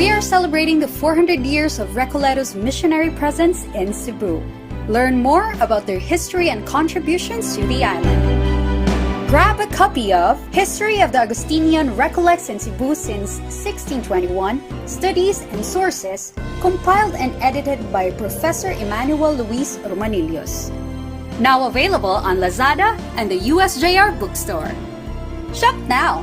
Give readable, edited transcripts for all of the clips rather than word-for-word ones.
We are celebrating the 400 years of Recoleto's missionary presence in Cebu. Learn more about their history and contributions to the island. Grab a copy of History of the Augustinian Recollects in Cebu since 1621, Studies and Sources, compiled and edited by Professor Emmanuel Luis Romanillos. Now available on Lazada and the USJ-R bookstore. Shop now!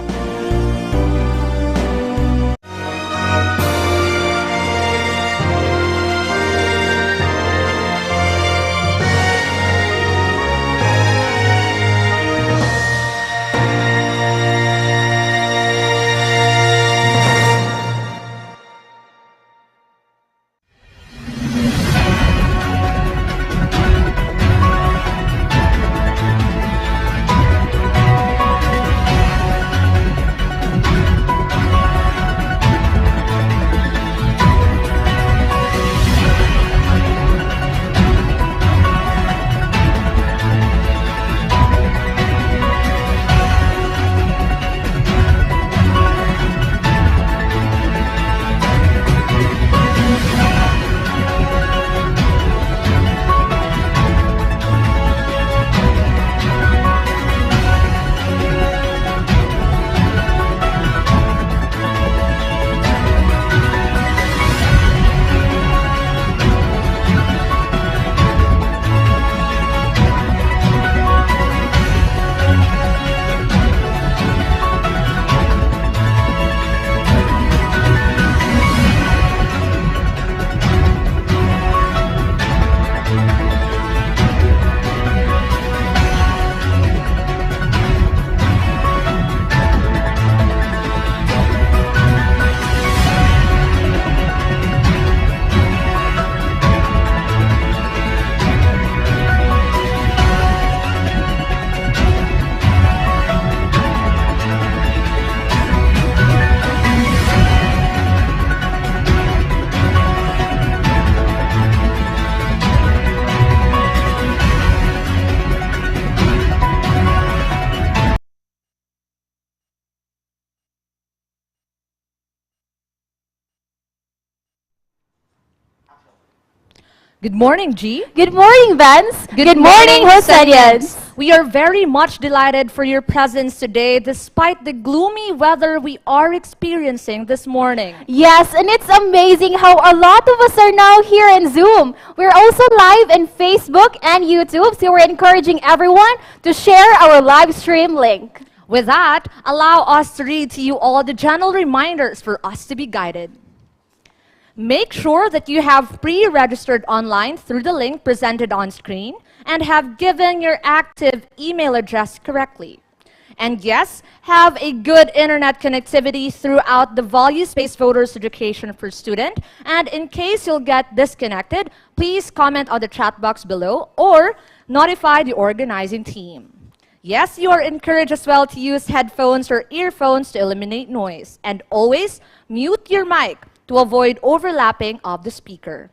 Good morning, G. Good morning, Vance. Good morning, Hosedians. We are very much delighted for your presence today despite the gloomy weather we are experiencing this morning. Yes, and it's amazing how a lot of us are now here in Zoom. We're also live in Facebook and YouTube, so we're encouraging everyone to share our live stream link. With that, allow us to read to you all the general reminders for us to be guided. Make sure that you have pre-registered online through the link presented on screen and have given your active email address correctly. And yes, have a good internet connectivity throughout the Values-Based Voters Education for Student. And in case you'll get disconnected, please comment on the chat box below or notify the organizing team. Yes, you are encouraged as well to use headphones or earphones to eliminate noise. And always mute your mic to avoid overlapping of the speaker.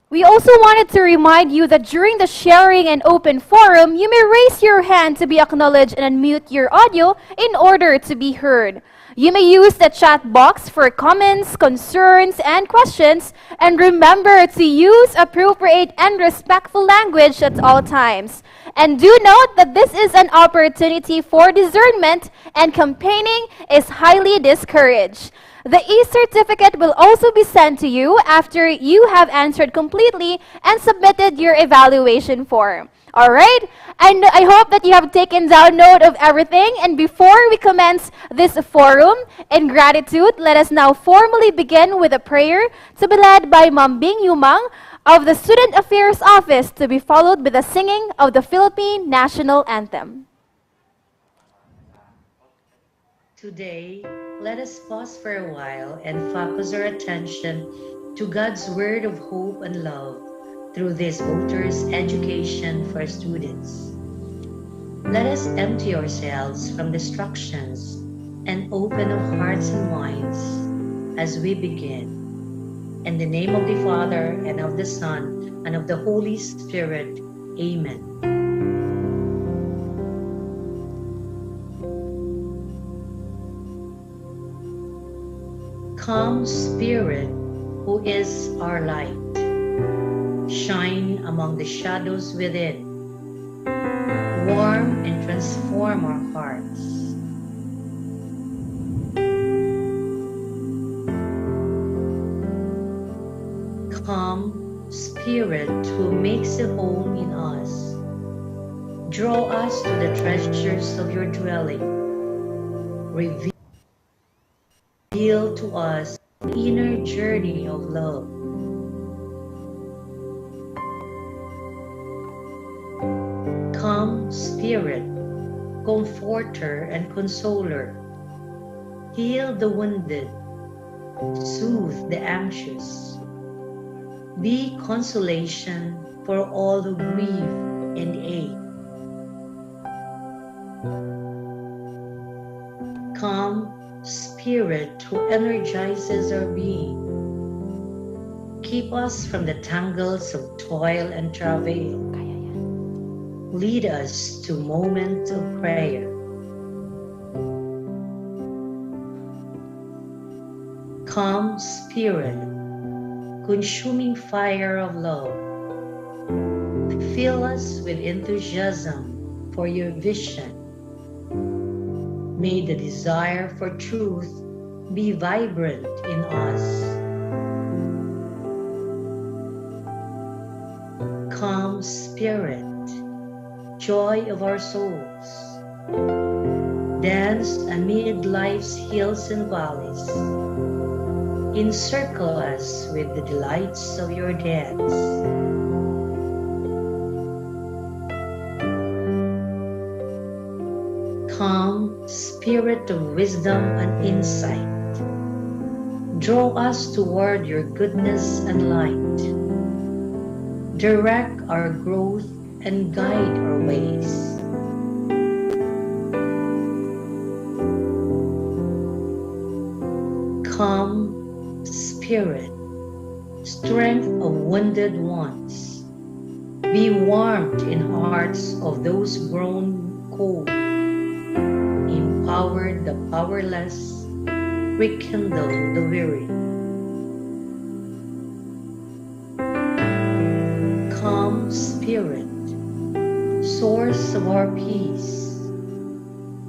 We also wanted to remind you that during the sharing and open forum, you may raise your hand to be acknowledged and unmute your audio in order to be heard. You may use the chat box for comments, concerns, and questions, and remember to use appropriate and respectful language at all times. And do note that this is an opportunity for discernment, and campaigning is highly discouraged. The e-certificate will also be sent to you after you have answered completely and submitted your evaluation form. All right? And I hope that you have taken down note of everything. And before we commence this forum, in gratitude, let us now formally begin with a prayer to be led by Ma'am Bing Yumang of the Student Affairs Office, to be followed by the singing of the Philippine National Anthem. Today, let us pause for a while and focus our attention to God's word of hope and love through this voters' education for students. Let us empty ourselves from distractions and open our hearts and minds as we begin. In the name of the Father, and of the Son, and of the Holy Spirit. Amen. Come, Spirit, who is our light. Shine among the shadows within. Warm and transform our hearts. Come, Spirit, who makes a home in us. Draw us to the treasures of your dwelling. Reveal to us the inner journey of love. Come, Spirit, Comforter and Consoler. Heal the wounded, soothe the anxious. Be consolation for all who grieve and ache. Come, Spirit, who energizes our being. Keep us from the tangles of toil and travail. Lead us to moments of prayer. Come, Spirit, consuming fire of love. Fill us with enthusiasm for your vision. May the desire for truth be vibrant in us. Come, Spirit, joy of our souls. Dance amid life's hills and valleys. Encircle us with the delights of your dance. Come, Spirit of wisdom and insight. Draw us toward your goodness and light. Direct our growth and guide our ways. Come, Spirit, strength of wounded ones. Be warmed in hearts of those grown cold. Empower the powerless, rekindle the weary. Come, Spirit, source of our peace.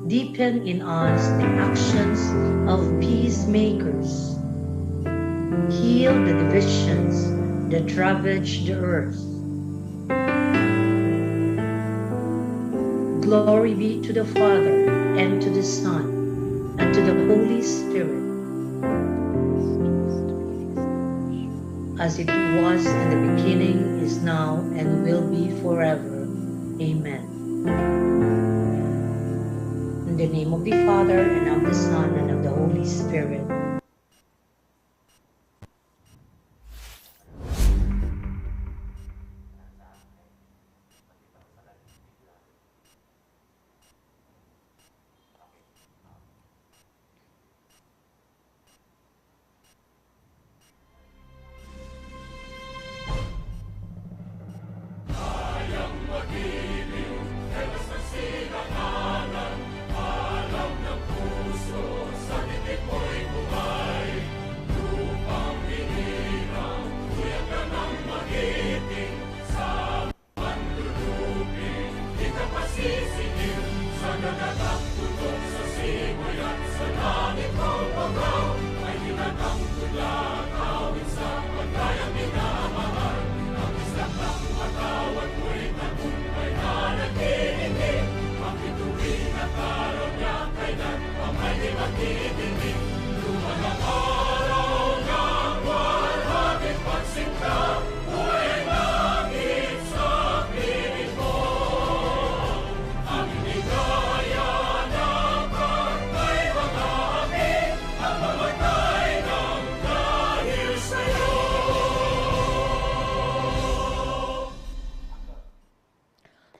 Deepen in us the actions of peacemakers. Heal the divisions that ravage the earth. Glory be to the Father, and to the Son, and to the Holy Spirit, as it was in the beginning, is now, and will be forever. Amen. In the name of the Father, and of the Son, and of the Holy Spirit.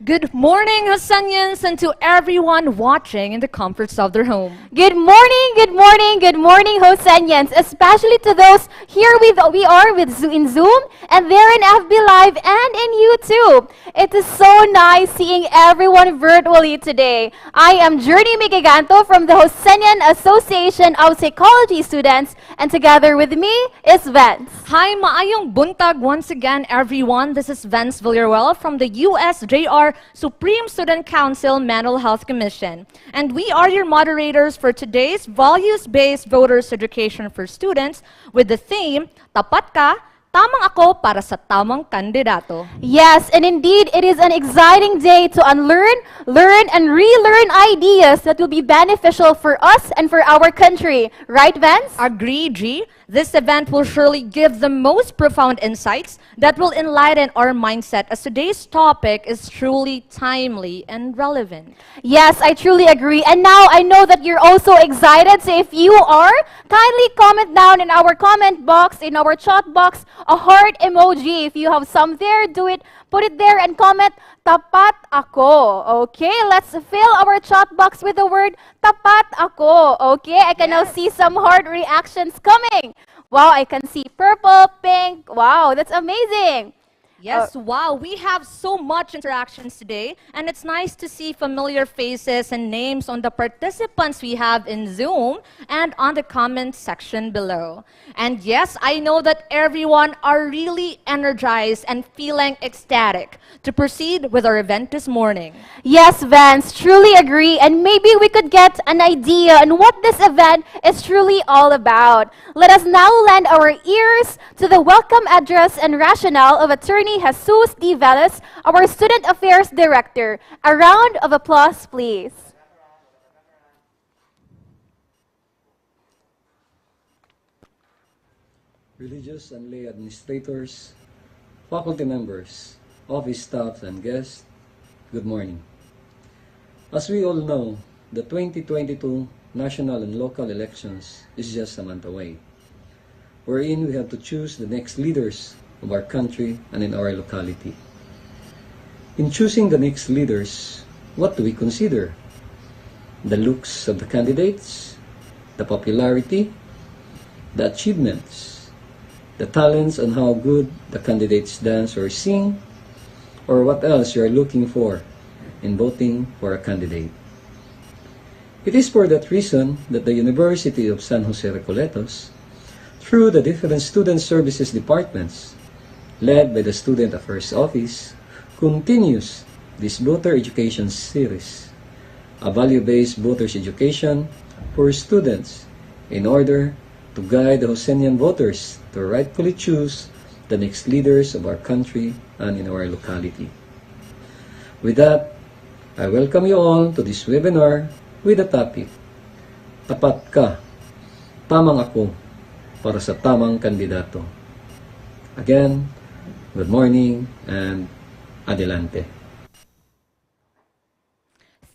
Good morning, Hosenians, and to everyone watching in the comforts of their home. Good morning, good morning, good morning, Hosenians, especially to those here we are in Zoom and there in FB Live and in YouTube. It is so nice seeing everyone virtually today. I am Journey Migiganto from the Hosenian Association of Psychology Students, and together with me is Vance. Hi, maayong buntag once again, everyone. This is Vance Villarreal from the USJ-R Supreme Student Council Mental Health Commission. And we are your moderators for today's Values-Based Voters Education for Students with the theme, Tapat ka, tamang ako para sa tamang kandidato. Yes, and indeed, it is an exciting day to unlearn, learn, and relearn ideas that will be beneficial for us and for our country. Right, Vance? Agree, G. This event will surely give the most profound insights that will enlighten our mindset, as today's topic is truly timely and relevant. Yes, I truly agree. And now I know that you're also excited. So if you are, kindly comment down in our comment box, in our chat box, a heart emoji. If you have some there, do it. Put it there and comment, Tapat ako. Okay, let's fill our chat box with the word Tapat ako. Okay, I can now see some heart reactions coming. Wow, I can see purple, pink. Wow, that's amazing. Yes, wow, we have so much interactions today, and it's nice to see familiar faces and names on the participants we have in Zoom and on the comment section below. And yes, I know that everyone are really energized and feeling ecstatic to proceed with our event this morning. Yes, Vance, truly agree. And maybe we could get an idea on what this event is truly all about. Let us now lend our ears to the welcome address and rationale of Attorney Jesus D. Velas, our Student Affairs Director. A round of applause, please. Religious and lay administrators, faculty members, office staff, and guests, good morning. As we all know, the 2022 national and local elections is just a month away, wherein we have to choose the next leaders of our country and in our locality. In choosing the next leaders, what do we consider? The looks of the candidates, the popularity, the achievements, the talents and how good the candidates dance or sing, or what else you are looking for in voting for a candidate. It is for that reason that the University of San Jose Recoletos, through the different student services departments, led by the Student Affairs Office, continues this voter education series, a value-based voters education for students in order to guide the Hosenian voters to rightfully choose the next leaders of our country and in our locality. With that, I welcome you all to this webinar with the topic, Tapat ka, tamang ako para sa tamang kandidato. Again, good morning and adelante.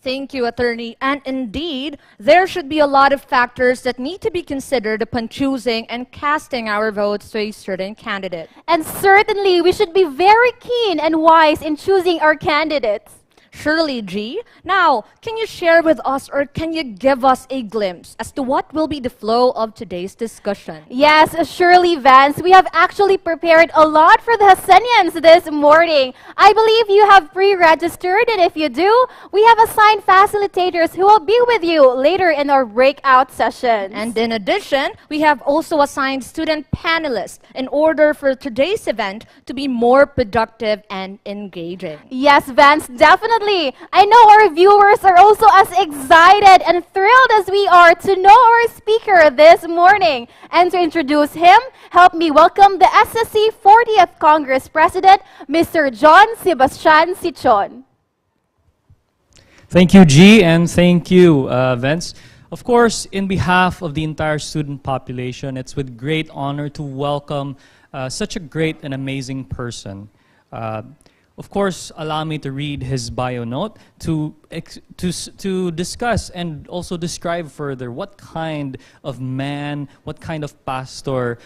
Thank you, Attorney. And indeed, there should be a lot of factors that need to be considered upon choosing and casting our votes to a certain candidate. And certainly, we should be very keen and wise in choosing our candidates. Surely, G. Now, can you share with us or can you give us a glimpse as to what will be the flow of today's discussion? Yes, surely, Vance. We have actually prepared a lot for the Hosenians this morning. I believe you have pre-registered, and if you do, we have assigned facilitators who will be with you later in our breakout sessions. And in addition, we have also assigned student panelists in order for today's event to be more productive and engaging. Yes, Vance, definitely. I know our viewers are also as excited and thrilled as we are to know our speaker this morning. And to introduce him, help me welcome the SSC 40th Congress President, Mr. John Sebastian Sichon. Thank you, G, and thank you, Vince. Of course, in behalf of the entire student population, it's with great honor to welcome such a great and amazing person. Of course, allow me to read his bio note to discuss and also describe further what kind of man, what kind of pastor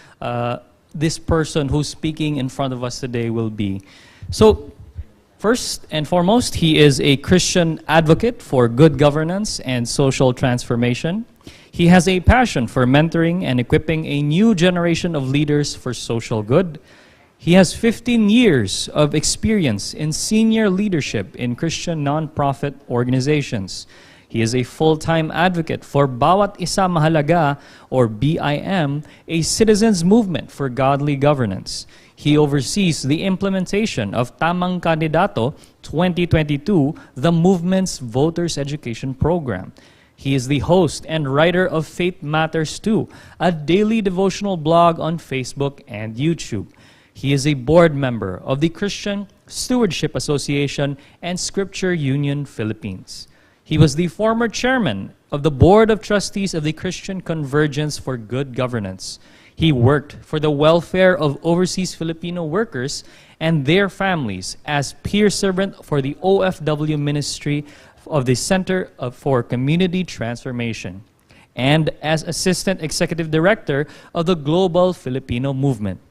this person who's speaking in front of us today will be. So, First and foremost, he is a Christian advocate for good governance and social transformation. He has a passion for mentoring and equipping a new generation of leaders for social good. He has 15 years of experience in senior leadership in Christian nonprofit organizations. He is a full-time advocate for Bawat Isa Mahalaga, or BIM, a citizens' movement for godly governance. He oversees the implementation of Tamang Kandidato 2022, the movement's voters' education program. He is the host and writer of Faith Matters 2, a daily devotional blog on Facebook and YouTube. He is a board member of the Christian Stewardship Association and Scripture Union Philippines. He was the former chairman of the Board of Trustees of the Christian Convergence for Good Governance. He worked for the welfare of overseas Filipino workers and their families as peer servant for the OFW ministry of the Center for Community Transformation, and as Assistant Executive Director of the Global Filipino Movement.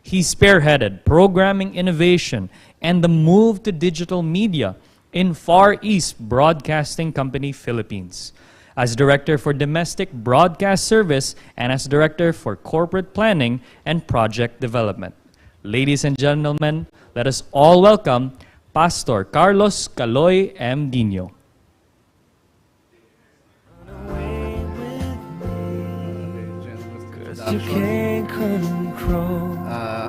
He spearheaded programming innovation and the move to digital media in Far East Broadcasting Company, Philippines. As Director for Domestic Broadcast Service and as Director for Corporate Planning and Project Development. Ladies and gentlemen, let us all welcome Pastor Carlos Caloy M. Dino.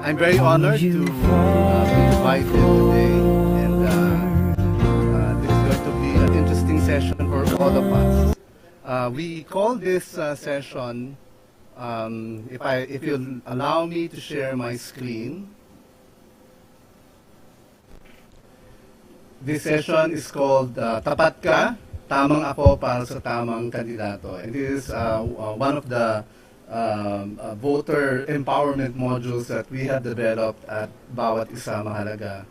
I'm very honored to be invited today, and this is going to be an interesting session for all of us. We call this session, if you'll allow me to share my screen, this session is called Tapat Ka, Tamang Ako para sa Tamang Kandidato. And this is one of the voter empowerment modules that we have developed at Bawat Isa Mahalaga.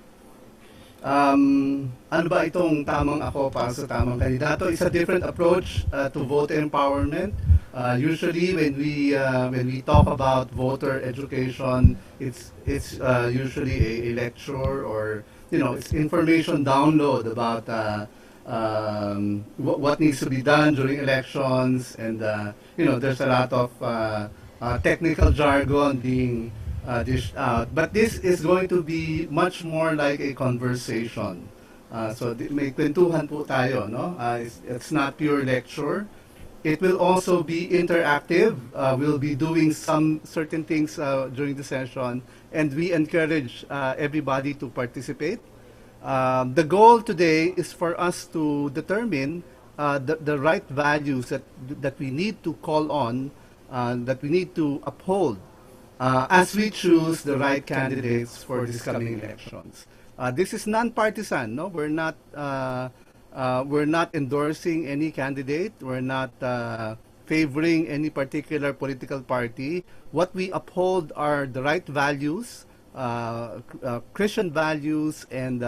Ano ba itong Tamang Ako para sa Tamang Kandidato? It's a different approach to voter empowerment. Usually when we talk about voter education, it's usually a lecture, or it's information download about what needs to be done during elections, and there's a lot of technical jargon being dished out. But this is going to be much more like a conversation. So may kwentuhan po tayo, no? It's not pure lecture. It will also be interactive. We'll be doing some certain things during the session, and we encourage everybody to participate. The goal today is for us to determine the right values that we need to call on, that we need to uphold as we choose the right candidates for this coming elections. This is non-partisan. No, we're not endorsing any candidate. We're not favoring any particular political party. What we uphold are the right values, Christian values, and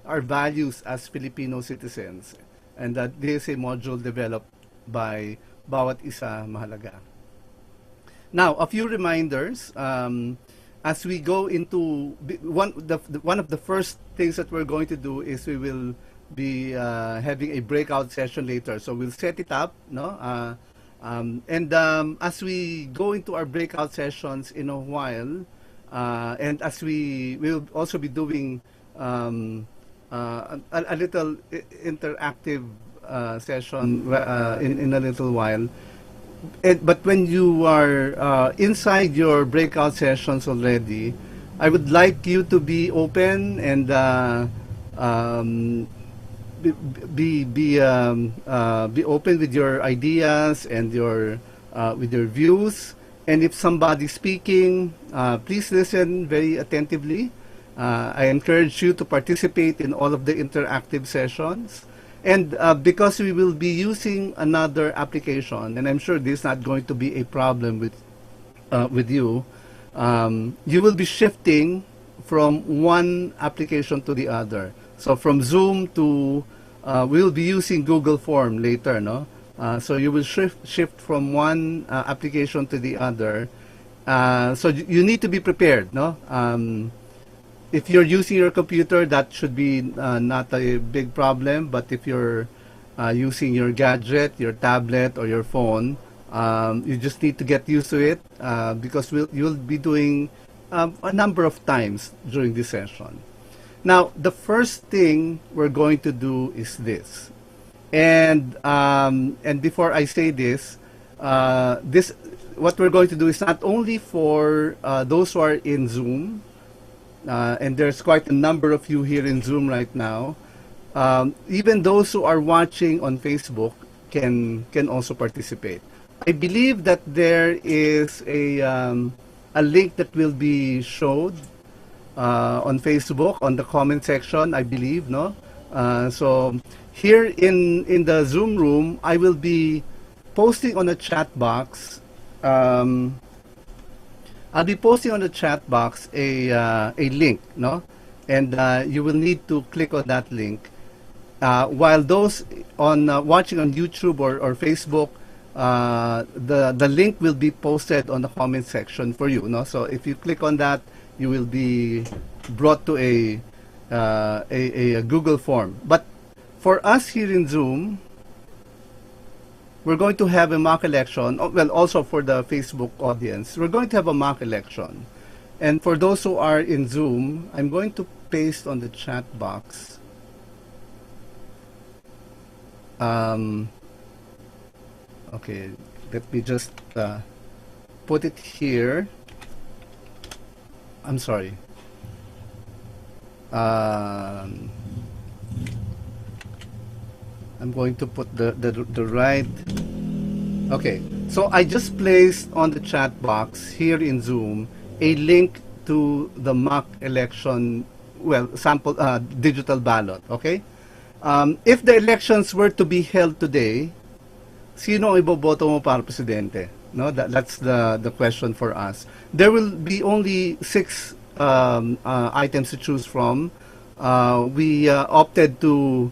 our values as Filipino citizens. And this is a module developed by Bawat Isa Mahalaga. Now, a few reminders. As we go into one of the first things that we're going to do is we will be having a breakout session later. So we'll set it up, no? As we go into our breakout sessions in a while, and as we will also be doing a little interactive session in a little while. But when you are inside your breakout sessions already, I would like you to be open and be open with your ideas and with your views. And if somebody's speaking, please listen very attentively. I encourage you to participate in all of the interactive sessions. And because we will be using another application, and I'm sure this is not going to be a problem with you, you will be shifting from one application to the other. So from Zoom to, we'll be using Google Form later, no? So you will shift from one application to the other. So you need to be prepared, no? If you're using your computer, that should be not a big problem. But if you're using your gadget, your tablet, or your phone, you just need to get used to it because you'll be doing a number of times during this session. Now, the first thing we're going to do is this. And before I say this, what we're going to do is not only for those who are in Zoom, and there's quite a number of you here in Zoom right now. Even those who are watching on Facebook can also participate. I believe that there is a link that will be showed on Facebook on the comment section, I believe, no? So here in the Zoom room, I will be posting on the chat box. I'll be posting on the chat box a link, no? And you will need to click on that link. While those on watching on YouTube or Facebook, the link will be posted on the comment section for you, no? So if you click on that, you will be brought to a Google form. But for us here in Zoom, we're going to have a mock election. Well, also for the Facebook audience, we're going to have a mock election. And for those who are in Zoom, I'm going to paste on the chat box. Okay, let me just put it here. I'm sorry. I'm going to put the right. Okay, so I just placed on the chat box here in Zoom a link to the mock election, well, sample digital ballot. Okay, if the elections were to be held today, sino ang iboboto mo para presidente? No, that's the question for us. There will be only 6 items to choose from. We opted to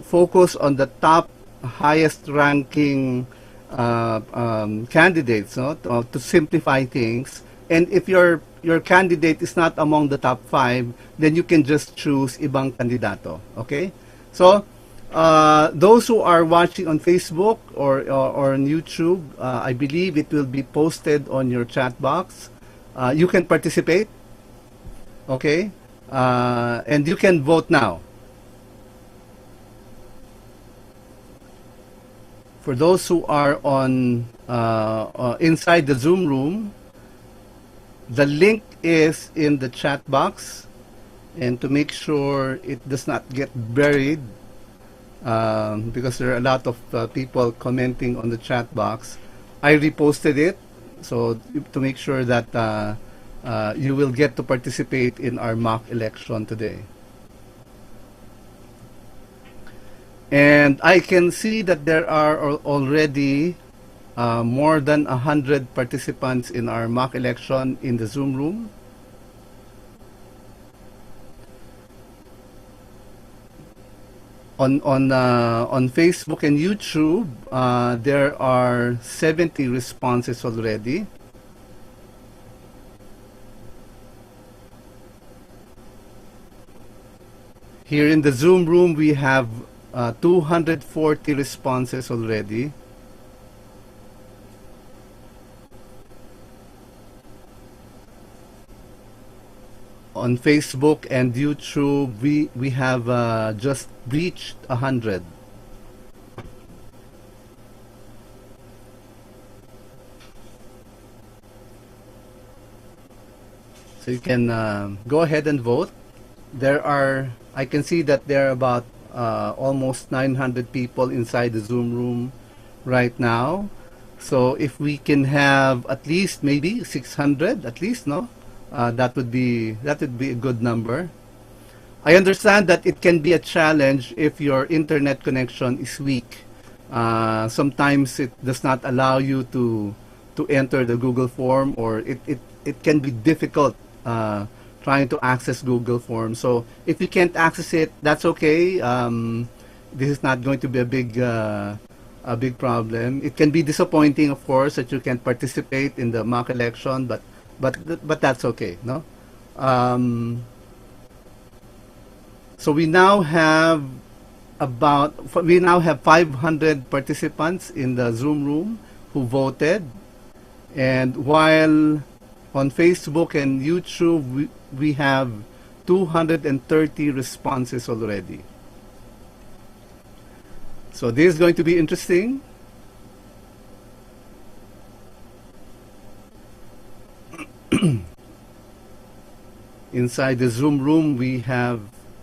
focus on the top highest ranking candidates, no? To simplify things. And if your candidate is not among the top 5, then you can just choose ibang kandidato. Okay? So those who are watching on Facebook or on YouTube, I believe it will be posted on your chat box. You can participate. Okay? And you can vote now. For those who are on inside the Zoom room, the link is in the chat box, and to make sure it does not get buried, because there are a lot of people commenting on the chat box, I reposted it, so to make sure that you will get to participate in our mock election today. And I can see that there are already more than 100 participants in our mock election in the Zoom room. On Facebook and YouTube, there are 70 responses already. Here in the Zoom room, we have 240 responses already. On Facebook and YouTube, we have just reached 100. So you can go ahead and vote. I can see that there are about almost 900 people inside the Zoom room right now. So if we can have at least maybe 600 at least, no? That would be a good number. I understand that it can be a challenge if your internet connection is weak. Sometimes it does not allow you to enter the Google form, or it can be difficult trying to access Google Forms. So if you can't access it, that's okay. This is not going to be a big problem. It can be disappointing, of course, that you can't participate in the mock election, but that's okay, no? So we now have 500 participants in the Zoom room who voted, and while on Facebook and YouTube we have 230 responses already. So this is going to be interesting. Inside the Zoom room we have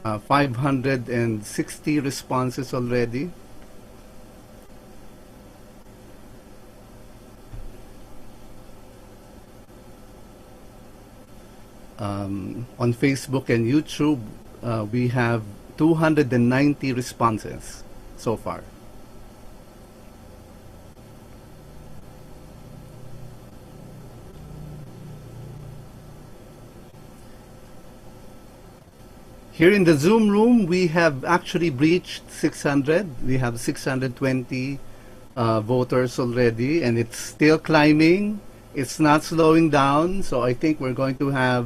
560 responses already. On Facebook and YouTube, we have 290 responses so far. Here in the Zoom room, we have actually breached 600. We have 620 voters already, and it's still climbing. It's not slowing down, so I think we're going to have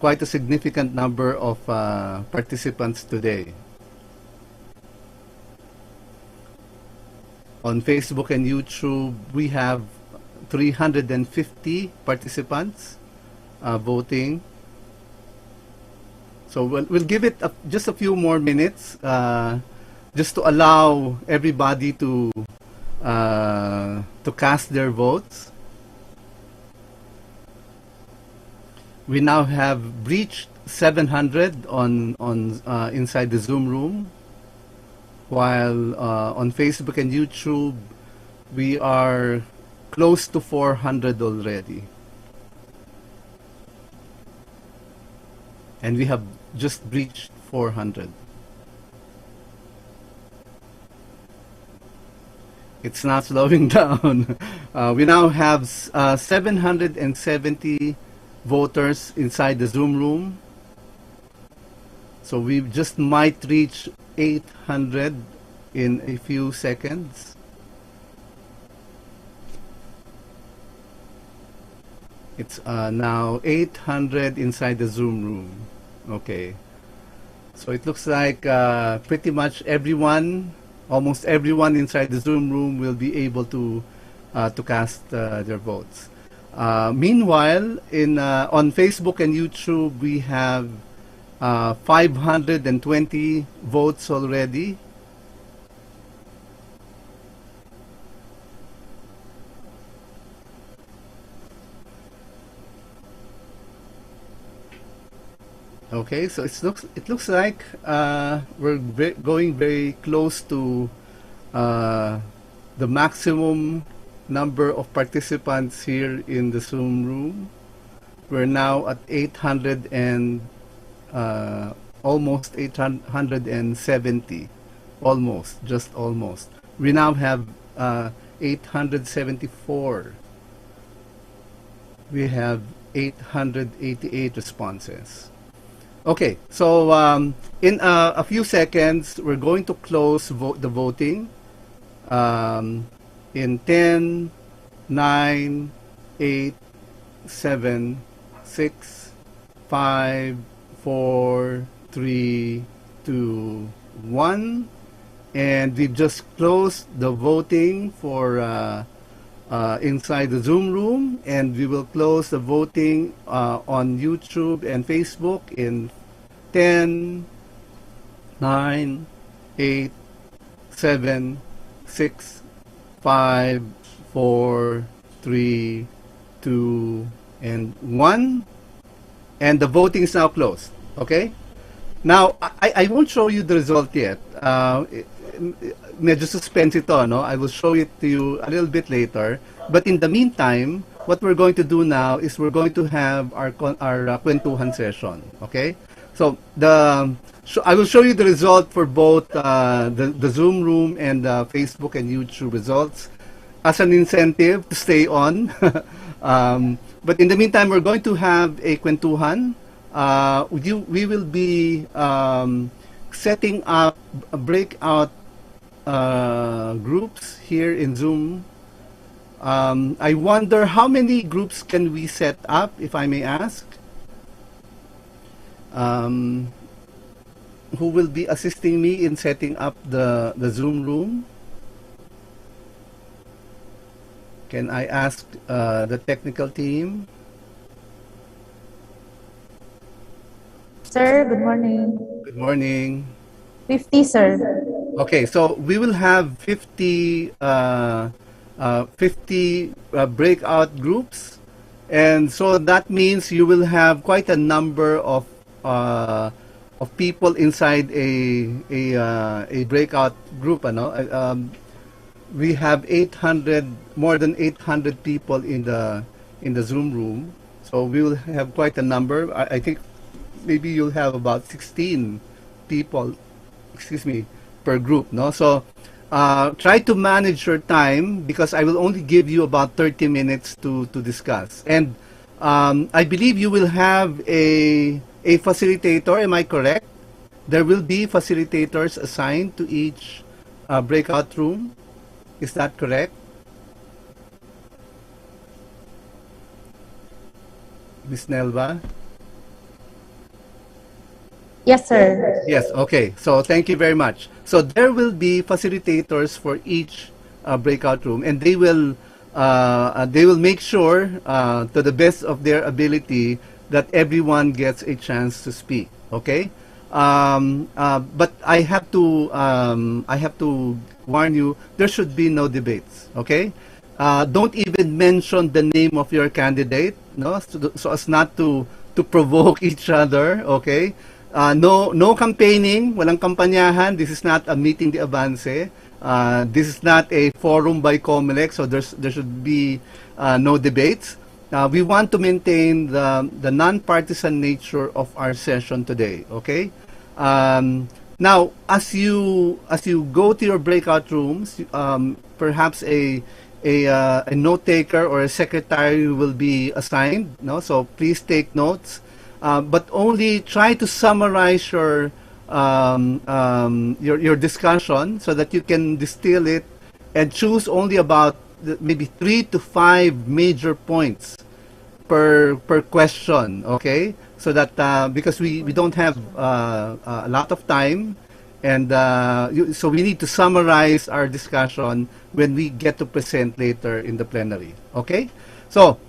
quite a significant number of participants today. On Facebook and YouTube, we have 350 participants voting. So we'll give it just a few more minutes, just to allow everybody to cast their votes. We now have breached 700 on inside the Zoom room, while on Facebook and YouTube we are close to 400 already, and we have just breached 400. It's not slowing down. We now have 770 voters inside the Zoom room. So we just might reach 800 in a few seconds. It's now 800 inside the Zoom room. Okay. So it looks like pretty much everyone, almost everyone inside the Zoom room will be able to cast their votes. Meanwhile, on Facebook and YouTube, we have 520 votes already. Okay, so it looks like we're going very close to the maximum number of participants here in the Zoom room. We're now at 800 and almost 870, just almost. We now have 874. We have 888 responses. Okay, so in a few seconds, we're going to close the voting. In 10, 9, 8, 7, 6, 5, 4, 3, 2, 1. And we've just closed the voting for inside the Zoom room, and we will close the voting on YouTube and Facebook in 10, 9, 8, 7, 6, 5, 4, 3, 2, and 1. And the voting is now closed. Okay? Now, I won't show you the result yet. Medyo suspense ito, no? I will show it to you a little bit later. But in the meantime, what we're going to do now is we're going to have our kwentuhan session. Okay? So I will show you the result for both the Zoom room and the Facebook and YouTube results as an incentive to stay on. But in the meantime, we're going to have a kwentuhan. We will be setting up a breakout groups here in Zoom. I wonder how many groups can we set up, if I may ask. who will be assisting me in setting up the Zoom room? Can I ask the technical team? Sir, good morning. Good morning. 50, sir. Okay, so we will have 50 breakout groups, and so that means you will have quite a number of people inside a breakout group. We have more than 800 people in the Zoom room, so we will have quite a number. I think maybe you'll have about 16 people, per group, no? So try to manage your time, because I will only give you about 30 minutes to discuss. And I believe you will have a facilitator, am I correct? There will be facilitators assigned to each breakout room. Is that correct? Ms. Nelva? Yes, sir. Yes, okay. So thank you very much. So there will be facilitators for each breakout room, and they will make sure to the best of their ability that everyone gets a chance to speak. Okay, but I have to warn you, there should be no debates. Okay, don't even mention the name of your candidate, no, so as not to provoke each other. Okay. No campaigning, walang kampanyahan. This is not a meeting de avance. This is not a forum by COMELEC, so there should be no debates. We want to maintain the non-partisan nature of our session today. Okay. Now, as you go to your breakout rooms, perhaps a note taker or a secretary will be assigned. No, so please take notes. But only try to summarize your discussion so that you can distill it and choose only about maybe 3 to 5 major points per question. Okay, so that because we don't have a lot of time, and so we need to summarize our discussion when we get to present later in the plenary. Okay, so.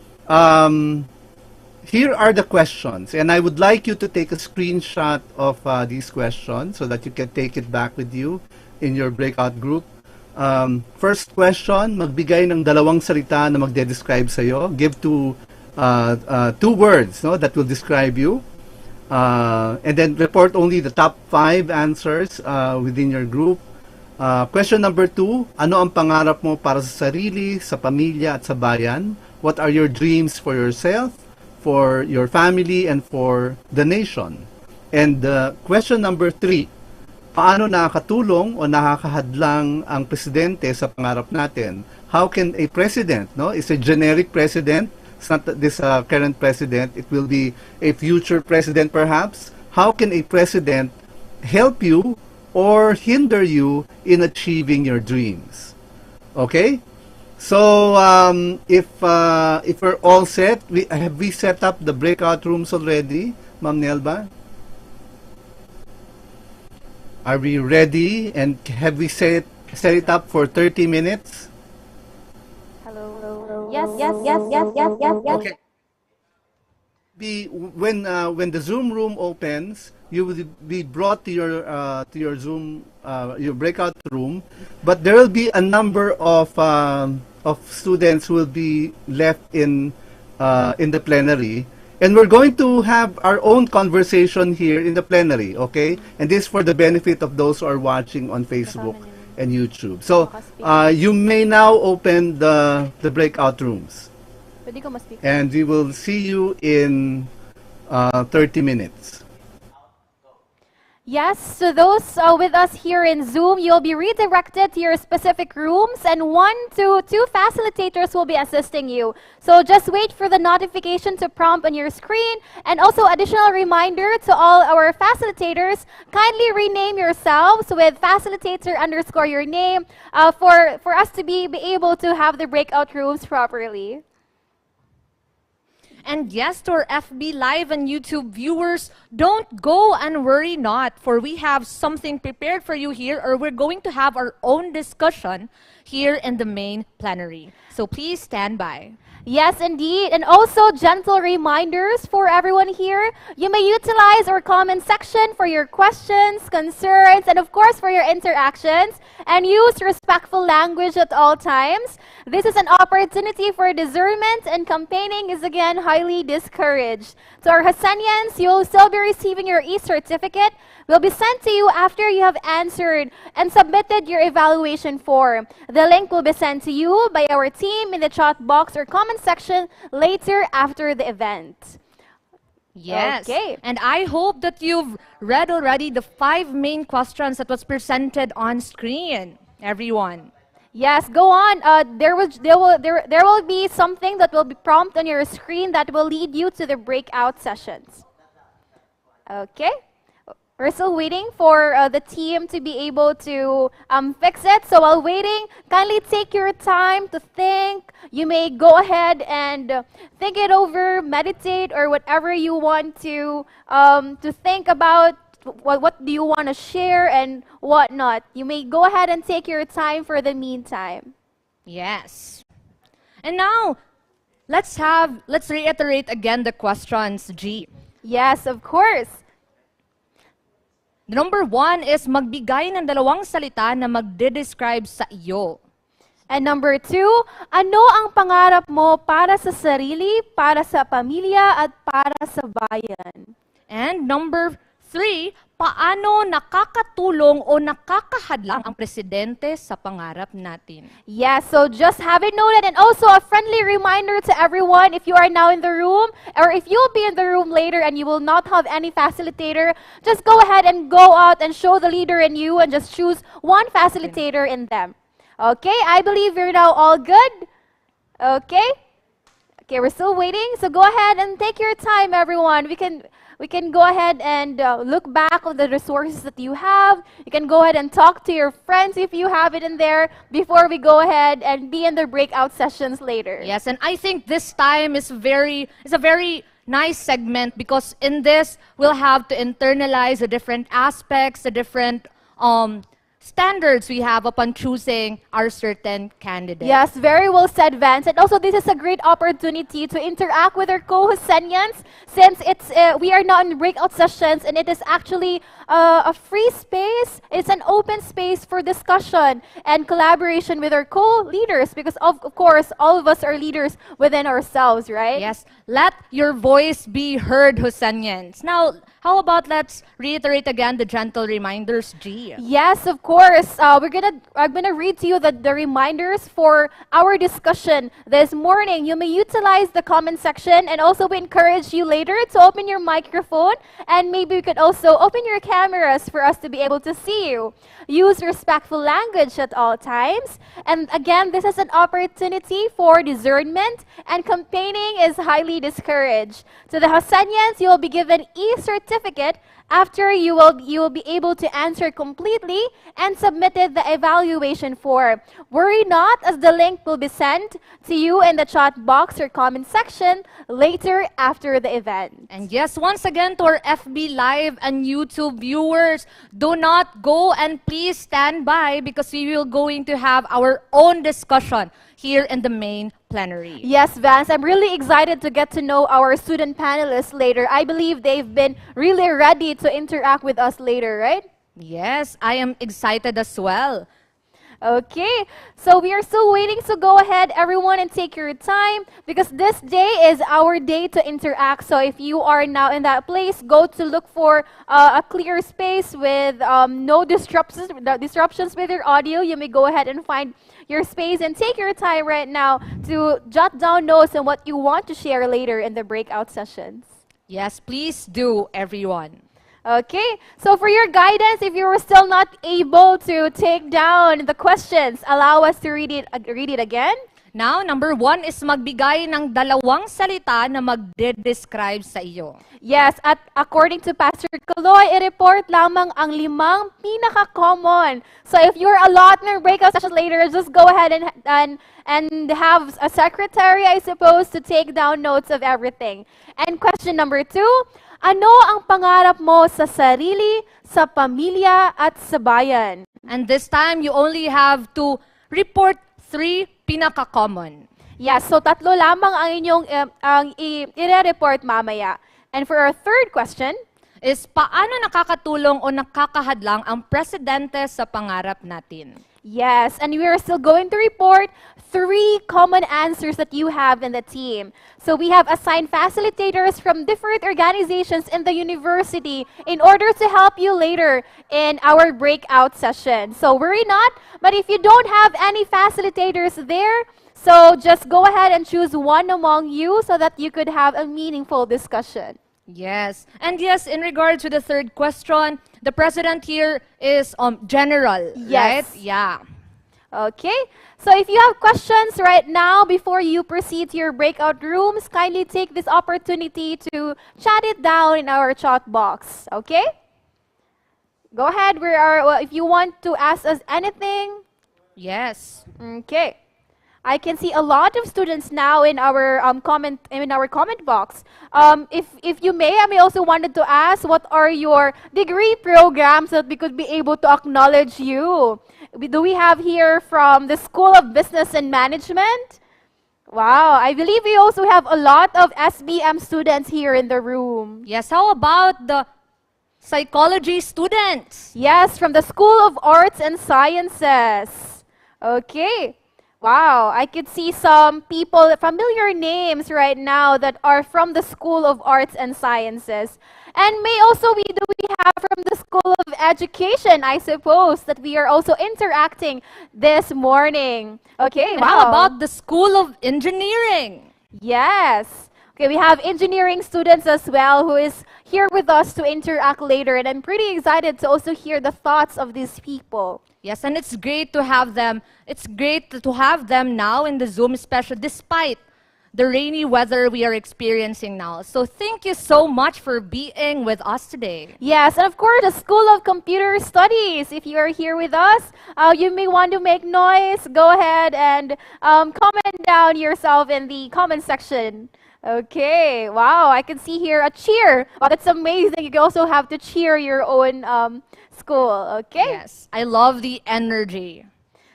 Here are the questions, and I would like you to take a screenshot of these questions so that you can take it back with you in your breakout group. First question, magbigay ng 2 salita na magde-describe sa'yo. Give 2 words, no, that will describe you. And then report only the top 5 answers within your group. Question number 2, ano ang pangarap mo para sa sarili, sa pamilya at sa bayan? What are your dreams for yourself, for your family, and for the nation? And question number 3, paano nakakatulong o nakakahadlang ang presidente sa pangarap natin? How can a president, no, is a generic president, it's not this current president, it will be a future president perhaps. How can a president help you or hinder you in achieving your dreams? Okay? So if we're all set, have we set up the breakout rooms already, Ma'am Nelba? Are we ready, and have we set it up for 30 minutes? Hello. Yes. Okay. When the Zoom room opens, you will be brought to your Zoom your breakout room, but there will be a number of students who will be left in the plenary, and we're going to have our own conversation here in the plenary. Okay, and this is for the benefit of those who are watching on Facebook and YouTube. So you may now open the breakout rooms, and we will see you in 30 minutes. Yes, so those with us here in Zoom, you'll be redirected to your specific rooms, and 1 to 2 facilitators will be assisting you. So just wait for the notification to prompt on your screen. And also additional reminder to all our facilitators, kindly rename yourselves with facilitator _ your name for us to be able to have the breakout rooms properly. And yes, to our FB Live and YouTube viewers, don't go and worry not, for we have something prepared for you here, or we're going to have our own discussion here in the main plenary. So please stand by. Yes, indeed. And also, gentle reminders for everyone here. You may utilize our comment section for your questions, concerns, and of course for your interactions. And use respectful language at all times. This is an opportunity for discernment, and campaigning is again highly discouraged. To our Hassanians, you will still be receiving your e-certificate. Will be sent to you after you have answered and submitted your evaluation form. The link will be sent to you by our team in the chat box or comment section later after the event. Yes. Okay. And I hope that you've read already the 5 main questions that was presented on screen, everyone. Yes, go on. There will be something that will be prompt on your screen that will lead you to the breakout sessions. Okay. We're still waiting for the team to be able to fix it. So while waiting, kindly take your time to think. You may go ahead and think it over, meditate, or whatever you want to think about. What do you want to share and whatnot. You may go ahead and take your time for the meantime. Yes. And now, let's reiterate again the questions, G. Yes, of course. Number 1 is magbigay ng 2 salita na magde-describe sa iyo. And number 2, ano ang pangarap mo para sa sarili, para sa pamilya, at para sa bayan? And number 3, paano nakakatulong o nakakahadlang ang presidente sa pangarap natin? Yes, so just have it noted, and also a friendly reminder to everyone, if you are now in the room, or if you'll be in the room later and you will not have any facilitator, just go ahead and go out and show the leader in you and just choose one facilitator in them. Okay, I believe you're now all good. Okay? Okay, we're still waiting, so go ahead and take your time, everyone. We can go ahead and look back on the resources that you have. You can go ahead and talk to your friends if you have it in there before we go ahead and be in the breakout sessions later. Yes, and I think this time is a very nice segment, because in this we'll have to internalize the different aspects, the different standards we have upon choosing our certain candidate. Yes, very well said, Vance. And also, this is a great opportunity to interact with our co-Hassanians, since we are now in breakout sessions, and it is actually a free space. It's an open space for discussion and collaboration with our co-leaders, because of course, all of us are leaders within ourselves, right? Yes, let your voice be heard, Hassanians. Now, how about let's reiterate again the gentle reminders, G. Yes, of course. I'm gonna read to you the reminders for our discussion this morning. You may utilize the comment section, and also we encourage you later to open your microphone, and maybe you could also open your cameras for us to be able to see you. Use respectful language at all times. And again, this is an opportunity for discernment, and campaigning is highly discouraged. To the Hassanians, you will be given e-certificate after you will be able to answer completely and submitted the evaluation form. Worry not, as the link will be sent to you in the chat box or comment section later after the event. And yes, once again to our FB Live and YouTube viewers, do not go, and please stand by, because we will going to have our own discussion here in the main plenary. Yes, Vance, I'm really excited to get to know our student panelists later. I believe they've been really ready to interact with us later, right? Yes, I am excited as well. Okay, so we are still waiting, so go ahead, everyone, and take your time, because this day is our day to interact. So if you are now in that place, go to look for a clear space with no disruptions with your audio. You may go ahead and find your space and take your time right now to jot down notes on what you want to share later in the breakout sessions. Yes, please do, everyone. Okay, so for your guidance, if you were still not able to take down the questions, allow us to read it again. Now, number 1 is magbigay ng 2 salita na magde-describe sa iyo. Yes, at according to Pastor Kaloy, i-report lamang ang 5 pinaka-common. So if you're a lot ng breakout sessions later, just go ahead and have a secretary, I suppose, to take down notes of everything. And question number 2, ano ang pangarap mo sa sarili, sa pamilya, at sa bayan? And this time, you only have to report 3 pinaka-common. Yes, so 3 lamang ang inyong i-report mamaya. And for our third question, Is paano nakakatulong o nakakahadlang ang presidente sa pangarap natin? yes, and we are still going to report 3 common answers that you have in the team. So we have assigned facilitators from different organizations in the university in order to help you later in our breakout session. So worry not, but if you don't have any facilitators there, so just go ahead and choose one among you so that you could have a meaningful discussion. Yes. And yes, in regard to the third question, the president here is general, Yes. right? Yeah. Okay, so if you have questions right now before you proceed to your breakout rooms, kindly take this opportunity to chat it down in our chat box, okay? Go ahead, if you want to ask us anything. Yes. Okay. I can see a lot of students now in our comment box. If you may, I may also wanted to ask, what are your degree programs that we could be able to acknowledge you? Do we have here from the School of Business and Management? Wow, I believe we also have a lot of SBM students here in the room. Yes, how about the psychology students? Yes, from the School of Arts and Sciences. Okay. Wow, I could see some people, familiar names right now that are from the School of Arts and Sciences. And we have from the School of Education, I suppose, that we are also interacting this morning. Okay, And wow. how about the School of Engineering? Yes. Okay, we have engineering students as well who is here with us to interact later. And I'm pretty excited to also hear the thoughts of these people. Yes, and it's great to have them. It's great to have them now in the Zoom special, despite the rainy weather we are experiencing now. So thank you so much for being with us today. Yes, and of course, the School of Computer Studies. If you are here with us, you may want to make noise. Go ahead and comment down yourself in the comment section. Okay, wow, I can see here a cheer. Wow, that's amazing. You also have to cheer your own school, okay? Yes, I love the energy.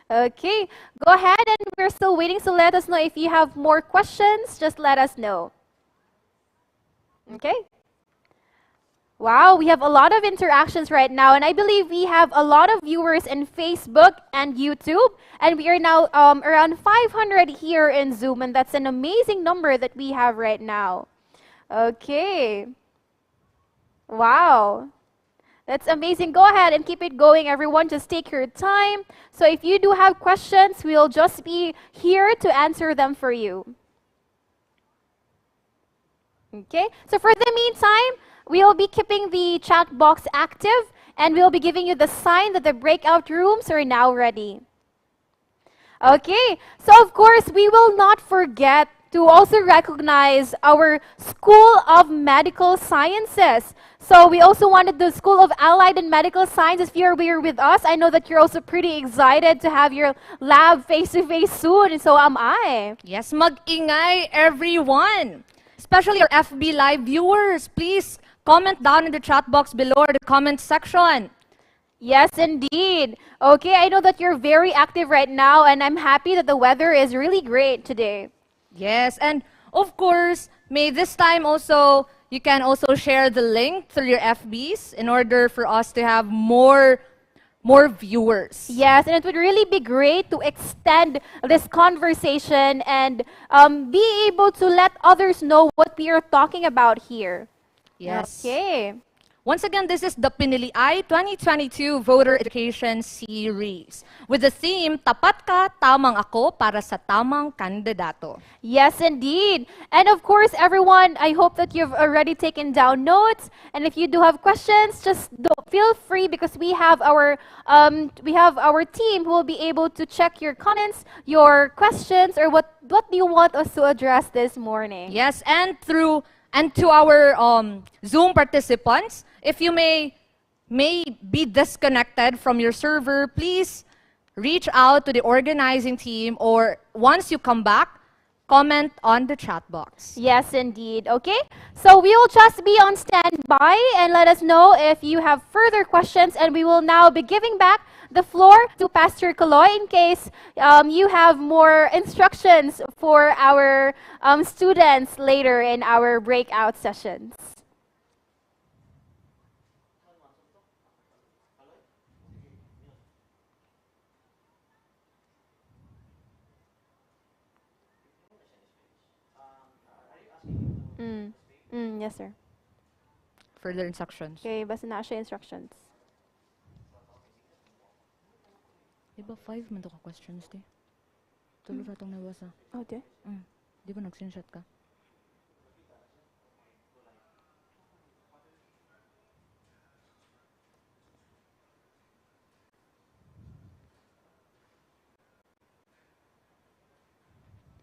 Okay, go ahead, and we're still waiting, so let us know if you have more questions. Just let us know. Okay? Wow, we have a lot of interactions right now, and I believe we have a lot of viewers in Facebook and YouTube, and we are now around 500 here in Zoom, and that's an amazing number that we have right now. Okay. Wow. That's amazing. Go ahead and keep it going, everyone. Just take your time. So if you do have questions, we'll just be here to answer them for you. Okay? So for the meantime, we'll be keeping the chat box active, and we'll be giving you the sign that the breakout rooms are now ready. Okay, so of course, we will not forget to also recognize our School of Medical Sciences. So we also wanted the School of Allied and Medical Sciences. If you're here with us, I know that you're also pretty excited to have your lab face-to-face soon, and so am I. Yes, mag-ingay everyone. Especially our FB Live viewers, please comment down in the chat box below or the comment section. Yes, indeed. Okay, I know that you're very active right now, and I'm happy that the weather is really great today. Yes, and of course, may this time also, you can also share the link through your FBs in order for us to have more viewers. Yes, and it would really be great to extend this conversation and be able to let others know what we are talking about here. Yes. Okay. Once again, this is the PINILIAY 2022 Voter Education Series with the theme, Tapat ka, tamang ako para sa tamang kandidato. Yes, indeed. And of course, everyone, I hope that you've already taken down notes. And if you do have questions, just feel free because we have our team who will be able to check your comments, your questions, or what do you want us to address this morning? Yes, and to our Zoom participants, if you may be disconnected from your server, please reach out to the organizing team, or once you come back, comment on the chat box. Yes, indeed. Okay, so we will just be on standby and let us know if you have further questions, and we will now be giving back the floor to Pastor Kaloy in case you have more instructions for our students later in our breakout sessions. Yes, sir. Further instructions. Okay, basta na siya instructions. Diba 5 man to ka questions, di? Tulo na itong nabasa. Oh, okay. Di ba nag-screenshot ka?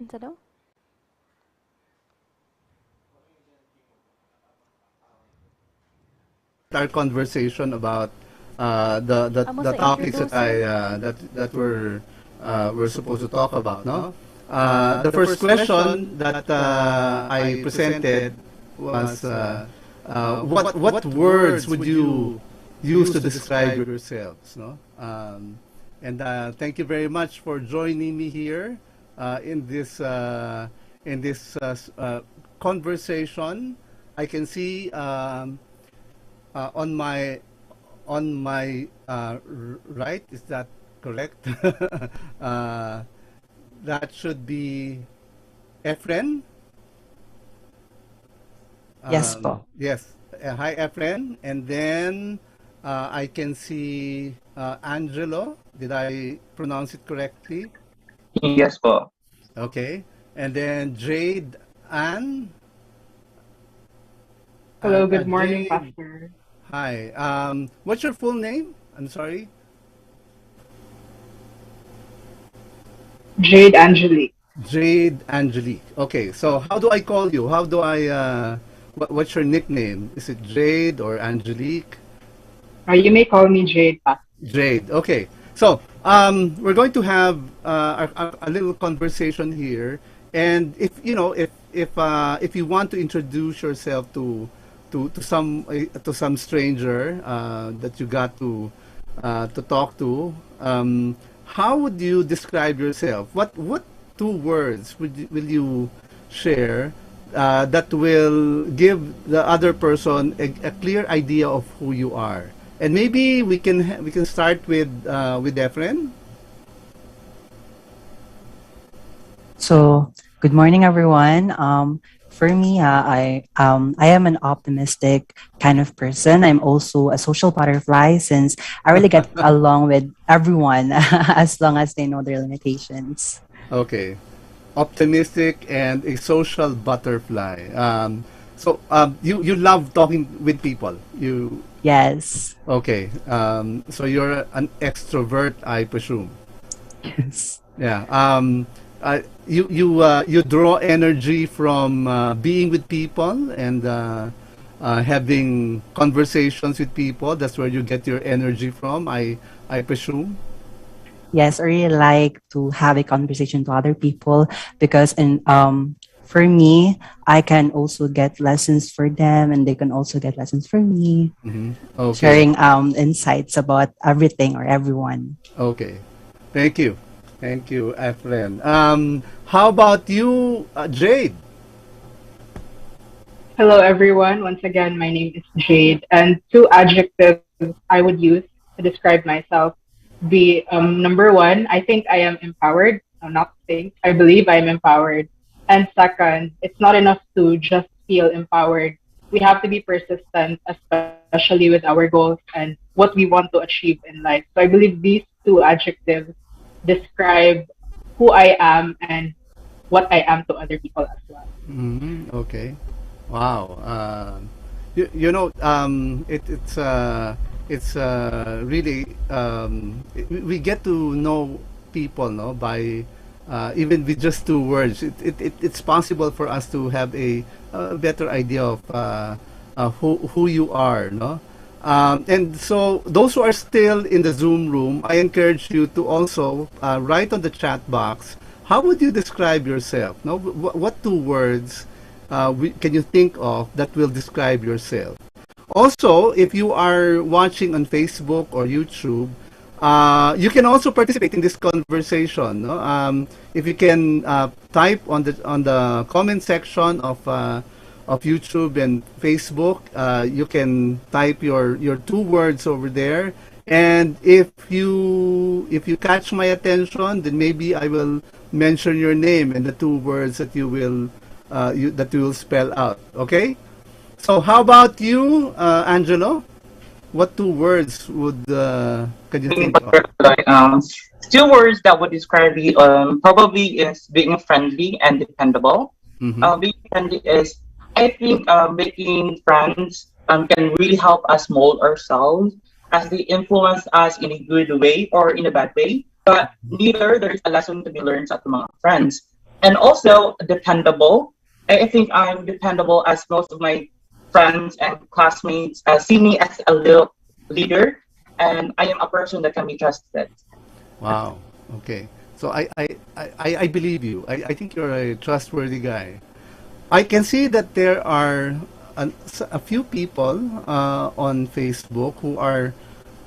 Ano daw? Our conversation about the topics that that we're supposed to talk about, no? The first question that I presented was what words would you use to describe yourselves, no? And thank you very much for joining me here in this conversation. I can see on my right, is that correct? That should be Efren. Yes po. Yes. Hi, Efren. And then I can see Angelo. Did I pronounce it correctly? Yes po. Okay. And then Jade Ann. Hello, good morning, Jade. Pastor. Hi. What's your full name? I'm sorry. Jade Angelique. Jade Angelique. Okay, so how do I call you? How do I, what's your nickname? Is it Jade or Angelique? You may call me Jade, Pastor. Jade, okay. So, we're going to have a little conversation here. And if, you know, if you want to introduce yourself to some stranger that you got to talk to, how would you describe yourself? What 2 words will you share that will give the other person a clear idea of who you are? And maybe we can start with Efren. So, good morning, everyone. For me, I am an optimistic kind of person. I'm also a social butterfly since I really get along with everyone as long as they know their limitations. Okay, optimistic and a social butterfly. So you love talking with people. You Yes. okay? So you're an extrovert, I presume. Yes. Yeah. You draw energy from being with people and having conversations with people. That's where you get your energy from, I presume. Yes, I really like to have a conversation to other people because for me, I can also get lessons for them and they can also get lessons for me. Okay. Sharing insights about everything or everyone. Okay. Thank you. Thank you, Efren. How about you, Jade? Hello, everyone. Once again, my name is Jade, and 2 adjectives I would use to describe myself be number 1, I think I am empowered. Not think, I believe I am empowered. And second, it's not enough to just feel empowered. We have to be persistent, especially especially with our goals and what we want to achieve in life. So I believe these two adjectives describe who I am and what I am to other people as well. Okay. Wow. It's really we get to know people, no, by even with just two words. It's possible for us to have a better idea of who you are, no. And so those who are still in the Zoom room, I encourage you to also write on the chat box. How would you describe yourself? No, what two words can you think of that will describe yourself? Also, if you are watching on Facebook or YouTube, you can also participate in this conversation. No? If you can type on the comment section of YouTube and Facebook, you can type your two words over there. And if you catch my attention, then maybe I will mention your name and the two words that you will spell out. Okay. So how about you, Angelo? What two words would can you think of? Like, two words that would describe you probably is being friendly and dependable. Being friendly is, I think, making friends can really help us mold ourselves as they influence us in a good way or in a bad way. But neither there is a lesson to be learned at among friends. And also dependable. I think I'm dependable as most of my friends and classmates see me as a little leader, and I am a person that can be trusted. Wow. Okay. So I believe you. I think you're a trustworthy guy. I can see that there are a few people on Facebook who are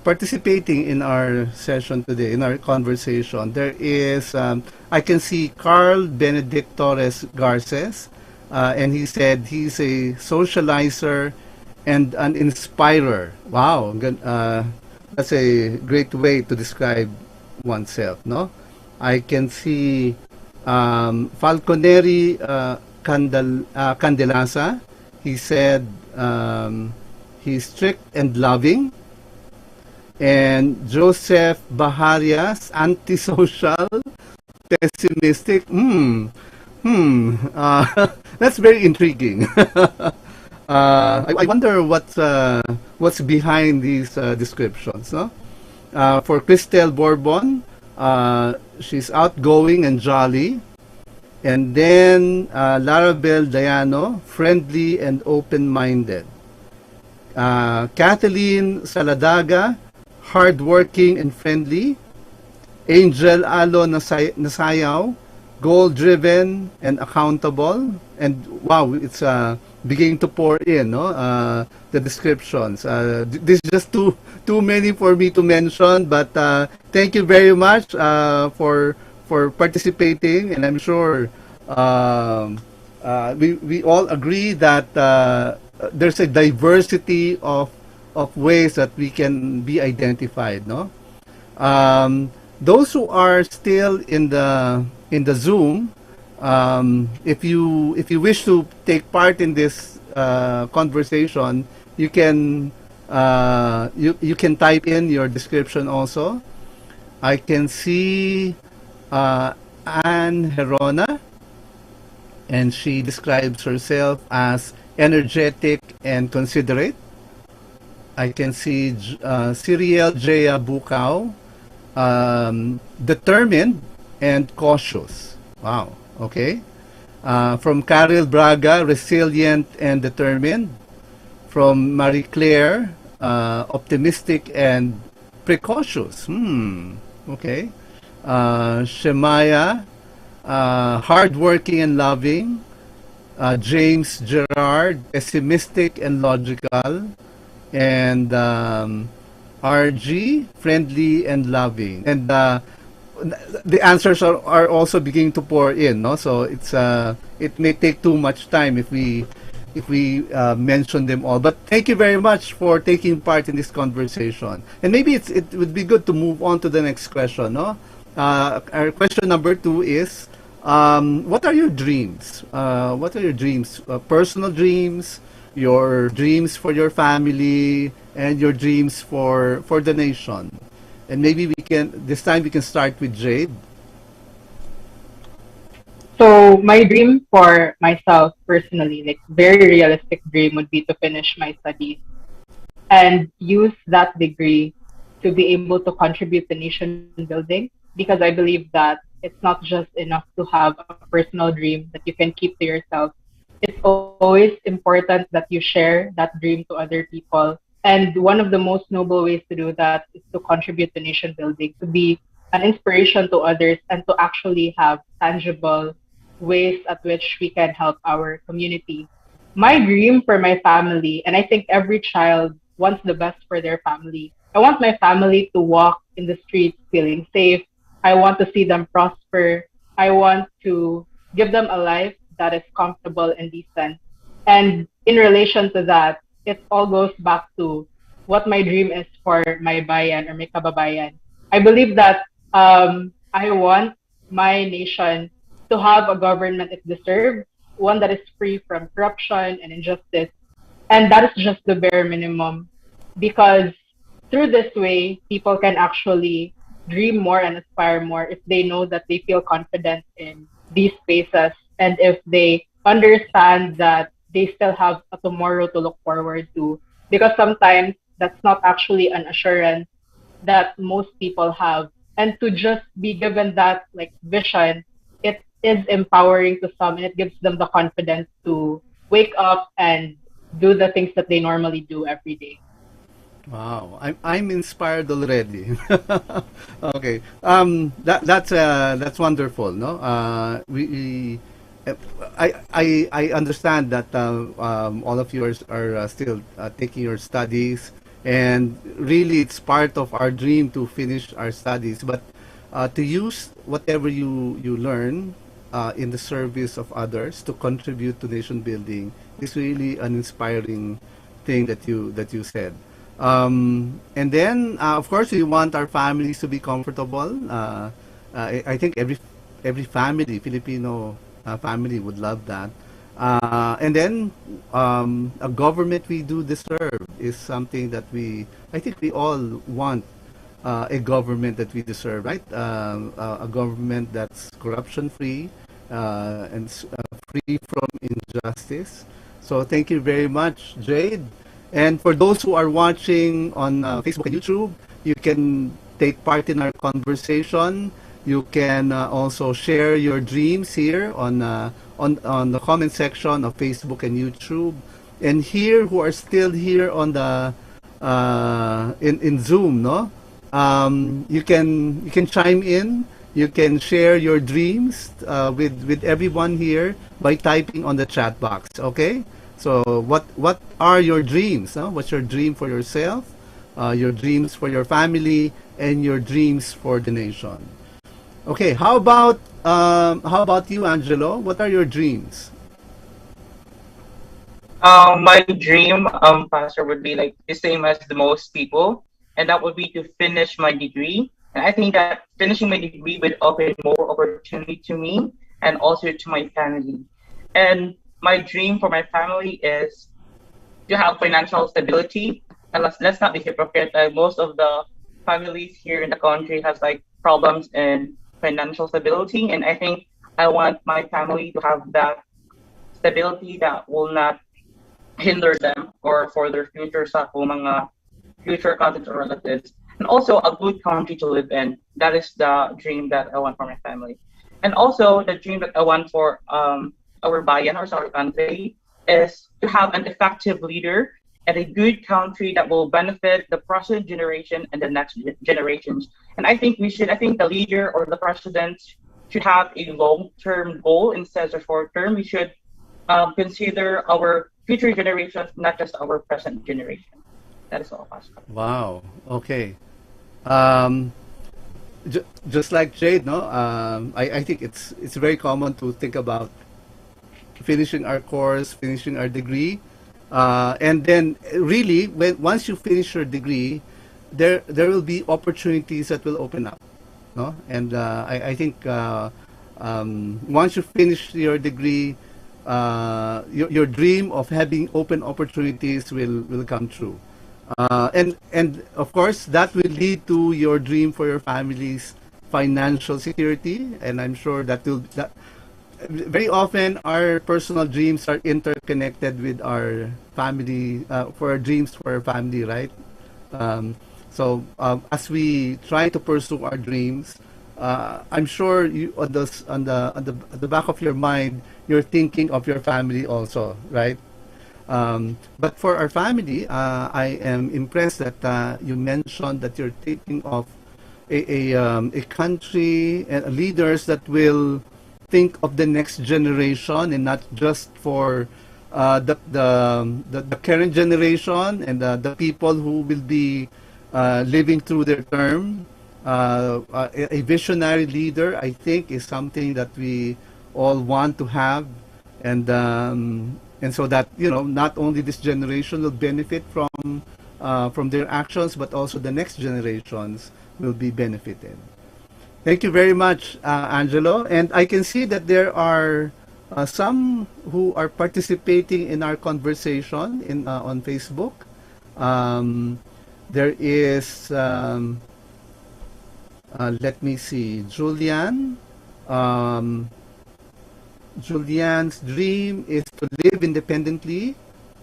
participating in our session today, in our conversation. There is, I can see Carl Benedict Torres Garces, and he said he's a socializer and an inspirer. Wow, that's a great way to describe oneself, no? I can see Falconeri Candelasa. He said he's strict and loving. And Joseph Baharias, antisocial, pessimistic. That's very intriguing. I wonder what's behind these descriptions. No? For Christelle Bourbon, she's outgoing and jolly. And then Larabel Diano, friendly and open-minded. Kathleen Saladaga, hardworking and friendly. Angel Alo Nasayaw, goal-driven and accountable. And wow, it's beginning to pour in, no? The descriptions. This is just too many for me to mention, but thank you very much for participating, and I'm sure we all agree that there's a diversity of ways that we can be identified, no? Those who are still in the Zoom, if you wish to take part in this conversation, you can type in your description also. I can see Anne Herona, and she describes herself as energetic and considerate. I can see Ciriel Jaya Bukau, determined and cautious. Wow, okay. From Carol Braga, resilient and determined. From Marie Claire, optimistic and precautious. Okay. Shemaya, hardworking and loving. James Gerard, pessimistic and logical. And RG, friendly and loving. And the answers are also beginning to pour in, no? So it may take too much time if we mention them all. But thank you very much for taking part in this conversation. And maybe it would be good to move on to the next question, no? Our question number 2 is, what are your dreams? What are your dreams? Personal dreams, your dreams for your family, and your dreams for the nation. And maybe this time we can start with Jade. So my dream for myself personally, like very realistic dream, would be to finish my studies and use that degree to be able to contribute to nation building, because I believe that it's not just enough to have a personal dream that you can keep to yourself. It's always important that you share that dream to other people. And one of the most noble ways to do that is to contribute to nation building, to be an inspiration to others, and to actually have tangible ways at which we can help our community. My dream for my family, and I think every child wants the best for their family. I want my family to walk in the streets feeling safe. I want to see them prosper. I want to give them a life that is comfortable and decent. And in relation to that, it all goes back to what my dream is for my bayan or my kababayan. I believe that I want my nation to have a government it deserves, one that is free from corruption and injustice. And that is just the bare minimum, because through this way, people can actually dream more and aspire more if they know that they feel confident in these spaces, and if they understand that they still have a tomorrow to look forward to. Because sometimes that's not actually an assurance that most people have. And to just be given that like vision, it is empowering to some, and it gives them the confidence to wake up and do the things that they normally do every day. Wow, I'm inspired already. Okay, that's wonderful. No, I understand that all of you are still taking your studies, and really it's part of our dream to finish our studies. But to use whatever you learn in the service of others to contribute to nation building is really an inspiring thing that you said. And then, of course, we want our families to be comfortable. I think every family, Filipino family, would love that. And then, a government we do deserve is something that I think we all want. A government that we deserve, right? A government that's corruption-free and free from injustice. So thank you very much, Jade. And for those who are watching on Facebook and YouTube, you can take part in our conversation. You can also share your dreams here on the comment section of Facebook and YouTube. And here, who are still here on the in Zoom, no? You can chime in. You can share your dreams with everyone here by typing on the chat box. Okay. So what are your dreams? Huh? What's your dream for yourself? Your dreams for your family, and your dreams for the nation. Okay. How about you, Angelo? What are your dreams? My dream, Pastor, would be like the same as the most people, and that would be to finish my degree. And I think that finishing my degree would open more opportunity to me and also to my family. And my dream for my family is to have financial stability. And let's not be hypocrite. Most of the families here in the country has like problems in financial stability, and I think I want my family to have that stability that will not hinder them or for their future sa kung mga future cousins or relatives, and also a good country to live in. That is the dream that I want for my family. And also the dream that I want for our bayan or our country is to have an effective leader and a good country that will benefit the present generation and the next generations. And I think the leader or the president should have a long-term goal instead of short-term. We should consider our future generations, not just our present generation. That is all, Pastor. Wow. Okay. Just like Jade, no. I think it's very common to think about finishing our course, finishing our degree, and then really, once you finish your degree, there will be opportunities that will open up, no. And I think once you finish your degree, your dream of having open opportunities will come true. And of course, that will lead to your dream for your family's financial security. And I'm sure that very often our personal dreams are interconnected with our family, for our dreams for our family, right? As we try to pursue our dreams, I'm sure you on the back of your mind, you're thinking of your family also, right? But for our family, I am impressed that you mentioned that you're thinking of a country and leaders that will think of the next generation and not just for the current generation and the people who will be living through their term. A visionary leader, I think, is something that we all want to have, and so that not only this generation will benefit from their actions, but also the next generations will be benefited. Thank you very much, Angelo. And I can see that there are some who are participating in our conversation on Facebook. There is, let me see, Julian. Julian's dream is to live independently,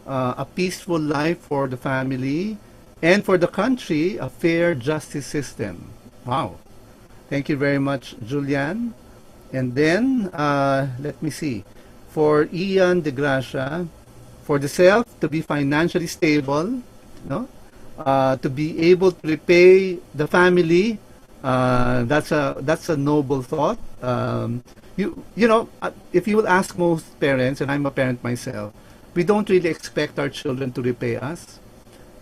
a peaceful life for the family, and for the country, a fair justice system. Wow. Thank you very much, Julian. And then, let me see. For Ian De Gracia, for the self to be financially stable, no? To be able to repay the family, that's a noble thought. If you will ask most parents, and I'm a parent myself, we don't really expect our children to repay us.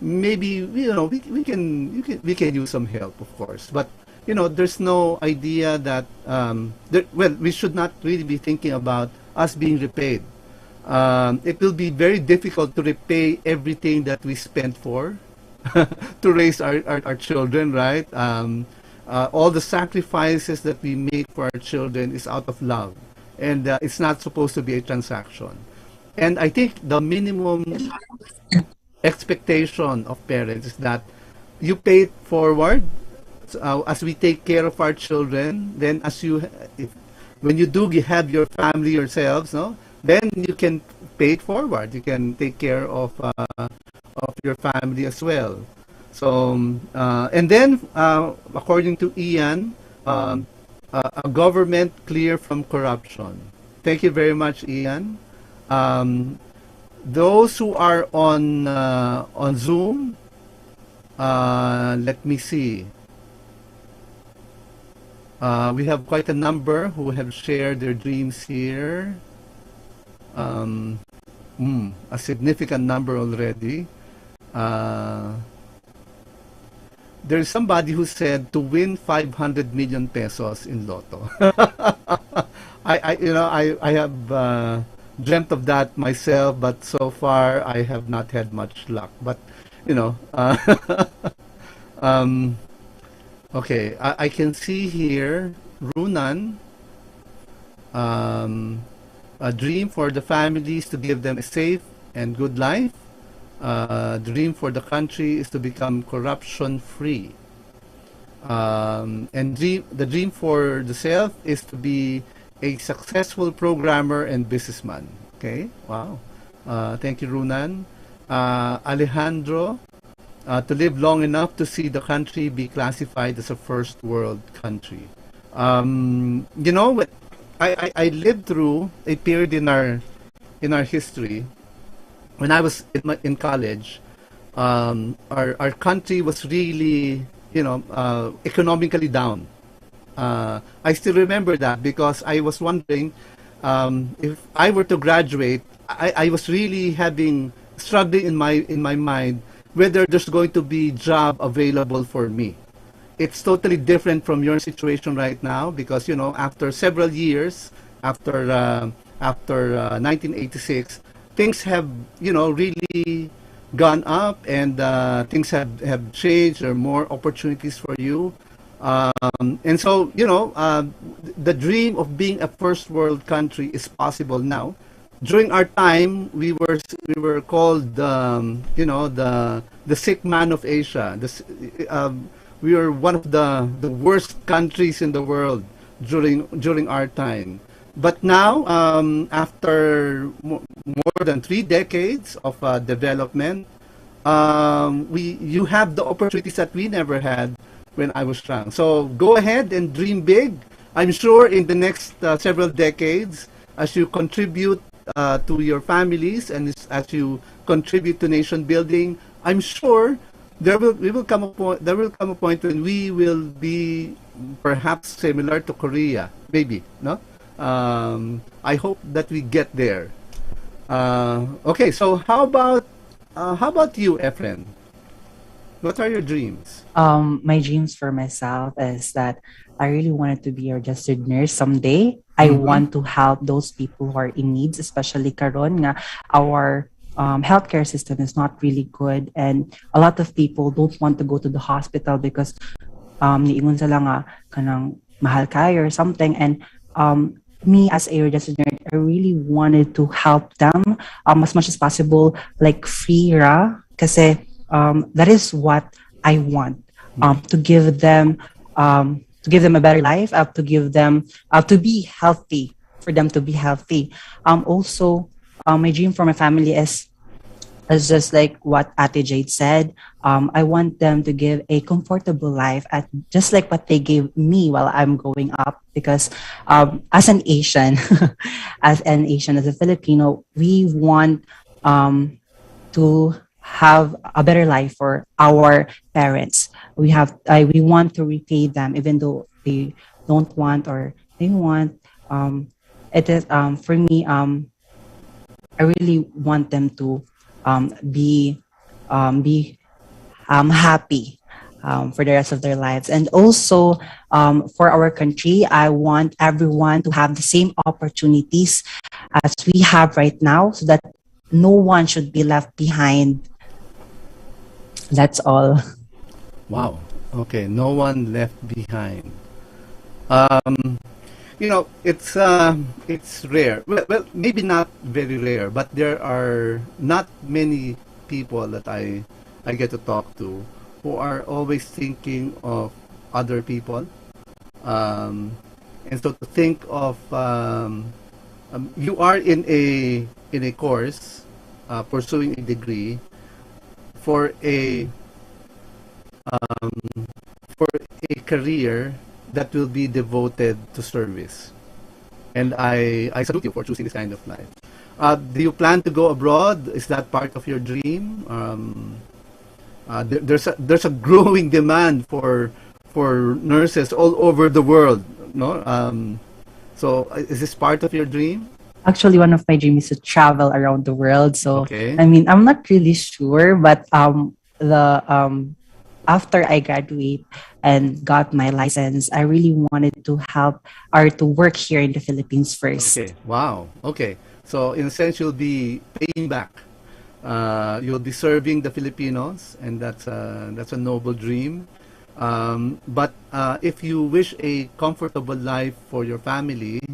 Maybe we can use some help, of course, but there's no idea that we should not really be thinking about us being repaid. It will be very difficult to repay everything that we spent for to raise our children, right? All the sacrifices that we make for our children is out of love, and it's not supposed to be a transaction. And I think the minimum expectation of parents is that you pay it forward. As we take care of our children, then when you do have your family yourselves, no, then you can pay it forward. You can take care of your family as well. So and then according to Ian, a government clear from corruption. Thank you very much, Ian. Those who are on Zoom, let me see. We have quite a number who have shared their dreams here. A significant number already. There's somebody who said to win 500 million pesos in Lotto. I have dreamt of that myself, but so far I have not had much luck. But okay, I can see here Runan, a dream for the families to give them a safe and good life. Dream for the country is to become corruption free. And the dream for the self is to be a successful programmer and businessman. Okay, wow. Thank you, Runan. Alejandro, to live long enough to see the country be classified as a first world country. I lived through a period in our history when I was in college. Our country was really economically down. I still remember that because I was wondering if I were to graduate, I was really struggling in my mind whether there's going to be job available for me. It's totally different from your situation right now because after several years after 1986, things have really gone up, and things have changed. There are more opportunities for you, and so the dream of being a first world country is possible now, during our time, we were called, the sick man of Asia. We were one of the worst countries in the world during our time. But now, after more than 3 decades of development, you have the opportunities that we never had when I was young. So go ahead and dream big. I'm sure in the next several decades, as you contribute to your families and as you contribute to nation building, I'm sure there will come a point when we will be perhaps similar to Korea, maybe, no? I hope that we get there. Okay, so how about you, Efren? What are your dreams? My dreams for myself is that I really wanted to be a registered nurse someday. I want to help those people who are in needs, especially karon nga our healthcare system is not really good, and a lot of people don't want to go to the hospital because niingon sila nga kanang mahal kayo or something. And me as a registered nurse, I really wanted to help them as much as possible, like free ra, kasi that is what I want, to give them a better life, to give them to be healthy, for them to be healthy. Also, my dream for my family is just like what Ate Jade said. I want them to give a comfortable life, just like what they gave me while I'm growing up. Because as an Asian, as a Filipino, we want to have a better life for our parents. We want to repay them, even though they don't want or they want. It is for me. I really want them to be happy for the rest of their lives. And also for our country, I want everyone to have the same opportunities as we have right now, so that no one should be left behind. That's all. Wow. Okay, no one left behind. It's rare. Well, maybe not very rare, but there are not many people that I get to talk to who are always thinking of other people. And so to think of you are in a course, pursuing a degree for a career that will be devoted to service. And I salute you for choosing this kind of life. Do you plan to go abroad? Is that part of your dream? There's a growing demand for nurses all over the world, no? So is this part of your dream? Actually, one of my dreams is to travel around the world. So, Okay. I mean, I'm not really sure, but after I graduate and got my license, I really wanted to help or to work here in the Philippines first. Okay. Wow. Okay. So in a sense, you'll be paying back. You'll be serving the Filipinos, and that's a noble dream. But if you wish a comfortable life for your family,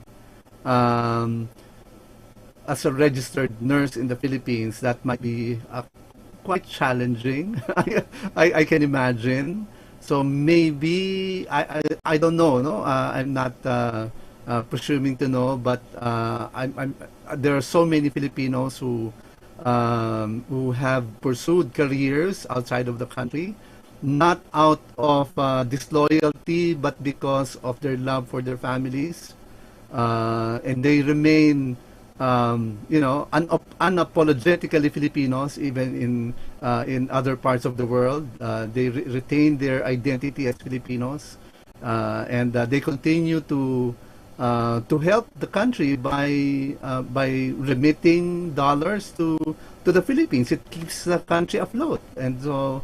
as a registered nurse in the Philippines, that might be quite challenging. I can imagine. So maybe I don't know. No, I'm not presuming to know, but there are so many Filipinos who have pursued careers outside of the country, not out of disloyalty, but because of their love for their families, and they remain unapologetically Filipinos, even in other parts of the world. They retain their identity as Filipinos, and they continue to help the country by remitting dollars to the Philippines. It keeps the country afloat, and so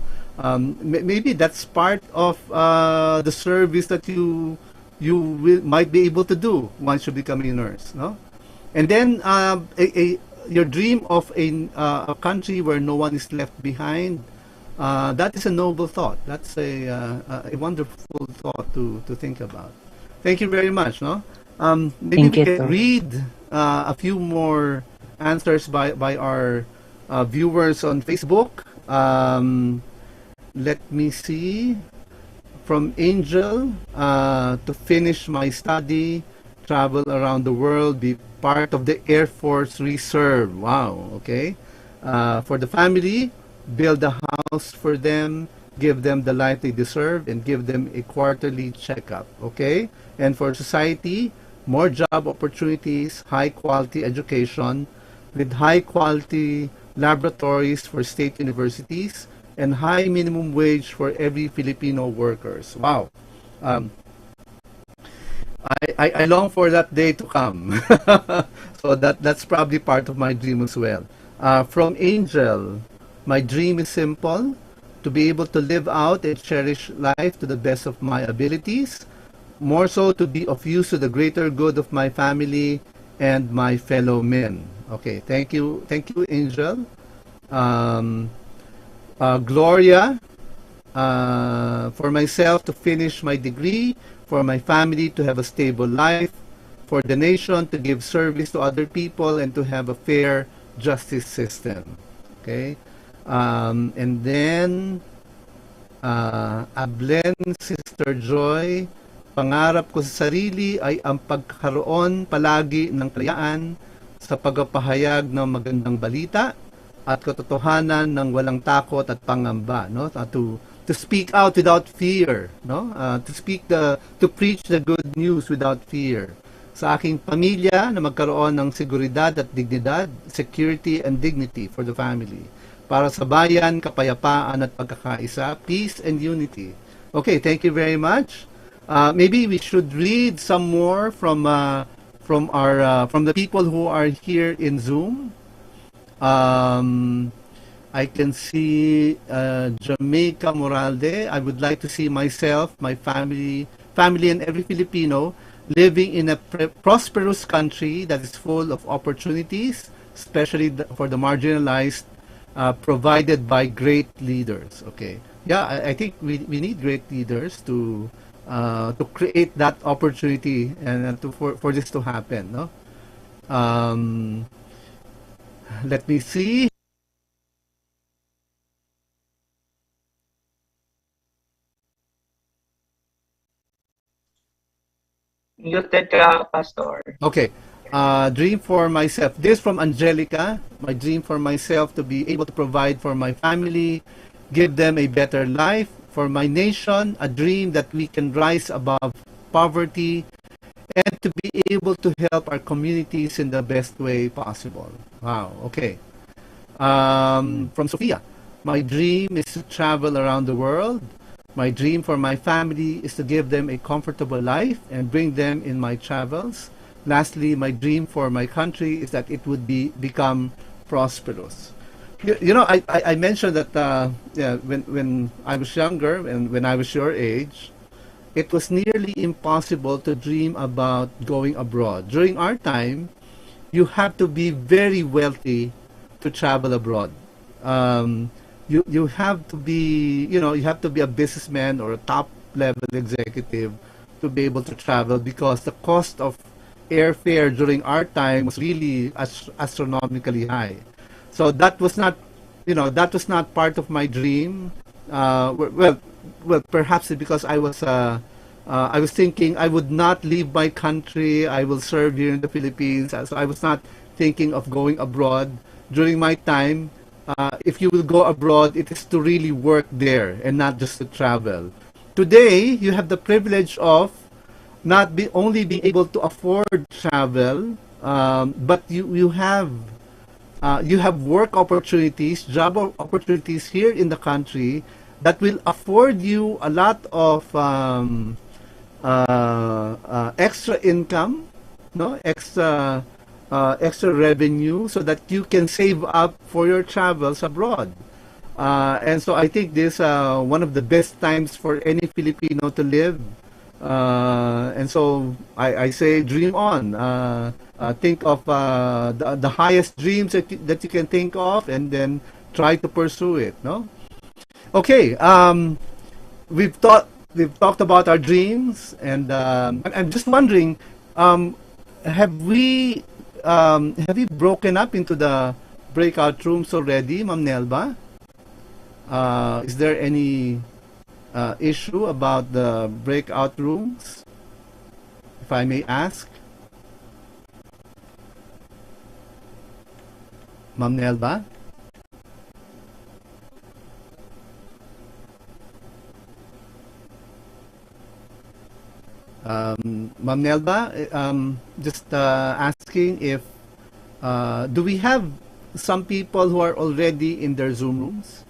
maybe that's part of the service that you might be able to do once you become a nurse, no? And then your dream of a country where no one is left behind, that is a noble thought. That's a wonderful thought to think about. Thank you very much. No, maybe Thank we you can too. read a few more answers by our viewers on Facebook. Let me see. From Angel, to finish my study, travel around the world, be part of the Air Force Reserve. Wow, okay. For the family, build a house for them, give them the life they deserve, and give them a quarterly checkup, okay? And for society, more job opportunities, high quality education, with high quality laboratories for state universities, and high minimum wage for every Filipino workers. Wow. I long for that day to come. So that's probably part of my dream as well. From Angel, my dream is simple, to be able to live out and cherish life to the best of my abilities, more so to be of use to the greater good of my family and my fellow men. Okay, thank you, Angel. Gloria, for myself to finish my degree, for my family to have a stable life, for the nation to give service to other people, and to have a fair justice system. Okay? And then, Ablen, Sister Joy, pangarap ko sa sarili ay ang pagkaroon palagi ng kalayaan sa pagpapahayag ng magandang balita at katotohanan ng walang takot at pangamba, no? To speak out without fear, no? To preach the good news without fear. Sa aking pamilya na magkaroon ng seguridad at dignidad, security and dignity for the family. Para sa bayan, kapayapaan at pagkakaisa, peace and unity. Okay, thank you very much. Maybe we should read some more from the people who are here in Zoom. I can see Jamaica Moralde. I would like to see myself, my family, and every Filipino living in a prosperous country that is full of opportunities, especially for the marginalized, provided by great leaders. Okay, yeah, I think we need great leaders to create that opportunity and for this to happen. No. Let me see. Muted Pastor. Okay. Dream for myself. This from Angelica. My dream for myself to be able to provide for my family, give them a better life. For my nation, a dream that we can rise above poverty and to be able to help our communities in the best way possible. Wow, okay. From Sophia, my dream is to travel around the world. My dream for my family is to give them a comfortable life and bring them in my travels. Lastly, my dream for my country is that it would become prosperous. You know, I mentioned that when I was younger and when I was your age, it was nearly impossible to dream about going abroad. During our time, you have to be very wealthy to travel abroad. You have to be, you have to be a businessman or a top level executive to be able to travel, because the cost of airfare during our time was really astronomically high. So that was not, that was not part of my dream. Well, perhaps because I was thinking I would not leave my country. I will serve here in the Philippines. So I was not thinking of going abroad during my time. If you will go abroad, it is to really work there and not just to travel. Today, you have the privilege of not only being able to afford travel, but you have work opportunities, job opportunities here in the country that will afford you a lot of extra income, extra revenue, so that you can save up for your travels abroad. And so I think this one of the best times for any Filipino to live. And so I say dream on. Think of the highest dreams that you can think of, and then try to pursue it. No. Okay. We've talked about our dreams, and I'm just wondering, have we have you broken up into the breakout rooms already, Ma'am Nelba? Is there any issue about the breakout rooms, if I may ask? Ma'am Nelba? Ma'am Nelba, just asking if, do we have some people who are already in their Zoom rooms?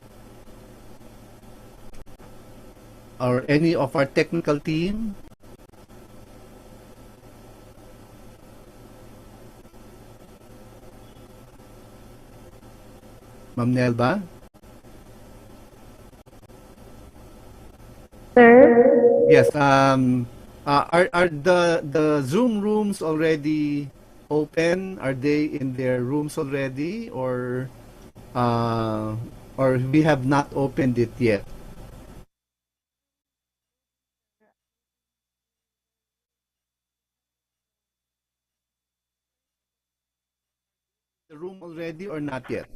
Or any of our technical team? Ma'am Nelba? Sir? Yes, are the Zoom rooms already open? Are they in their rooms already, or we have not opened it yet? The room already or not yet?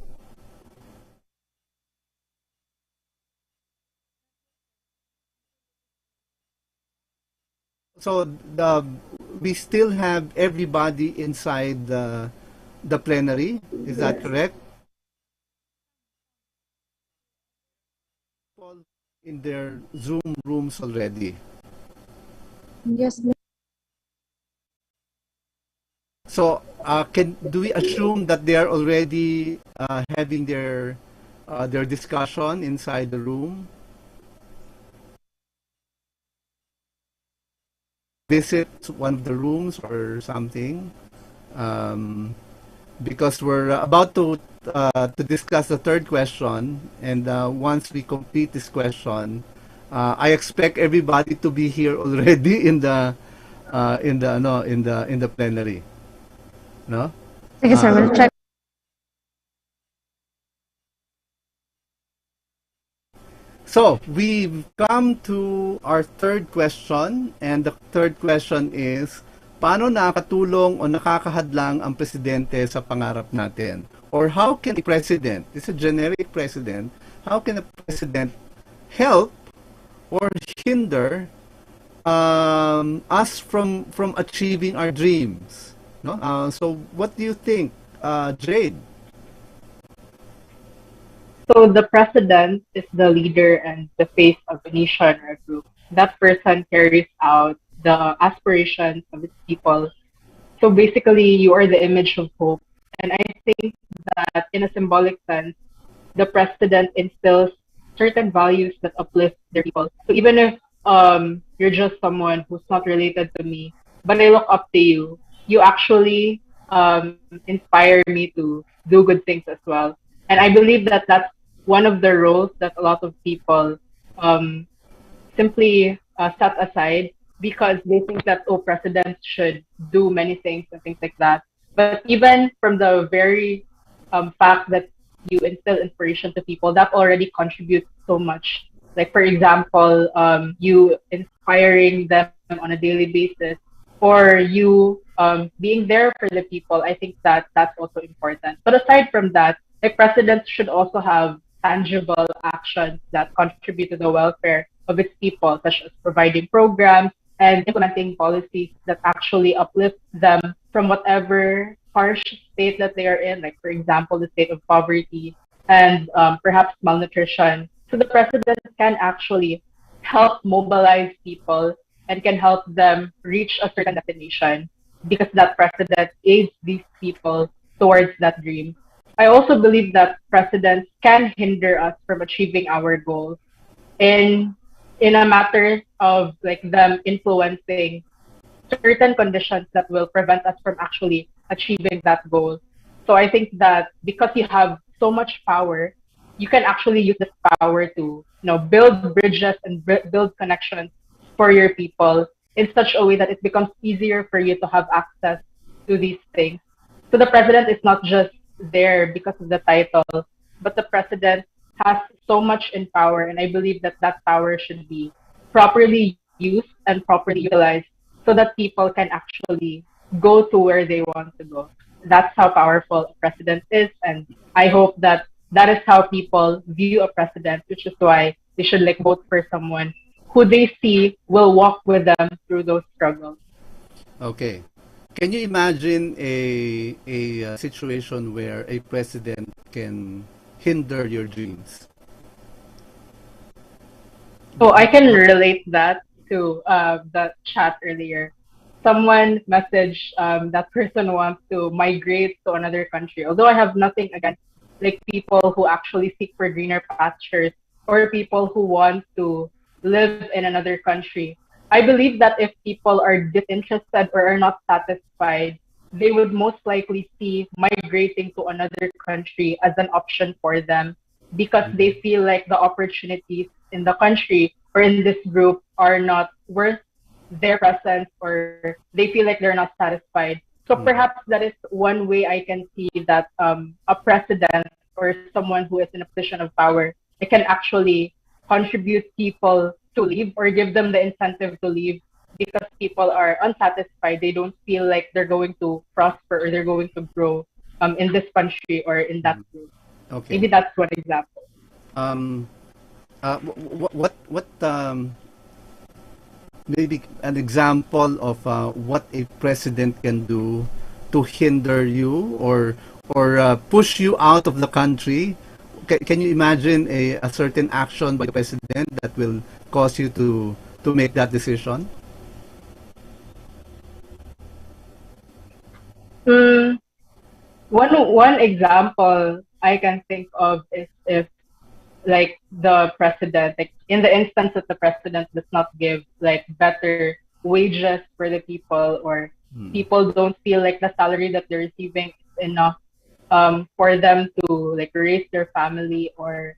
So we still have everybody inside the plenary. Is that correct? People in their Zoom rooms already. Yes, So do we assume that they are already having their discussion inside the room? Visit one of the rooms or something, because we're about to discuss the third question, and once we complete this question, I expect everybody to be here already in the plenary. No? sige sir, we'll check. So we've come to our third question, and the third question is, paano nakatulong o nakakahadlang ang presidente sa pangarap natin? Or how can a president, it's a generic president, how can a president help or hinder us from achieving our dreams? No? So what do you think, Jade? So the president is the leader and the face of a nation or a group. That person carries out the aspirations of its people. So basically, you are the image of hope. And I think that in a symbolic sense, the president instills certain values that uplift their people. So even if you're just someone who's not related to me, but I look up to you, you actually inspire me to do good things as well. And I believe that that's one of the roles that a lot of people simply set aside because they think that, oh, presidents should do many things and things like that. But even from the very fact that you instill inspiration to people, that already contributes so much. Like, for example, you inspiring them on a daily basis, or you being there for the people, I think that that's also important. But aside from that, like, presidents should also have tangible actions that contribute to the welfare of its people, such as providing programs and implementing policies that actually uplift them from whatever harsh state that they are in, like, for example, the state of poverty and perhaps malnutrition. So the president can actually help mobilize people and can help them reach a certain destination because that president aids these people towards that dream. I also believe that presidents can hinder us from achieving our goals in a matter of like them influencing certain conditions that will prevent us from actually achieving that goal. So I think that because you have so much power, you can actually use this power to build bridges and build connections for your people in such a way that it becomes easier for you to have access to these things. So the president is not just there because of the title, but the president has so much in power, and I believe that that power should be properly used and properly utilized so that people can actually go to where they want to go. that's how powerful a president is. And I hope that that is how people view a president, which is why they should like vote for someone who they see will walk with them through those struggles. Okay. Can you imagine a situation where a president can hinder your dreams? So I can relate that to the chat earlier. Someone messaged that person wants to migrate to another country. Although I have nothing against like people who actually seek for greener pastures or people who want to live in another country. I believe that if people are disinterested or are not satisfied, they would most likely see migrating to another country as an option for them because they feel like the opportunities in the country or in this group are not worth their presence or they feel like they're not satisfied. So perhaps that is one way I can see that a president or someone who is in a position of power, it can actually contribute people to leave or give them the incentive to leave because people are unsatisfied. They don't feel like they're going to prosper or they're going to grow in this country or in that group. Okay. Maybe that's one example. What maybe an example of what a president can do to hinder you or push you out of the country? Can you imagine a certain action by the president that will cause you to make that decision? One example I can think of is if like the president, like in the instance that the president does not give like better wages for the people or people don't feel like the salary that they're receiving is enough for them to like raise their family or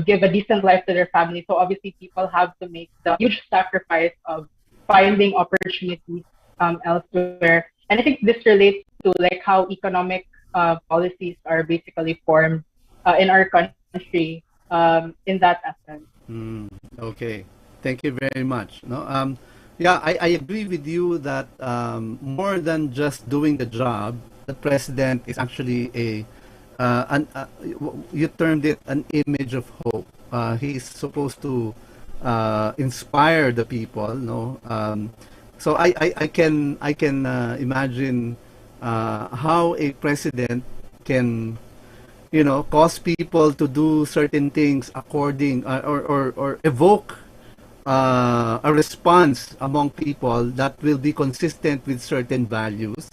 give a decent life to their family. So obviously people have to make the huge sacrifice of finding opportunities elsewhere. And I think this relates to like how economic policies are basically formed in our country in that essence. Okay, thank you very much. No, yeah, I agree with you that more than just doing the job, the president is actually you termed it an image of hope. He is supposed to inspire the people. No, so I can imagine how a president can cause people to do certain things according or evoke a response among people that will be consistent with certain values.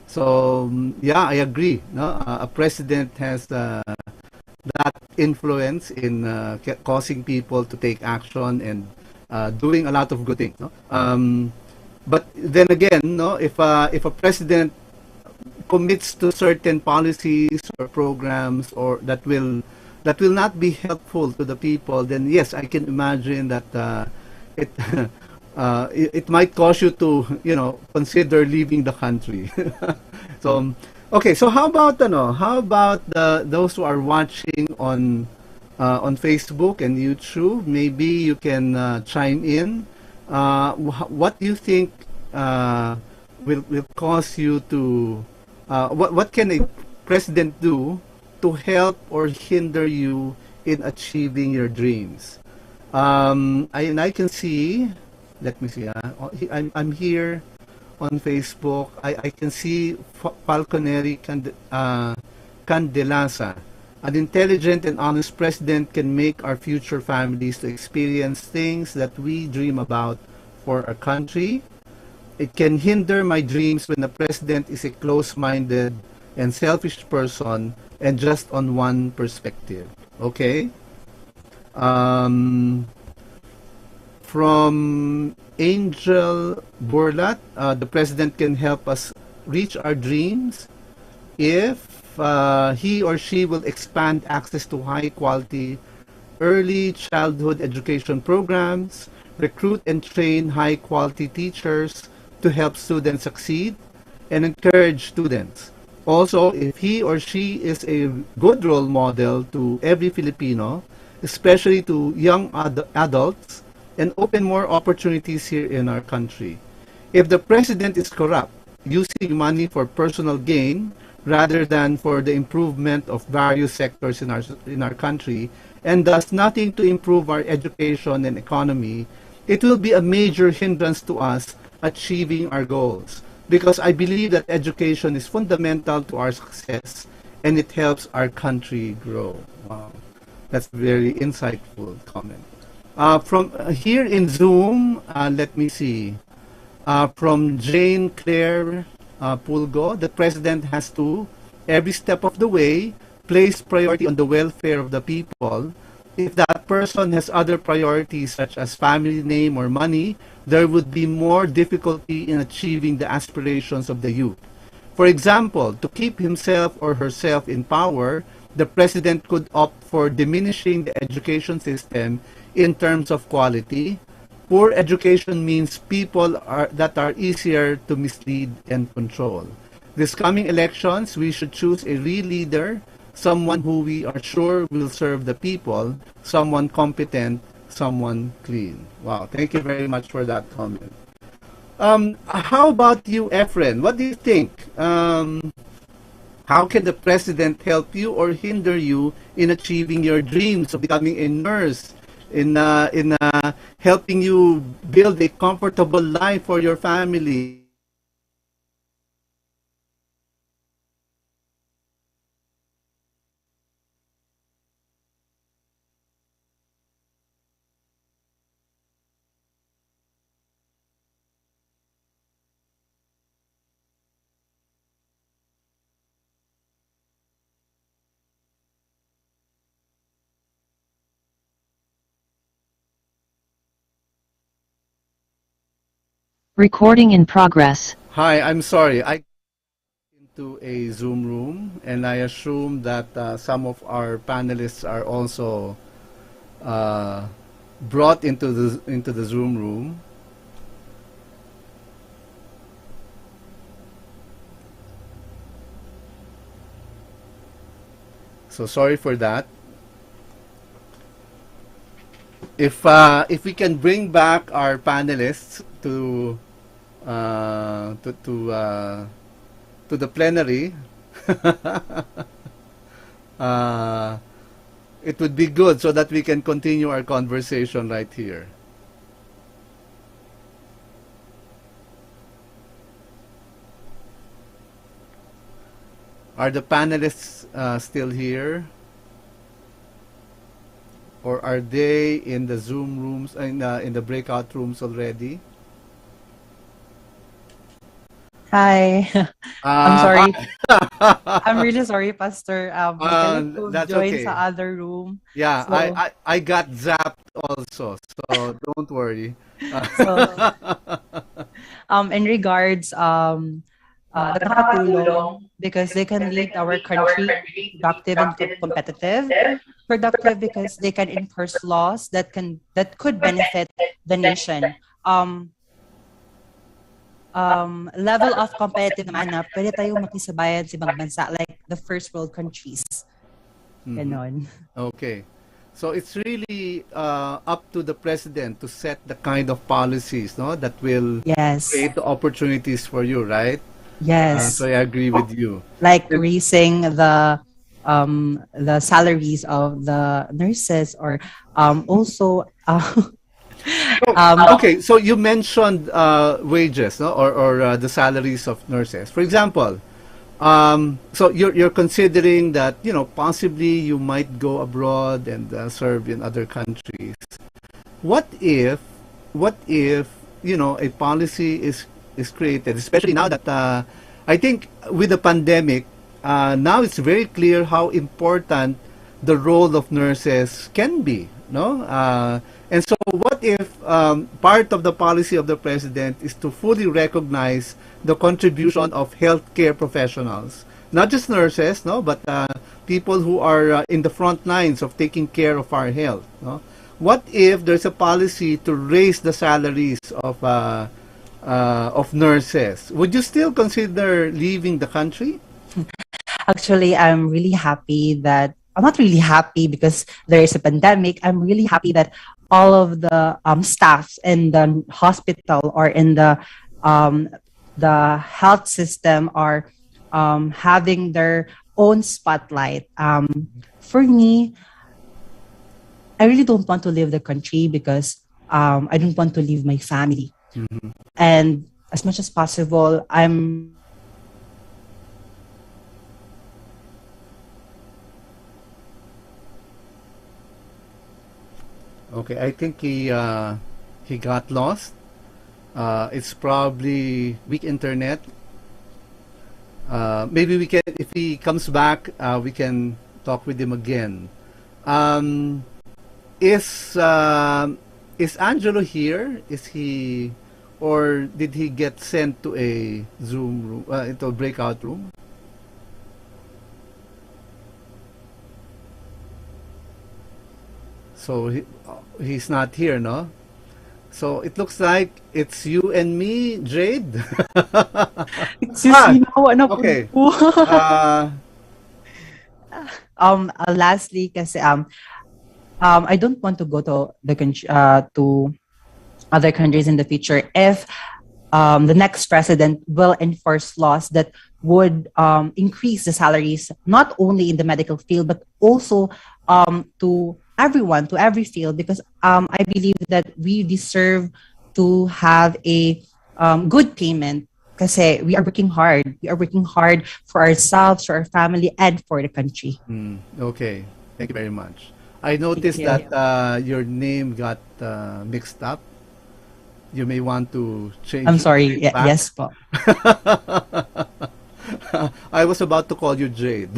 So yeah, I agree. No, a president has that influence in causing people to take action and doing a lot of good things. No? But then again, no, if a president commits to certain policies or programs or that will not be helpful to the people, then yes, I can imagine that it it might cause you to consider leaving the country. So okay, so how about those who are watching on Facebook and YouTube? Maybe you can chime in. What do you think will cause you to what can a president do to help or hinder you in achieving your dreams? I can see, let me see, I'm here on Facebook. I can see Falconeri Candelasa. An intelligent and honest president can make our future families to experience things that we dream about for our country. It can hinder my dreams when the president is a close-minded and selfish person and just on one perspective. Okay? From Angel Burlat, the president can help us reach our dreams if he or she will expand access to high-quality early childhood education programs, recruit and train high-quality teachers to help students succeed, and encourage students. Also, if he or she is a good role model to every Filipino, especially to young adults, and open more opportunities here in our country. If the president is corrupt, using money for personal gain rather than for the improvement of various sectors in our country, and does nothing to improve our education and economy, it will be a major hindrance to us achieving our goals. Because I believe that education is fundamental to our success and it helps our country grow. Wow, that's a very insightful comment. From here in Zoom, let me see. From Jane Claire Pulgo, the president has to, every step of the way, place priority on the welfare of the people. If that person has other priorities such as family name or money, there would be more difficulty in achieving the aspirations of the youth. For example, to keep himself or herself in power, the president could opt for diminishing the education system in terms of quality. Poor education means people that are easier to mislead and control. This coming elections, we should choose a real leader, someone who we are sure will serve the people, someone competent, someone clean. Wow, thank you very much for that comment. How about you, Efren? What do you think? How can the president help you or hinder you in achieving your dreams of becoming a nurse, in helping you build a comfortable life for your family? Recording in progress. Hi, I'm sorry. I into a Zoom room, and I assume that some of our panelists are also brought into the Zoom room. So sorry for that. If we can bring back our panelists to the plenary, it would be good so that we can continue our conversation right here. Are the panelists still here? Or are they in the Zoom rooms, in the breakout rooms already? Hi. I'm sorry. I'm really sorry, Pastor. That's join okay. sa other room. Yeah, So, I got zapped also, so don't worry. so in regards, nakakatulong because they can lead our country productive and competitive. Productive because they can enforce laws that could benefit the nation. Level of competitive naman na pwede tayong makisabayan sa ibang bansa like the first world countries. Ganon. Okay. So it's really up to the president to set the kind of policies, no, that will create the opportunities for you, right? Yes. So I agree with you. Like raising the salaries of the nurses, or also okay, so you mentioned wages, no, or the salaries of nurses. For example, so you're considering that, you know, possibly you might go abroad and serve in other countries. What if you know, a policy is created, especially now that I think with the pandemic, now it's very clear how important the role of nurses can be, no? And so what if part of the policy of the president is to fully recognize the contribution of healthcare professionals, not just nurses, no, but people who are in the front lines of taking care of our health, no? What if there's a policy to raise the salaries of nurses? Would you still consider leaving the country? Actually, I'm really happy that I'm not really happy because there is a pandemic. I'm really happy that all of the staffs in the hospital or in the the health system are having their own spotlight. For me, I really don't want to leave the country because I don't want to leave my family. And as much as possible, I'm Okay, I think he got lost. It's probably weak internet. Maybe we can, if he comes back, we can talk with him again. Um, is Angelo here? Is he, or did he get sent to a Zoom room, into a breakout room? So he's not here, no? So it looks like it's you and me, Jade. excuse me, nakuha na po. Okay. Uh, Lastly, kasi I don't want to go to the to other countries in the future if the next president will enforce laws that would increase the salaries not only in the medical field but also to everyone, to every field, because I believe that we deserve to have a good payment kasi we are working hard. We are working hard for ourselves, for our family, and for the country. Okay, thank you very much. I noticed you. that your name got mixed up. You may want to change. I'm sorry. it back. Yes po. I was about to call you Jade.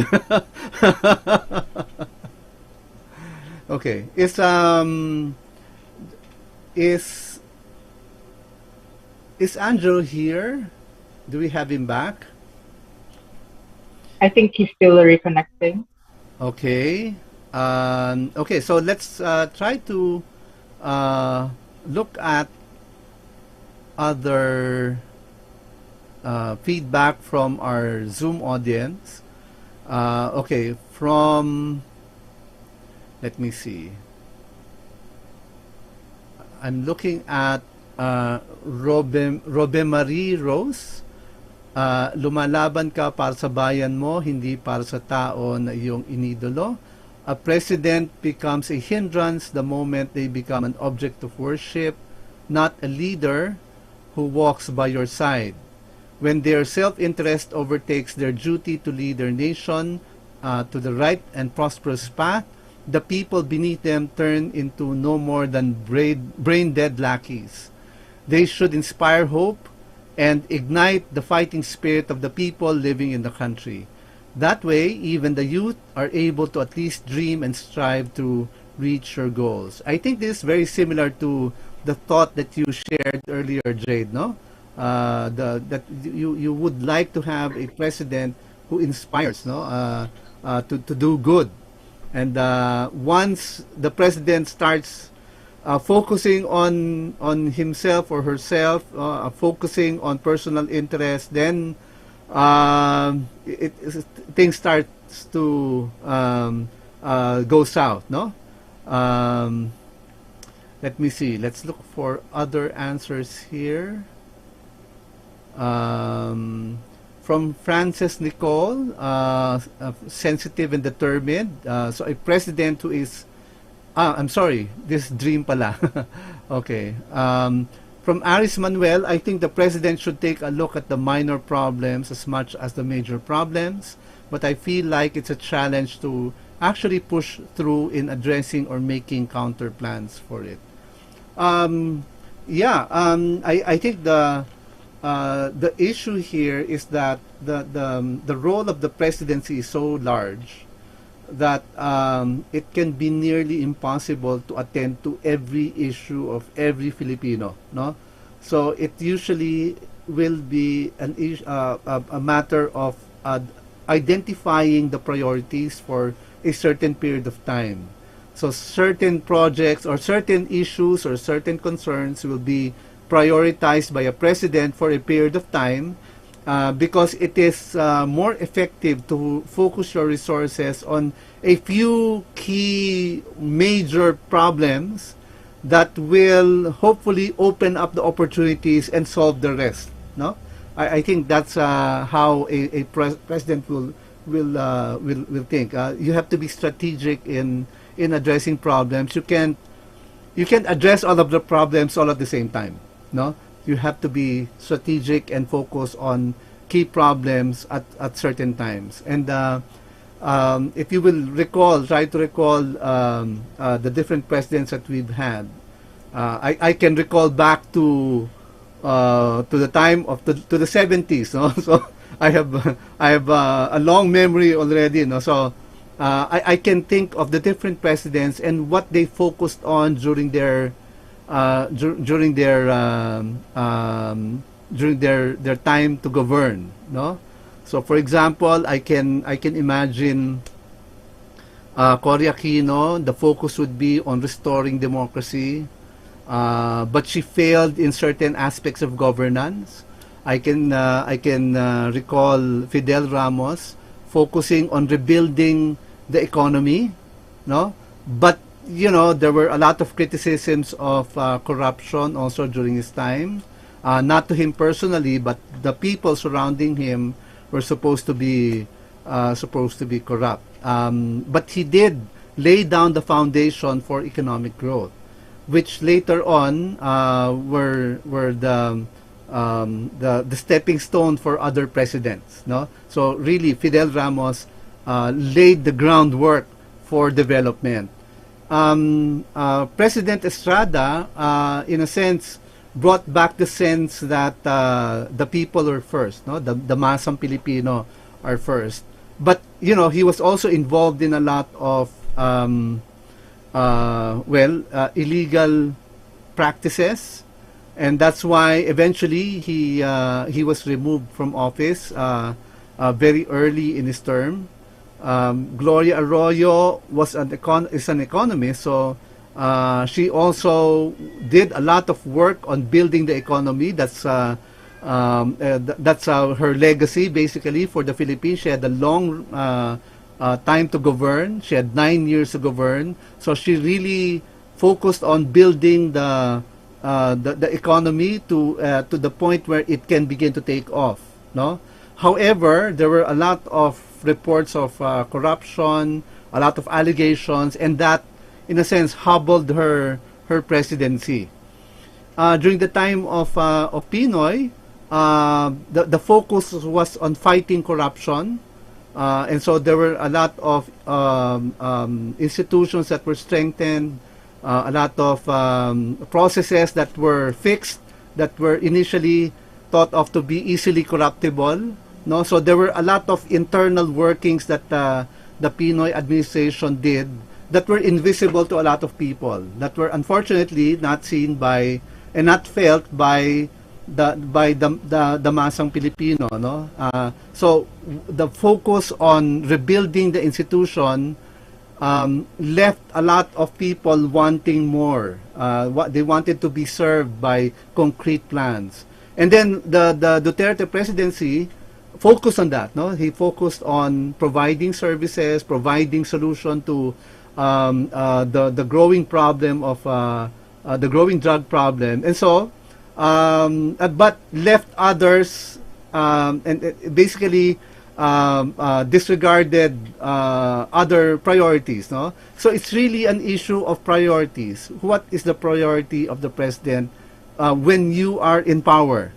Okay. Is Angelo here? Do we have him back? I think he's still reconnecting. Okay. Okay, so let's try to look at other feedback from our Zoom audience. Okay, let me see. I'm looking at Robe Marie Rose. Lumalaban ka para sa bayan mo, hindi para sa tao na iyong inidolo. A president becomes a hindrance the moment they become an object of worship, not a leader who walks by your side. When their self-interest overtakes their duty to lead their nation to the right and prosperous path, the people beneath them turn into no more than brain-dead lackeys. They should inspire hope and ignite the fighting spirit of the people living in the country. That way, even the youth are able to at least dream and strive to reach your goals. I think this is very similar to the thought that you shared earlier, Jade, no? That you would like to have a president who inspires, no? To do good. And once the president starts focusing on himself or herself, focusing on personal interest, then things starts to go south, no? Let me see. Let's look for other answers here. From Frances Nicole, sensitive and determined. So a president who is I'm sorry, this dream pala. Okay. From Aris Manuel, I think the president should take a look at the minor problems as much as the major problems, but I feel like it's a challenge to actually push through in addressing or making counter plans for it. I think the issue here is that the role of the presidency is so large that it can be nearly impossible to attend to every issue of every Filipino, no? So it usually will be a matter of identifying the priorities for a certain period of time. So certain projects or certain issues or certain concerns will be prioritized by a president for a period of time, because it is more effective to focus your resources on a few key major problems that will hopefully open up the opportunities and solve the rest, no? I think that's how a president will think. You have to be strategic in addressing problems. You can't address all of the problems all at the same time. No, you have to be strategic and focus on key problems at certain times. And if you will recall, try to recall the different presidents that we've had. I can recall back to the time of the 70s. No? So I have a long memory already. No? So I can think of the different presidents and what they focused on during their time to govern. No. So, for example, I can imagine Cory Aquino. The focus would be on restoring democracy, but she failed in certain aspects of governance. I can recall Fidel Ramos focusing on rebuilding the economy, no. But there were a lot of criticisms of corruption also during his time. Not to him personally, but the people surrounding him were supposed to be corrupt. But he did lay down the foundation for economic growth, which later on were the stepping stone for other presidents. No, so really Fidel Ramos laid the groundwork for development. President Estrada, in a sense, brought back the sense that the people are first, no? The masang Pilipino are first. But he was also involved in a lot of illegal practices, and that's why eventually he was removed from office very early in his term. Gloria Arroyo is an economist, so she also did a lot of work on building the economy. That's her legacy, basically, for the Philippines. She had a long time to govern. She had 9 years to govern. So she really focused on building the economy to the point where it can begin to take off. No, however, there were a lot of reports of corruption, a lot of allegations, and that, in a sense, hobbled her presidency. During the time of Pinoy, the focus was on fighting corruption, and so there were a lot of institutions that were strengthened, a lot of processes that were fixed, that were initially thought of to be easily corruptible. No, so there were a lot of internal workings that the Pinoy administration did that were invisible to a lot of people, that were unfortunately not seen by and not felt by the masang Pilipino. No, so the focus on rebuilding the institution left a lot of people wanting more. What they wanted to be served by concrete plans, and then the Duterte presidency focused on that. No, he focused on providing services, providing solution to the growing problem of the growing drug problem, and so but left others and basically disregarded other priorities. No, so it's really an issue of priorities. What is the priority of the president when you are in power?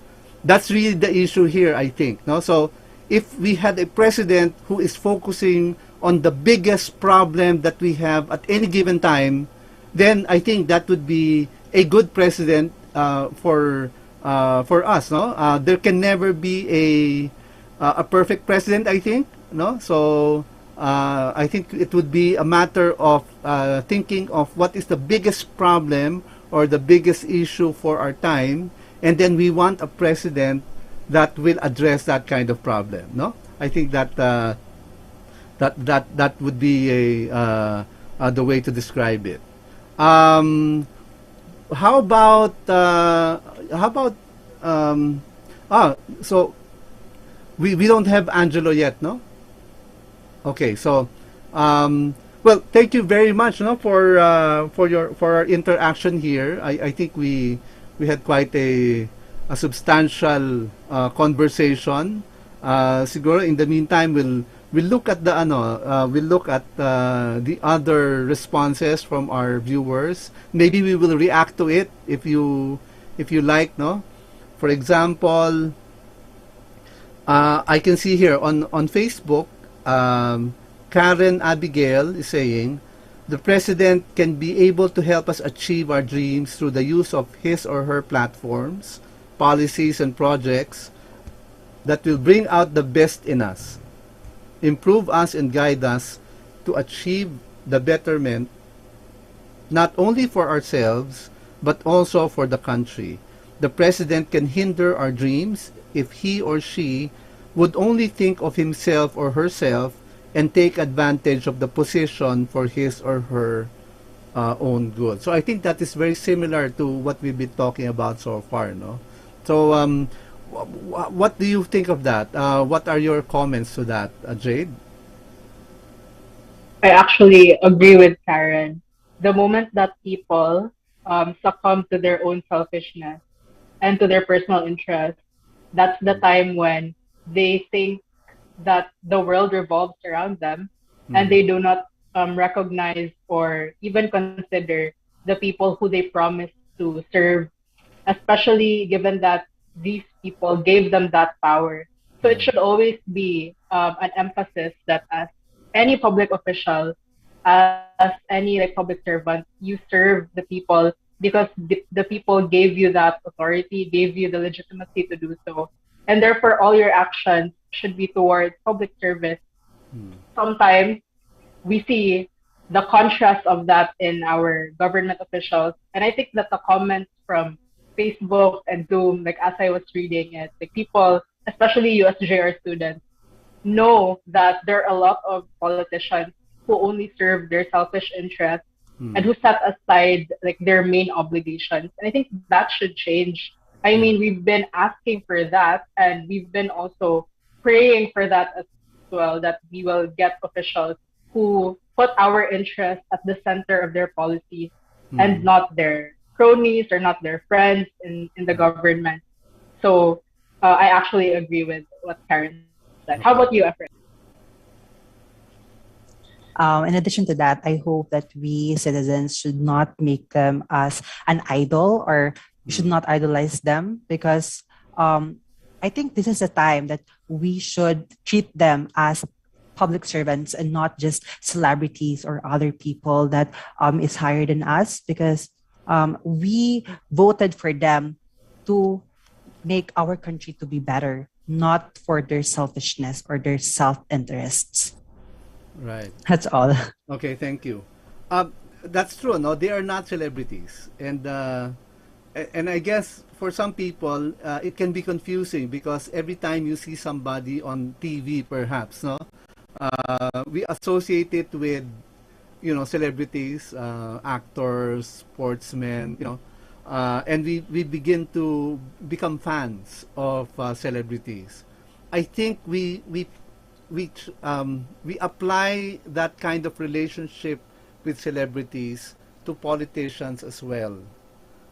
That's really the issue here, I think. No, so if we had a president who is focusing on the biggest problem that we have at any given time, then I think that would be a good president for us. No, there can never be a perfect president, I think. No, so I think it would be a matter of thinking of what is the biggest problem or the biggest issue for our time, and then we want a president that will address that kind of problem. No, I think that that would be the way to describe it. How about so we don't have Angelo yet, no? Okay, so well, thank you very much, no, for our interaction here. I think we had quite a a substantial conversation. Siguro in the meantime we'll look at the the other responses from our viewers. Maybe we will react to it if you like, no? For example, I can see here on Facebook, Karen Abigail is saying, the president can be able to help us achieve our dreams through the use of his or her platforms, policies, and projects that will bring out the best in us, improve us, and guide us to achieve the betterment not only for ourselves but also for the country. The president can hinder our dreams if he or she would only think of himself or herself and take advantage of the position for his or her own good. So I think that is very similar to what we've been talking about so far, no? So what do you think of that? What are your comments to that, Jade? I actually agree with Karen. The moment that people succumb to their own selfishness and to their personal interests, that's the time when they think that the world revolves around them, and they do not recognize or even consider the people who they promised to serve, especially given that these people gave them that power. So it should always be an emphasis that as any public official, as any like public servant, you serve the people because the people gave you that authority, gave you the legitimacy to do so. And therefore, all your actions should be towards public service. Sometimes we see the contrast of that in our government officials. And I think that the comments from Facebook and Zoom, like as I was reading it, like people, especially USJ-R students, know that there are a lot of politicians who only serve their selfish interests and who set aside like their main obligations. And I think that should change. I mean, we've been asking for that, and we've been also praying for that as well, that we will get officials who put our interests at the center of their policies and not their cronies or not their friends in the government. So I actually agree with what Karen said. How about you, Efren? In addition to that, I hope that we citizens should not make them as an idol, or we should not idolize them, because I think this is a time that we should treat them as public servants and not just celebrities or other people that is higher than us, because we voted for them to make our country to be better, not for their selfishness or their self-interests. Right. That's all. Okay, thank you. That's true. No, they are not celebrities, and I guess for some people it can be confusing because every time you see somebody on TV, perhaps, no, we associate it with, you know, celebrities, actors, sportsmen, you know, and we begin to become fans of celebrities. I think we apply that kind of relationship with celebrities to politicians as well.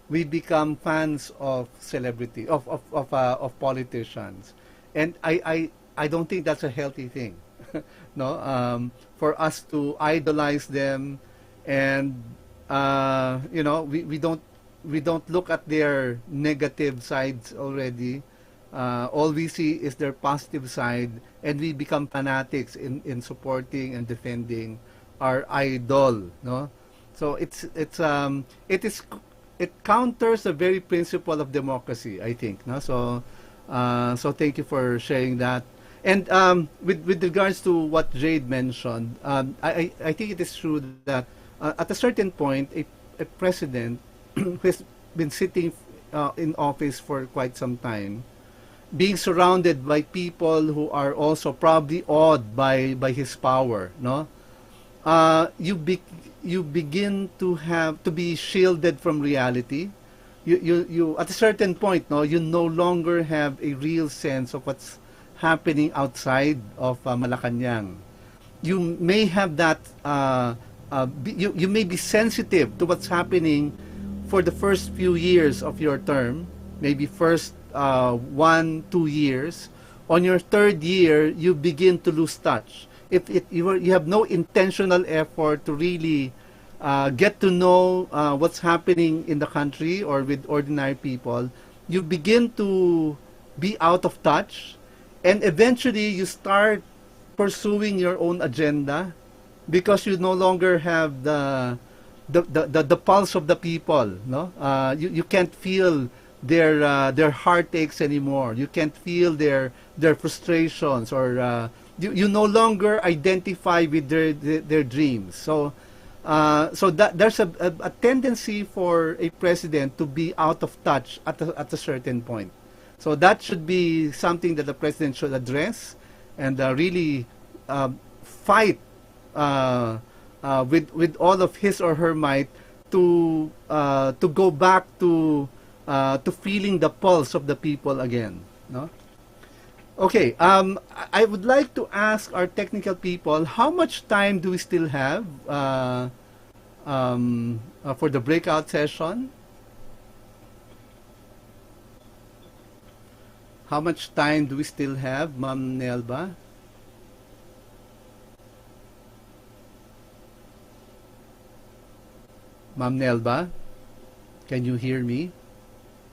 We become fans of celebrity of politicians, and I don't think that's a healthy thing. No, for us to idolize them, and you know, we don't look at their negative sides already. All we see is their positive side, and we become fanatics in supporting and defending our idol. No, so it counters the very principle of democracy, I think. No, so thank you for sharing that. And with regards to what Jade mentioned, I think it is true that at a certain point, a president who has been sitting in office for quite some time, being surrounded by people who are also probably awed by his power, no, you begin to be shielded from reality. You at a certain point, no, you no longer have a real sense of what's happening outside of Malacanang. You may have that. You may be sensitive to what's happening for the first few years of your term, maybe first 1, 2 years. On your third year, you begin to lose touch. If you have no intentional effort to really get to know what's happening in the country or with ordinary people, you begin to be out of touch, and eventually you start pursuing your own agenda because you no longer have the pulse of the people. No, you can't feel their heartaches anymore. You can't feel their frustrations, or you no longer identify with their dreams. So that there's a tendency for a president to be out of touch at a certain point. So that should be something that the president should address and really fight with all of his or her might to go back to feeling the pulse of the people again. No? Okay, I would like to ask our technical people, how much time do we still have for the breakout session? How much time do we still have, Ma'am Nelba? Ma'am Nelba, can you hear me?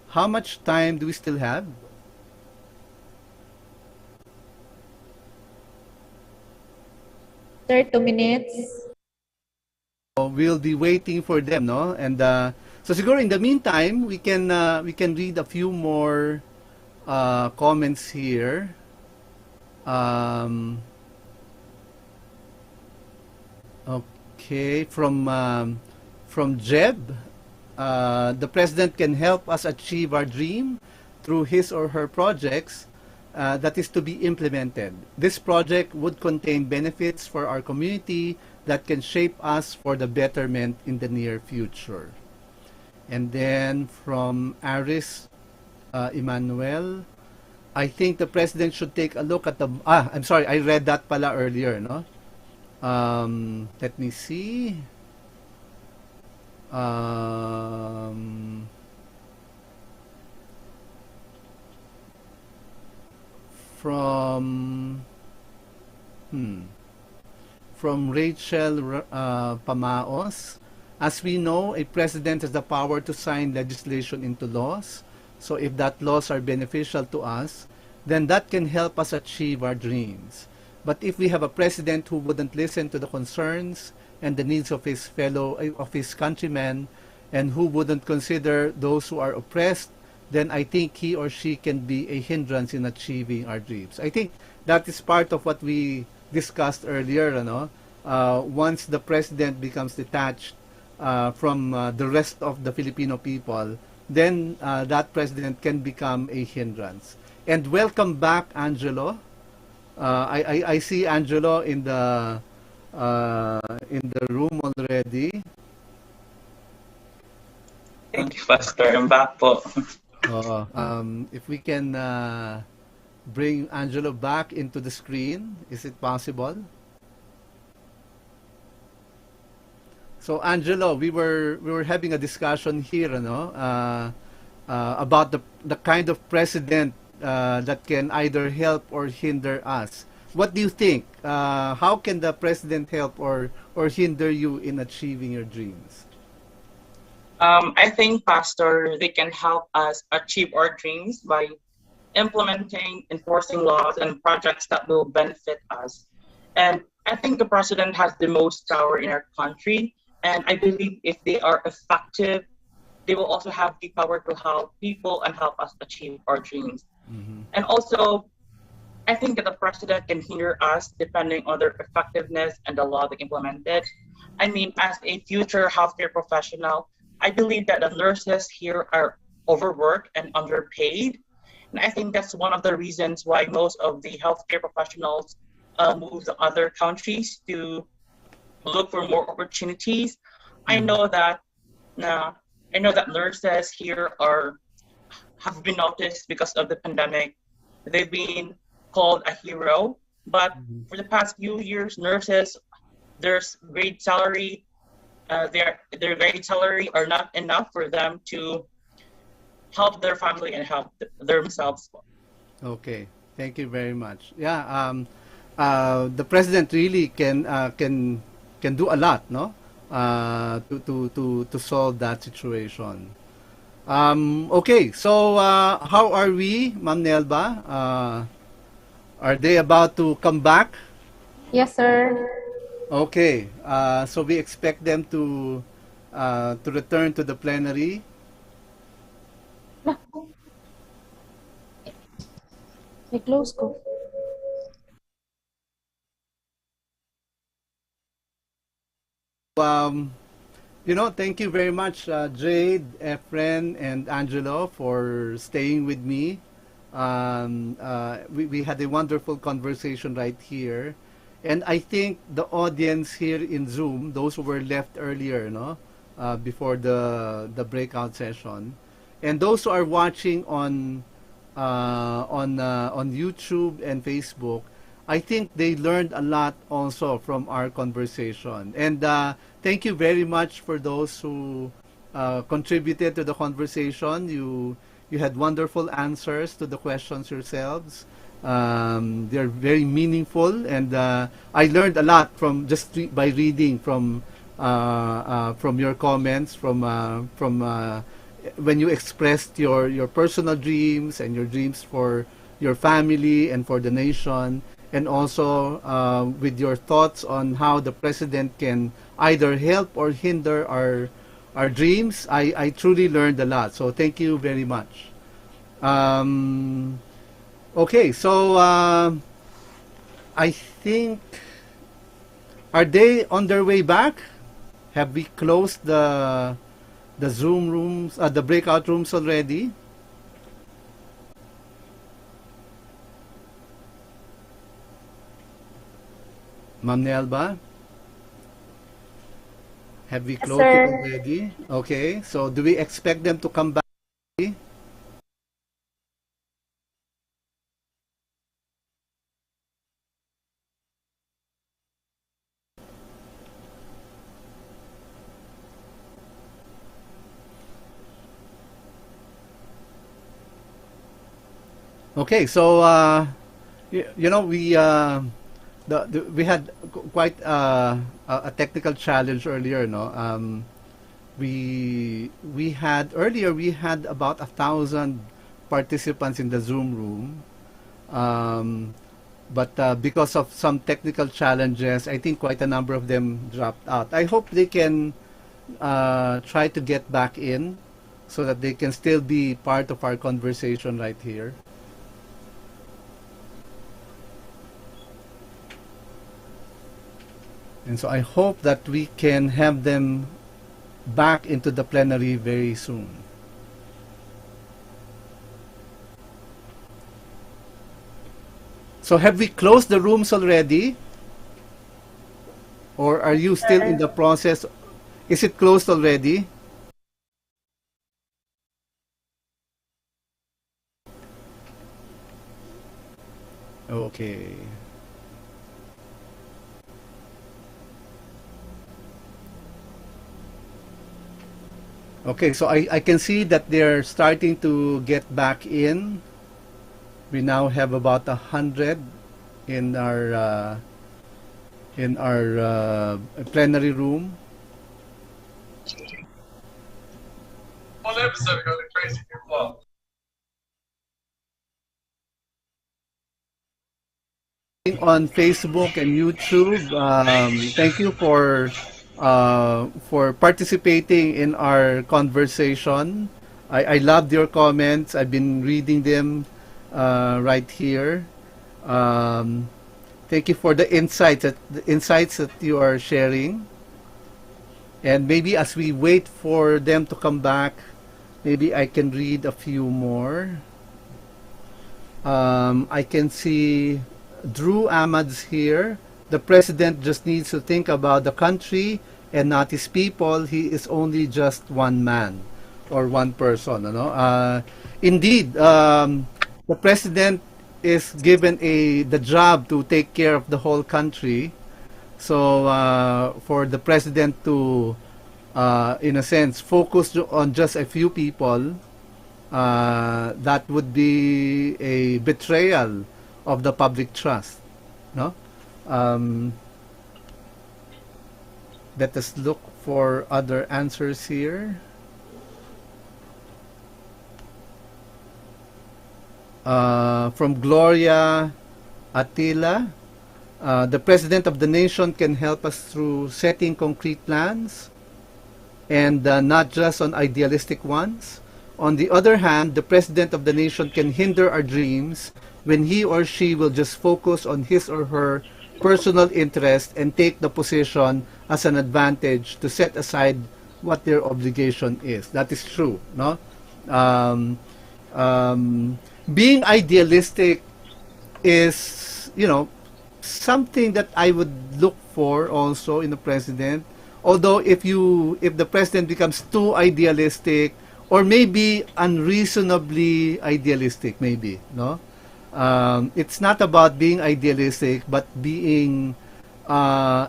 How much time do we still have? Sir, 2 minutes. We'll be waiting for them, no? And so siguro in the meantime, we can read a few more comments here. Okay, from Jeb, the president can help us achieve our dream through his or her projects that is to be implemented. This project would contain benefits for our community that can shape us for the betterment in the near future. And then from Aris Emmanuel, I think the president should take a look at the... I'm sorry, I read that pala earlier, no? Let me see. From Rachel Pamaos, as we know, a president has the power to sign legislation into laws. So if that laws are beneficial to us, then that can help us achieve our dreams. But if we have a president who wouldn't listen to the concerns and the needs of his countrymen, and who wouldn't consider those who are oppressed, then I think he or she can be a hindrance in achieving our dreams. I think that is part of what we discussed earlier. Once the president becomes detached from the rest of the Filipino people, then that president can become a hindrance. And welcome back, Angelo. I see Angelo in the room already. Thank you, Pastor. I'm back po. If we can bring Angelo back into the screen, is it possible? So Angelo, we were having a discussion here, about the kind of president that can either help or hinder us. What do you think? How can the president help or hinder you in achieving your dreams? I think, Pastor, they can help us achieve our dreams by implementing, enforcing laws and projects that will benefit us. And I think the president has the most power in our country. And I believe if they are effective, they will also have the power to help people and help us achieve our dreams. Mm-hmm. And also, I think that the president can hinder us depending on their effectiveness and the law they implemented. I mean, as a future healthcare professional, I believe that the nurses here are overworked and underpaid. And I think that's one of the reasons why most of the healthcare professionals move to other countries to look for more opportunities. I know that nurses here have been noticed because of the pandemic. They've been called a hero, but for the past few years, nurses, their great salary, their great salary are not enough for them to help their family and help themselves. Okay, thank you very much. Yeah, the president really can do a lot, no? To solve that situation. Okay, so how are we, Ma'am Nelba? Are they about to come back? Yes, sir. Okay, so we expect them to return to the plenary. May close ko. Thank you very much, Jade, Efren, and Angelo, for staying with me. We had a wonderful conversation right here. And I think the audience here in Zoom, those who were left earlier, before the breakout session, and those who are watching on YouTube and Facebook, I think they learned a lot also from our conversation. And thank you very much for those who contributed to the conversation. You had wonderful answers to the questions yourselves. They're very meaningful, and I learned a lot from by reading from your comments, from when you expressed your personal dreams and your dreams for your family and for the nation, and also with your thoughts on how the president can either help or hinder our dreams. I truly learned a lot. So thank you very much. Okay, so I think, are they on their way back? Have we closed the Zoom rooms, the breakout rooms already? Ma'am Nelba? Have we closed it already? Okay, so do we expect them to come back? Okay, so we had quite a technical challenge earlier, no? We had about 1,000 participants in the Zoom room, but because of some technical challenges, I think quite a number of them dropped out. I hope they can try to get back in so that they can still be part of our conversation right here. And so I hope that we can have them back into the plenary very soon. So have we closed the rooms already? Or are you still in the process? Is it closed already? Okay. Okay, so I can see that they're starting to get back in. We now have about 100 in our plenary room. Whole episode going crazy people. On Facebook and YouTube, thank you for participating in our conversation. I loved your comments. I've been reading them right here. Thank you for the insights that you are sharing. And maybe as we wait for them to come back, maybe I can read a few more. I can see Drew Ahmad's here. The president just needs to think about the country and not his people. He is only just one man or one person. Indeed, the president is given the job to take care of the whole country. So for the president to, in a sense, focus on just a few people that would be a betrayal of the public trust. No? Let us look for other answers here. From Gloria Attila, the President of the nation can help us through setting concrete plans and not just on idealistic ones. On the other hand, the President of the nation can hinder our dreams when he or she will just focus on his or her personal interest and take the position as an advantage to set aside what their obligation is. That is true, no? Being idealistic is, you know, something that I would look for also in a president. Although if the president becomes too idealistic or maybe unreasonably idealistic, maybe, no? It's not about being idealistic but being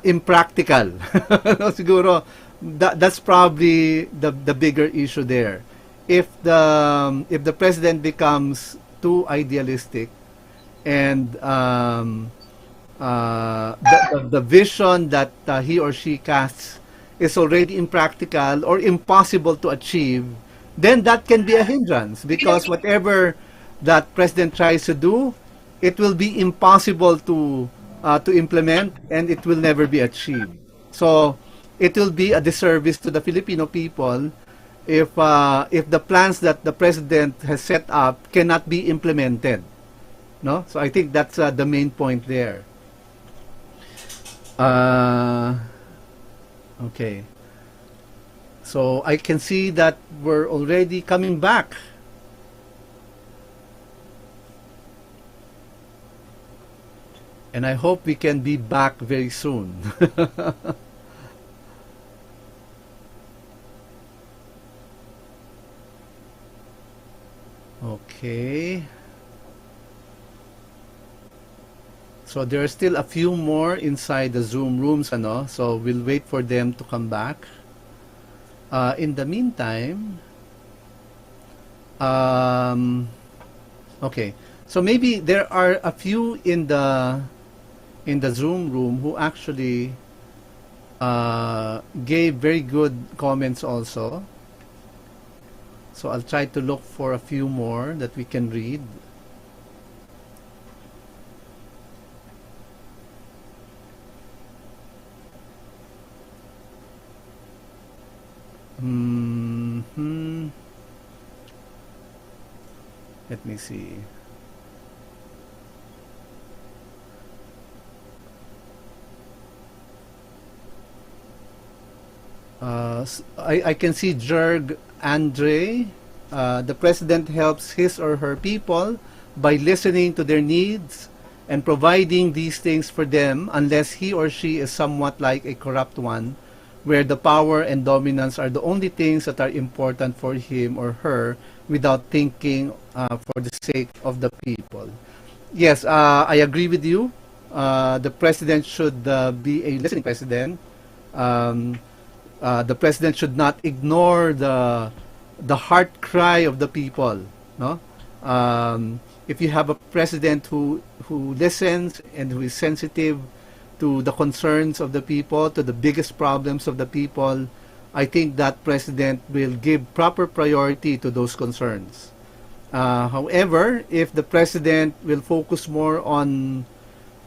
impractical. No, siguro that's probably the bigger issue there. If the president becomes too idealistic and the vision that he or she casts is already impractical or impossible to achieve, then that can be a hindrance, because whatever that president tries to do, it will be impossible to implement, and it will never be achieved. So it will be a disservice to the Filipino people if the plans that the president has set up cannot be implemented. No, so I think that's the main point there. Okay. So I can see that we're already coming back. And I hope we can be back very soon. Okay. So there are still a few more inside the Zoom rooms, ano? So we'll wait for them to come back. In the meantime, okay. So maybe there are a few in the Zoom room who actually gave very good comments also. So I'll try to look for a few more that we can read. Let me see. I can see Jerg Andre. The president helps his or her people by listening to their needs and providing these things for them, unless he or she is somewhat like a corrupt one, where the power and dominance are the only things that are important for him or her without thinking for the sake of the people. Yes, I agree with you. The president should be a listening president. The president should not ignore the heart cry of the people. No, if you have a president who listens and who is sensitive to the concerns of the people, to the biggest problems of the people, I think that president will give proper priority to those concerns. However, if the president will focus more on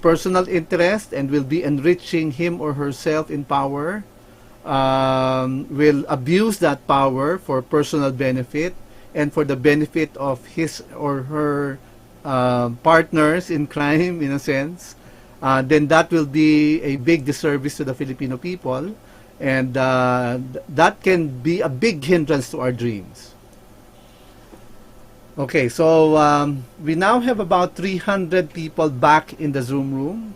personal interest and will be enriching him or herself in power, will abuse that power for personal benefit and for the benefit of his or her partners in crime, in a sense, then that will be a big disservice to the Filipino people, and that can be a big hindrance to our dreams. Okay, so we now have about 300 people back in the Zoom room.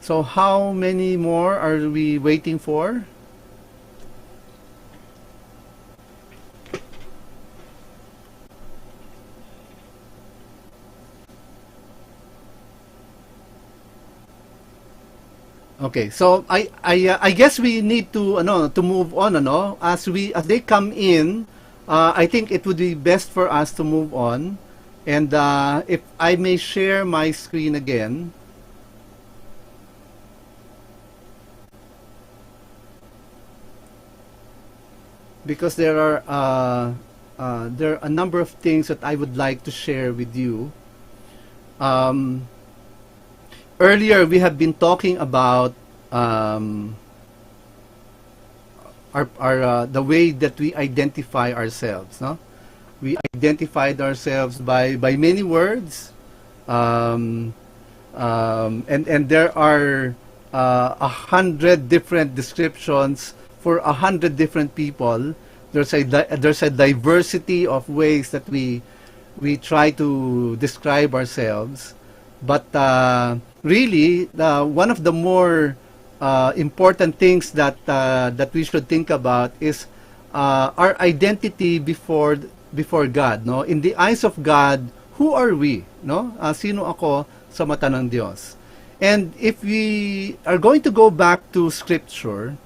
So how many more are we waiting for? Okay, so I guess we need to to move on as they come in. I think it would be best for us to move on, and if I may share my screen again. Because there are a number of things that I would like to share with you. Earlier, we have been talking about the way that we identify ourselves. No, we identified ourselves by many words, and there are 100 different descriptions for 100 different people. There's a diversity of ways that we try to describe ourselves, but really one of the more important things that we should think about is our identity before God. No, in the eyes of God, who are we? No, sino ako sa mata ng Diyos? And if we are going to go back to Scripture.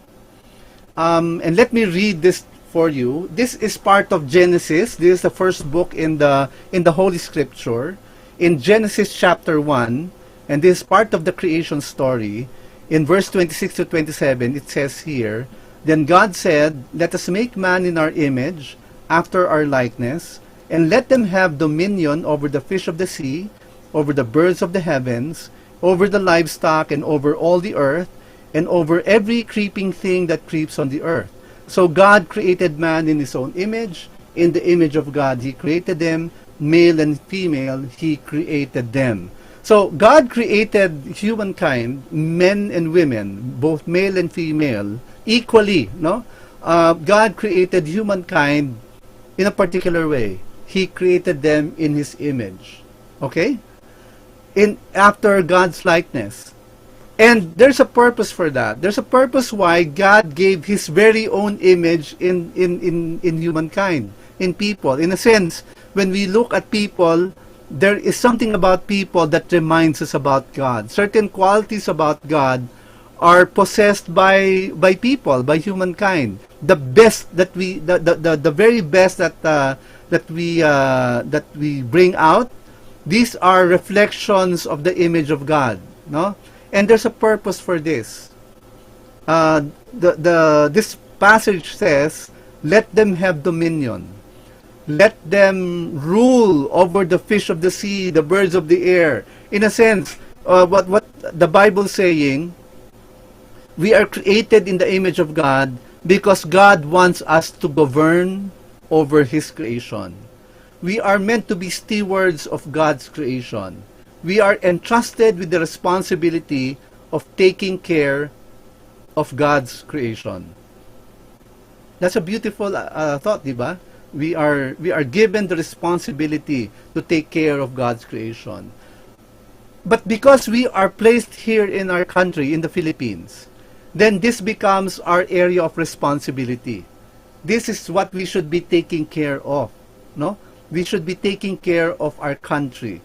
And let me read this for you. This is part of Genesis. This is the first book in the Holy Scripture. In Genesis chapter 1, and this is part of the creation story. In verse 26 to 27, it says here, "Then God said, let us make man in our image, after our likeness, and let them have dominion over the fish of the sea, over the birds of the heavens, over the livestock, and over all the earth, and over every creeping thing that creeps on the earth." So God created man in his own image. In the image of God, he created them. Male and female, he created them. So God created humankind, men and women, both male and female, equally. No, God created humankind in a particular way. He created them in his image. Okay, after God's likeness. And there's a purpose for that. There's a purpose why God gave his very own image in humankind, in people. In a sense, when we look at people, there is something about people that reminds us about God. Certain qualities about God are possessed by people, by humankind. The best that the very best that we bring out, these are reflections of the image of God. No? And there's a purpose for this. This passage says, let them have dominion. Let them rule over the fish of the sea, the birds of the air. In a sense, what the Bible is saying, we are created in the image of God because God wants us to govern over his creation. We are meant to be stewards of God's creation. We are entrusted with the responsibility of taking care of God's creation. That's a beautiful thought, diba? We are given the responsibility to take care of God's creation. But because we are placed here in our country, in the Philippines, then this becomes our area of responsibility. This is what we should be taking care of. No? We should be taking care of our country.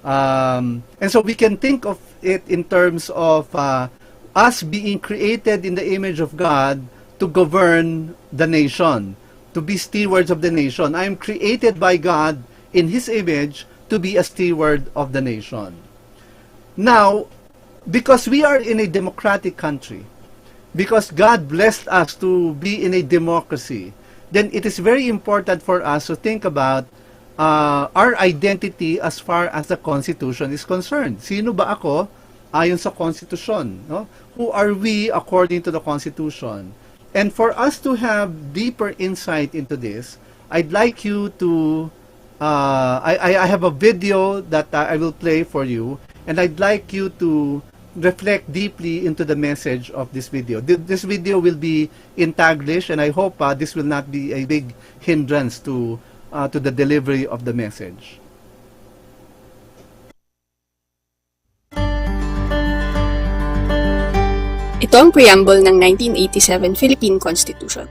And so we can think of it in terms of us being created in the image of God to govern the nation, to be stewards of the nation. I am created by God in his image to be a steward of the nation. Now, because we are in a democratic country, because God blessed us to be in a democracy, then it is very important for us to think about our identity as far as the Constitution is concerned. Sino ba ako ayon sa Constitution? No? Who are we according to the Constitution? And for us to have deeper insight into this, I'd like you to, I have a video that I will play for you, and I'd like you to reflect deeply into the message of this video. This video will be in Taglish, and I hope this will not be a big hindrance to the delivery of the message. Ito ang preamble ng 1987 Philippine Constitution.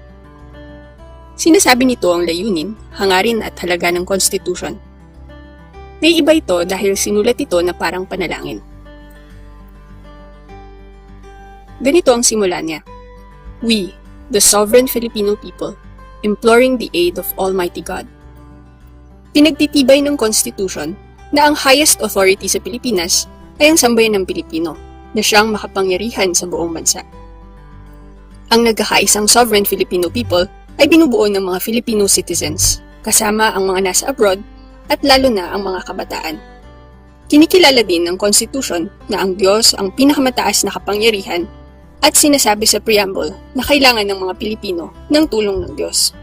Sinasabi nito ang layunin, hangarin at halaga ng Constitution. May iba ito dahil sinulat ito na parang panalangin. Ganito ang simula niya. We, the sovereign Filipino people, imploring the aid of Almighty God. Pinagtitibay ng Constitution na ang highest authority sa Pilipinas ay ang sambayan ng Pilipino, na siyang makapangyarihan sa buong bansa. Ang nagkakaisang sovereign Filipino people ay binubuo ng mga Filipino citizens, kasama ang mga nasa abroad at lalo na ang mga kabataan. Kinikilala din ng Constitution na ang Diyos ang pinakamataas na kapangyarihan at sinasabi sa preamble na kailangan ng mga Pilipino ng tulong ng Diyos.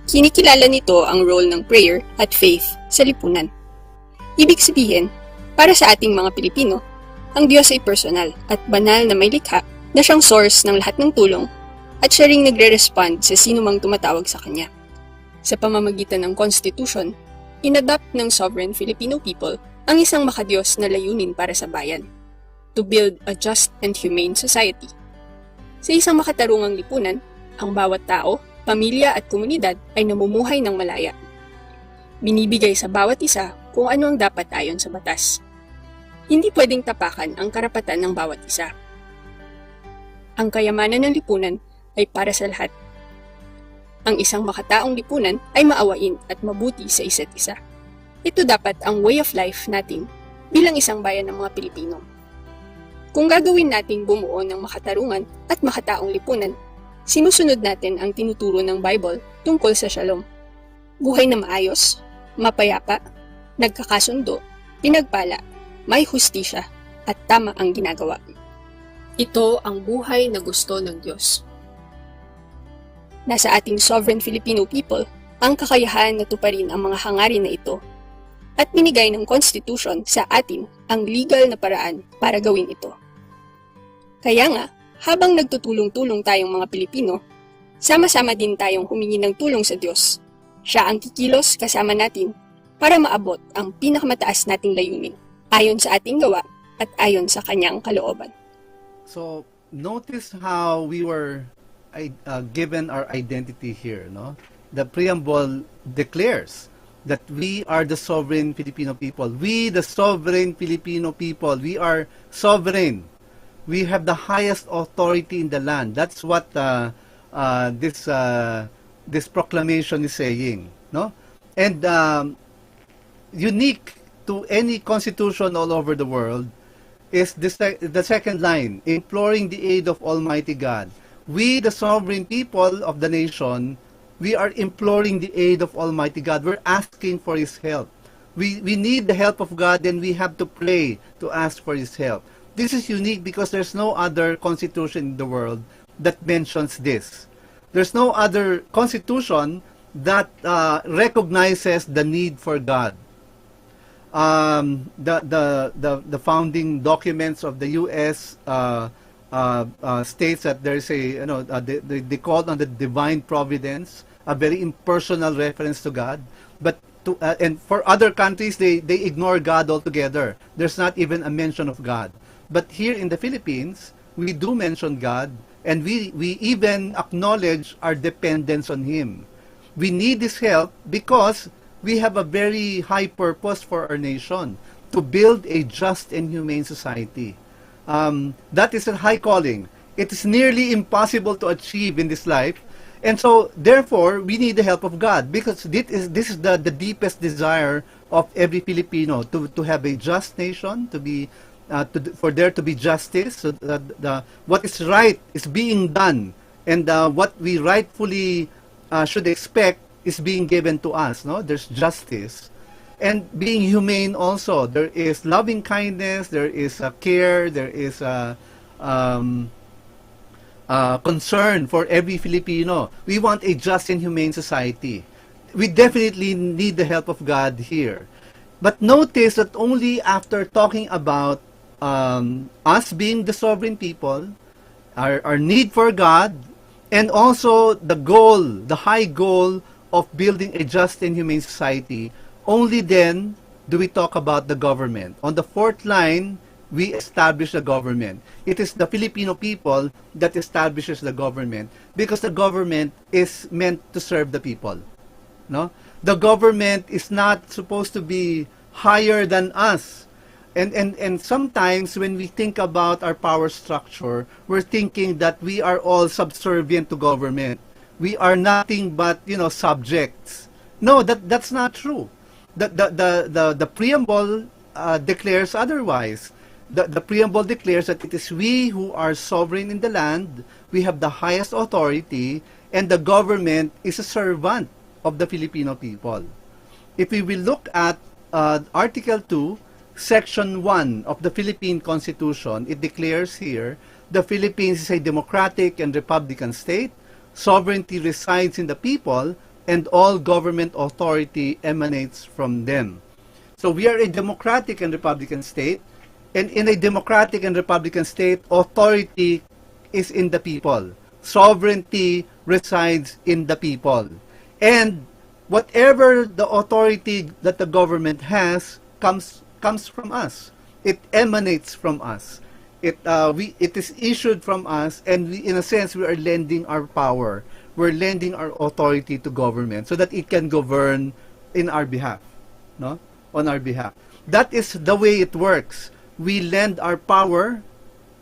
Kinikilala nito ang role ng prayer at faith sa lipunan. Ibig sabihin, para sa ating mga Pilipino, ang Diyos ay personal at banal na may likha na siyang source ng lahat ng tulong at siya ring nagre-respond sa sino mang tumatawag sa Kanya. Sa pamamagitan ng Constitution, inadapt ng sovereign Filipino people ang isang makadiyos na layunin para sa bayan, to build a just and humane society. Sa isang makatarungang lipunan, ang bawat tao, pamilya at komunidad ay namumuhay ng malaya. Binibigay sa bawat isa kung ano ang dapat ayon sa batas. Hindi pwedeng tapakan ang karapatan ng bawat isa. Ang kayamanan ng lipunan ay para sa lahat. Ang isang makataong lipunan ay maawain at mabuti sa isa't isa. Ito dapat ang way of life natin bilang isang bayan ng mga Pilipino. Kung gagawin nating bumuo ng makatarungan at makataong lipunan, sinusunod natin ang tinuturo ng Bible tungkol sa shalom. Buhay na maayos, mapayapa, nagkakasundo, pinagpala, may hustisya, at tama ang ginagawa. Ito ang buhay na gusto ng Diyos. Nasa ating sovereign Filipino people ang kakayahan na tuparin ang mga hangarin na ito at binigay ng Constitution sa atin ang legal na paraan para gawin ito. Kaya nga, habang nagtutulong-tulong tayong mga Pilipino, sama-sama din tayong humingi ng tulong sa Diyos. Siya ang kikilos kasama natin para maabot ang pinakamataas nating layunin, ayon sa ating gawa at ayon sa Kanyang kalooban. So, notice how we were given our identity here, no? The preamble declares that we are the sovereign Filipino people. We, the sovereign Filipino people, we are sovereign. We have the highest authority in the land. That's what this proclamation is saying, no? And unique to any constitution all over the world is the second line, imploring the aid of Almighty God. We, the sovereign people of the nation, we are imploring the aid of Almighty God. We're asking for His help. We need the help of God, and we have to pray to ask for His help. This is unique because there's no other constitution in the world that mentions this. There's no other constitution that recognizes the need for God. The founding documents of the U.S. States that there's a they call on the divine providence, a very impersonal reference to God. But and for other countries, they ignore God altogether. There's not even a mention of God. But here in the Philippines, we do mention God, and we even acknowledge our dependence on Him. We need His help because we have a very high purpose for our nation, to build a just and humane society. That is a high calling. It is nearly impossible to achieve in this life. And so, therefore, we need the help of God, because this is the deepest desire of every Filipino, to have a just nation, for there to be justice, so that what is right is being done, and what we rightfully should expect is being given to us. No, there's justice, and being humane also. There is loving kindness, there is care, there is concern for every Filipino. We want a just and humane society. We definitely need the help of God here. But notice that only after talking about us being the sovereign people, our need for God, and also the goal, the high goal of building a just and humane society, only then do we talk about the government. On the fourth line, we establish the government. It is the Filipino people that establishes the government, because the government is meant to serve the people. No? The government is not supposed to be higher than us. And sometimes when we think about our power structure, we're thinking that we are all subservient to government. We are nothing but, subjects. No, that's not true. The preamble declares otherwise. The preamble declares that it is we who are sovereign in the land, we have the highest authority, and the government is a servant of the Filipino people. If we will look at Article 2, Section 1 of the Philippine Constitution, it declares here, the Philippines is a democratic and republican state, sovereignty resides in the people, and all government authority emanates from them. So we are a democratic and republican state, and in a democratic and republican state, authority is in the people. Sovereignty resides in the people. And whatever the authority that the government has comes from us. It emanates from us. It is issued from us, and in a sense, we are lending our power. We're lending our authority to government so that it can govern in our behalf, no? On our behalf. That is the way it works. We lend our power,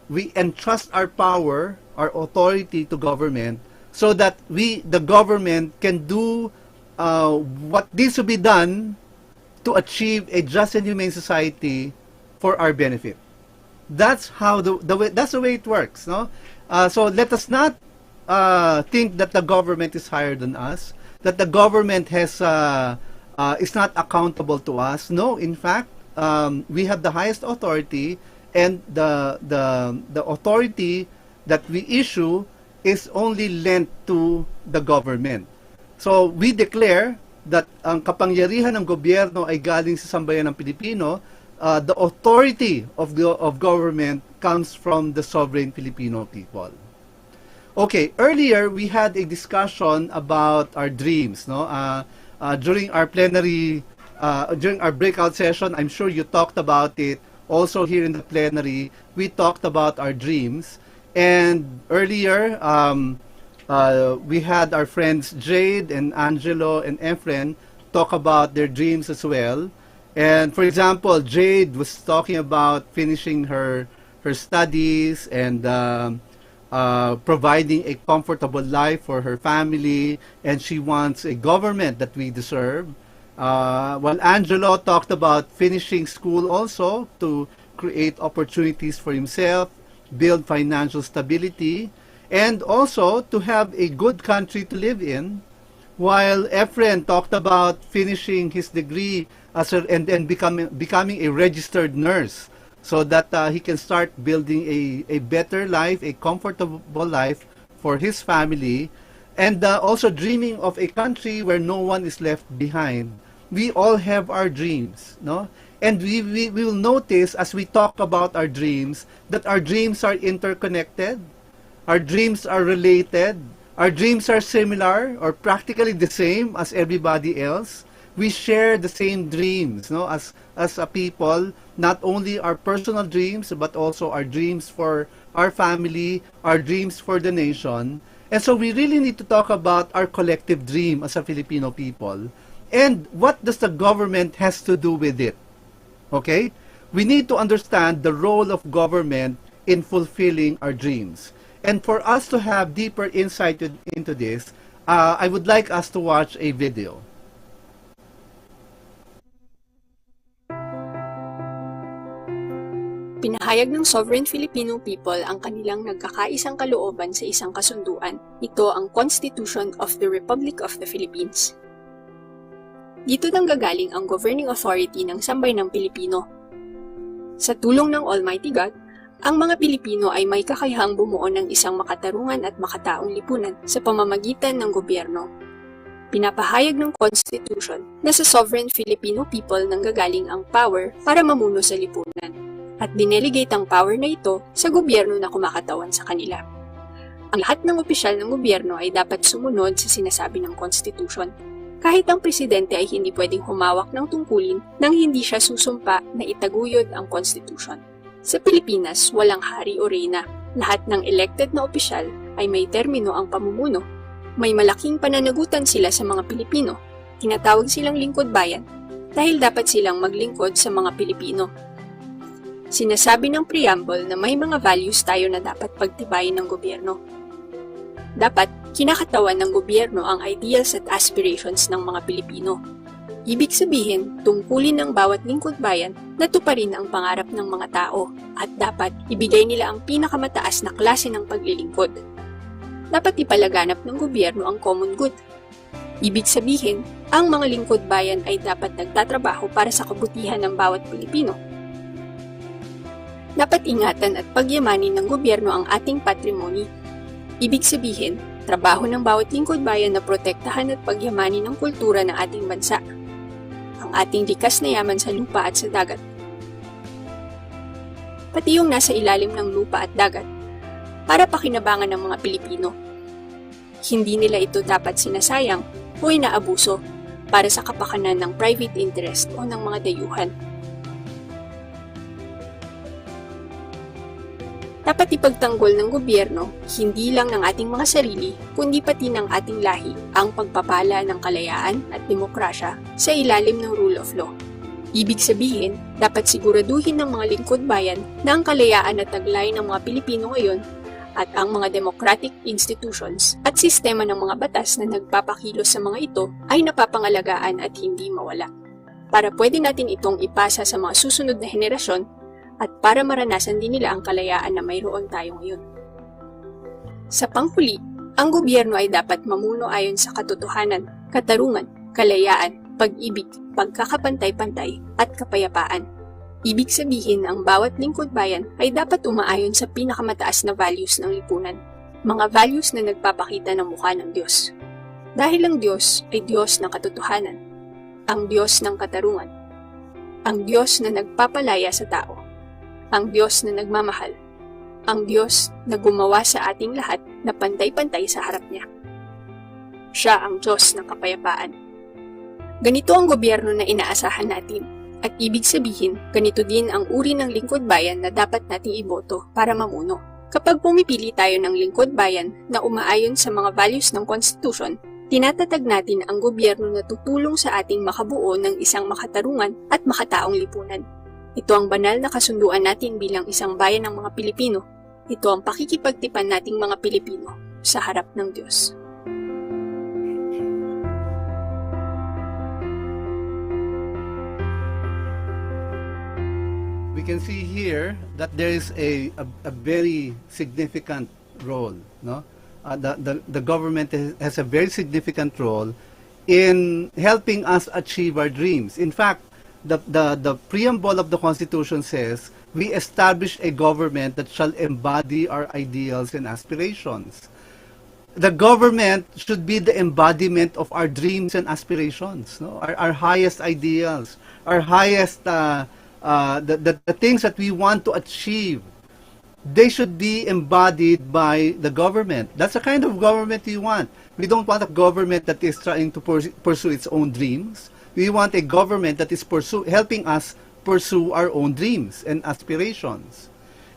we entrust our power, our authority to government, so that the government can do what needs to be done to achieve a just and humane society for our benefit. That's how that's the way it works, no? So let us not think that the government is higher than us, that the government is not accountable to us. No, in fact, we have the highest authority, and the authority that we issue is only lent to the government. So we declare that ang kapangyarihan ng gobyerno ay galing sa sambayan ng Pilipino. The authority of government comes from the sovereign Filipino people. Okay, earlier we had a discussion about our dreams, no? During our plenary, during our breakout session, I'm sure you talked about it. Also here in the plenary, we talked about our dreams. And earlier, we had our friends Jade and Angelo and Efren talk about their dreams as well. And for example, Jade was talking about finishing her studies and providing a comfortable life for her family, and she wants a government that we deserve. While Angelo talked about finishing school also to create opportunities for himself, build financial stability, and also to have a good country to live in, while Efren talked about finishing his degree and becoming a registered nurse, so that he can start building a better life, a comfortable life for his family, and also dreaming of a country where no one is left behind. We all have our dreams, no? And we will notice as we talk about our dreams that our dreams are interconnected. Our dreams are related. Our dreams are similar or practically the same as everybody else. We share the same dreams, no? As a people, not only our personal dreams, but also our dreams for our family, our dreams for the nation. And so we really need to talk about our collective dream as a Filipino people. And what does the government has to do with it? Okay? We need to understand the role of government in fulfilling our dreams. And for us to have deeper insight into this, I would like us to watch a video. Pinahayag ng sovereign Filipino people ang kanilang nagkakaisang kalooban sa isang kasunduan. Ito ang Constitution of the Republic of the Philippines. Dito nanggagaling ang governing authority ng sambayan ng Pilipino. Sa tulong ng Almighty God, ang mga Pilipino ay may kakayahang bumuo ng isang makatarungan at makataong lipunan sa pamamagitan ng gobyerno. Pinapahayag ng Constitution na sa sovereign Filipino people nanggagaling ang power para mamuno sa lipunan, at dinelegate ang power na ito sa gobyerno na kumakatawan sa kanila. Ang lahat ng opisyal ng gobyerno ay dapat sumunod sa sinasabi ng Constitution. Kahit ang presidente ay hindi pwedeng humawak ng tungkulin nang hindi siya susumpa na itaguyod ang Constitution. Sa Pilipinas, walang hari o reyna. Lahat ng elected na opisyal ay may termino ang pamumuno. May malaking pananagutan sila sa mga Pilipino. Tinatawag silang lingkod bayan dahil dapat silang maglingkod sa mga Pilipino. Sinasabi ng preamble na may mga values tayo na dapat pagtibayin ng gobyerno. Dapat kinakatawan ng gobyerno ang ideals at aspirations ng mga Pilipino. Ibig sabihin, tungkulin ng bawat lingkod bayan na tuparin ang pangarap ng mga tao at dapat ibigay nila ang pinakamataas na klase ng paglilingkod. Dapat ipalaganap ng gobyerno ang common good. Ibig sabihin, ang mga lingkod bayan ay dapat nagtatrabaho para sa kabutihan ng bawat Pilipino. Dapat ingatan at pagyamanin ng gobyerno ang ating patrimony. Ibig sabihin, trabaho ng bawat lingkod bayan na protektahan at pagyamanin ang kultura ng ating bansa, ang ating likas na yaman sa lupa at sa dagat. Pati yung nasa ilalim ng lupa at dagat, para pakinabangan ng mga Pilipino. Hindi nila ito dapat sinasayang o inaabuso para sa kapakanan ng private interest o ng mga dayuhan. Dapat ipagtanggol ng gobyerno, hindi lang ng ating mga sarili, kundi pati ng ating lahi, ang pagpapala ng kalayaan at demokrasya sa ilalim ng rule of law. Ibig sabihin, dapat siguraduhin ng mga lingkod bayan na ang kalayaan at taglay ng mga Pilipino ngayon at ang mga democratic institutions at sistema ng mga batas na nagpapakilos sa mga ito ay napapangalagaan at hindi mawala. Para pwede natin itong ipasa sa mga susunod na henerasyon at para maranasan din nila ang kalayaan na mayroon tayo ngayon. Sa panghuli, ang gobyerno ay dapat mamuno ayon sa katotohanan, katarungan, kalayaan, pag-ibig, pagkakapantay-pantay, at kapayapaan. Ibig sabihin, ang bawat lingkod bayan ay dapat umaayon sa pinakamataas na values ng lipunan, mga values na nagpapakita ng mukha ng Diyos. Dahil ang Diyos ay Diyos ng katotohanan, ang Diyos ng katarungan, ang Diyos na nagpapalaya sa tao, ang Diyos na nagmamahal, ang Diyos na gumawa sa ating lahat na pantay-pantay sa harap niya. Siya ang Diyos ng kapayapaan. Ganito ang gobyerno na inaasahan natin, at ibig sabihin, ganito din ang uri ng lingkod bayan na dapat nating iboto para mamuno. Kapag pumipili tayo ng lingkod bayan na umaayon sa mga values ng Constitution, tinatatag natin ang gobyerno na tutulong sa ating makabuo ng isang makatarungan at makataong lipunan. Ito ang banal na kasunduan natin bilang isang bayan ng mga Pilipino. Ito ang pakikipagtipan nating mga Pilipino sa harap ng Diyos. We can see here that there is a very significant role. No? The government has a very significant role in helping us achieve our dreams. In fact, the preamble of the Constitution says, we establish a government that shall embody our ideals and aspirations. The government should be the embodiment of our dreams and aspirations, no? Our highest ideals, our highest, the things that we want to achieve. They should be embodied by the government. That's the kind of government we want. We don't want a government that is trying to pursue its own dreams. We want a government that is helping us pursue our own dreams and aspirations.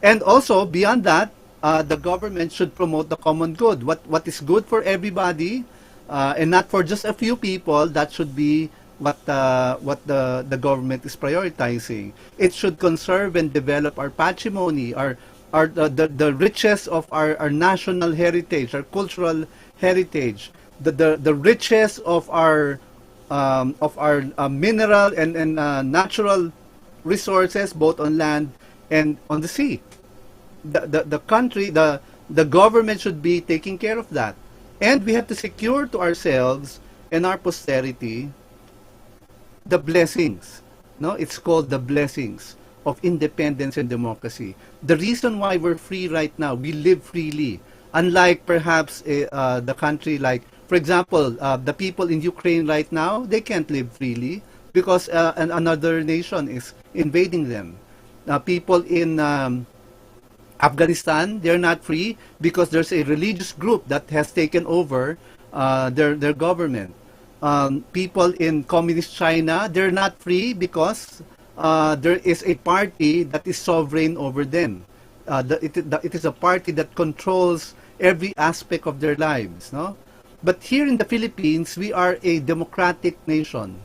And also, beyond that, the government should promote the common good. What is good for everybody, and not for just a few people, that should be what the government is prioritizing. It should conserve and develop our patrimony, the riches of our national heritage, our cultural heritage, the riches of our mineral and natural resources, both on land and on the sea. The country, the government should be taking care of that. And we have to secure to ourselves and our posterity the blessings. No, it's called the blessings of independence and democracy. The reason why we're free right now, we live freely. Unlike perhaps the country like, for example, the people in Ukraine right now, they can't live freely because another nation is invading them. People in Afghanistan, they're not free because there's a religious group that has taken over their government. People in communist China, they're not free because there is a party that is sovereign over them. It is a party that controls every aspect of their lives. No? But here in the Philippines, we are a democratic nation.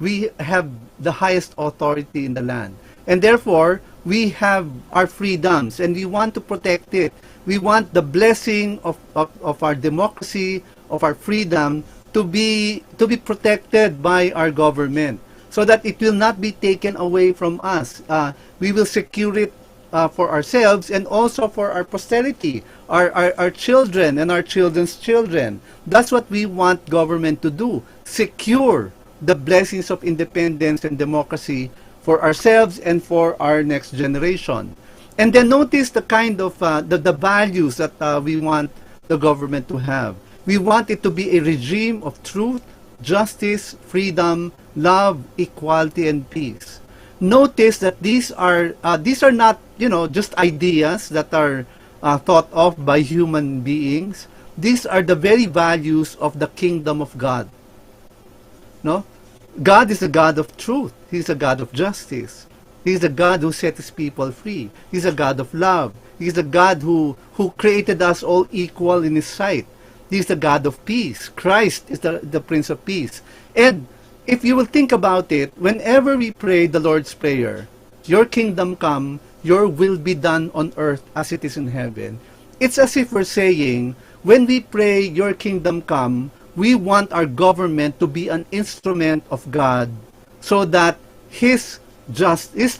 We have the highest authority in the land. And therefore, we have our freedoms and we want to protect it. We want the blessing of our democracy, of our freedom to be protected by our government so that it will not be taken away from us. We will secure it for ourselves and also for our posterity, our children and our children's children. That's what we want government to do. Secure the blessings of independence and democracy for ourselves and for our next generation. And then notice the kind of the values that we want the government to have. We want it to be a regime of truth, justice, freedom, love, equality, and peace. Notice that these are not, you know, just ideas that are thought of by human beings. These are the very values of the kingdom of God. No? God is a God of truth. He's a God of justice. He's a God who set his people free. He's a God of love. He's a God who created us all equal in his sight. He's the God of peace. Christ is the Prince of Peace. And if you will think about it, whenever we pray the Lord's Prayer, your kingdom come, your will be done on earth as it is in heaven. It's as if we're saying, when we pray your kingdom come, we want our government to be an instrument of God so that his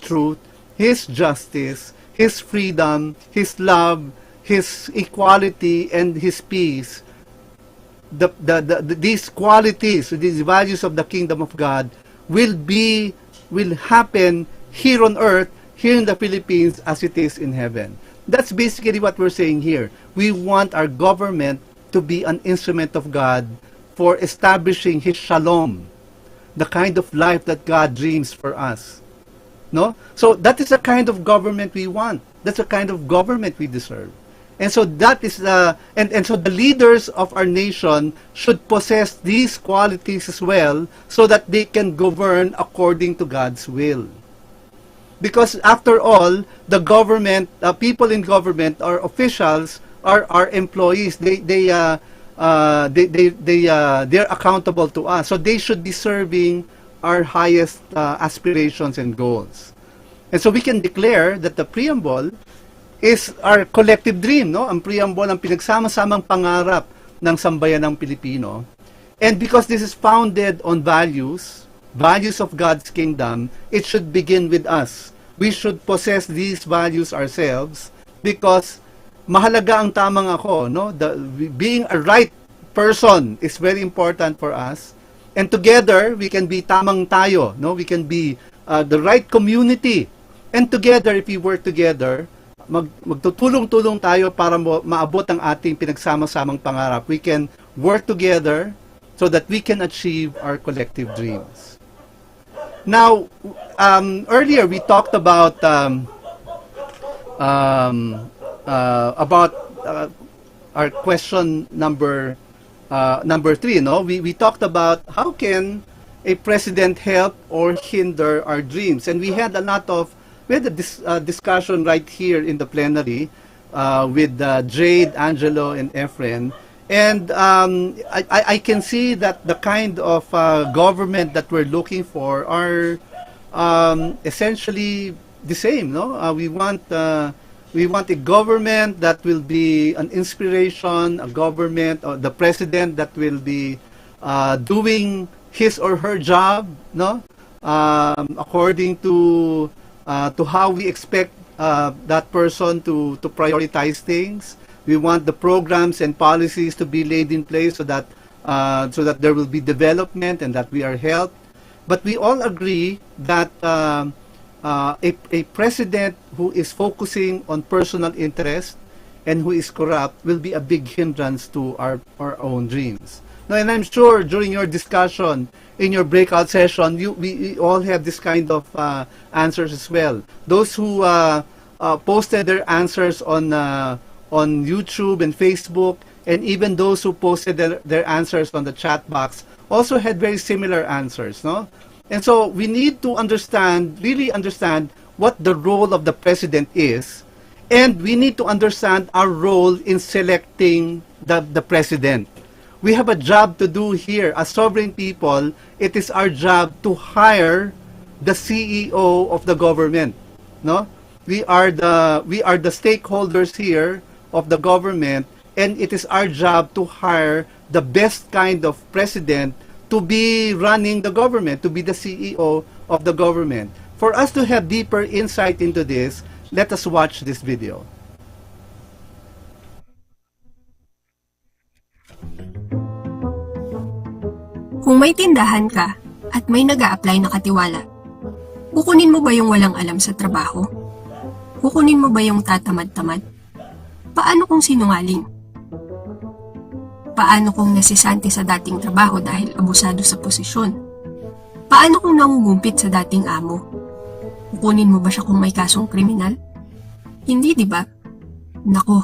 truth, his justice, his freedom, his love, his equality, and his peace, these qualities, these values of the kingdom of God will happen here on earth, here in the Philippines, as it is in heaven. That's basically what we're saying here. We want our government to be an instrument of God for establishing his shalom, the kind of life that God dreams for us. No? So that is the kind of government we want. That's the kind of government we deserve. And so that is and so the leaders of our nation should possess these qualities as well so that they can govern according to God's will. Because after all, the government, people in government, our officials, are employees. They're accountable to us. So they should be serving our highest aspirations and goals. And so we can declare that the preamble is our collective dream, no? Ang preamble ang pinagsama-samang pangarap ng sambayanang Pilipino. And because this is founded on values of God's kingdom, it should begin with us. We should possess these values ourselves because mahalaga ang tamang ako, no? Being a right person is very important for us. And together, we can be tamang tayo, no? We can be the right community. And together, if we work together, magtutulong-tulong tayo para maabot ang ating pinagsama-samang pangarap. We can work together so that we can achieve our collective dreams. Now, earlier we talked about our question number 3. No, we talked about how can a president help or hinder our dreams, and we had a discussion right here in the plenary with Jade, Angelo, and Efren. And I can see that the kind of government that we're looking for are essentially the same. No, we want a government that will be an inspiration, a government or the president that will be doing his or her job, no, according to how we expect that person to prioritize things. We want the programs and policies to be laid in place so that there will be development and that we are helped. But we all agree that a president who is focusing on personal interest and who is corrupt will be a big hindrance to our own dreams. Now, and I'm sure during your discussion, in your breakout session, we all have this kind of answers as well. Those who posted their answers on YouTube and Facebook, and even those who posted their answers on the chat box also had very similar answers, no? And so we need to really understand what the role of the president is, and we need to understand our role in selecting the president. We have a job to do here. As sovereign people, it is our job to hire the CEO of the government, no? we are the stakeholders here of the government, and it is our job to hire the best kind of president to be running the government, to be the CEO of the government. For us to have deeper insight into this, let us watch this video. Kung may tindahan ka at may nag-a-apply na katiwala, kukunin mo ba yung walang alam sa trabaho? Kukunin mo ba yung tatamad-tamad? Paano kung sinungaling? Paano kung nasisante sa dating trabaho dahil abusado sa posisyon? Paano kung nangungumpit sa dating amo? Kukunin mo ba siya kung may kasong kriminal? Hindi, di ba? Nako,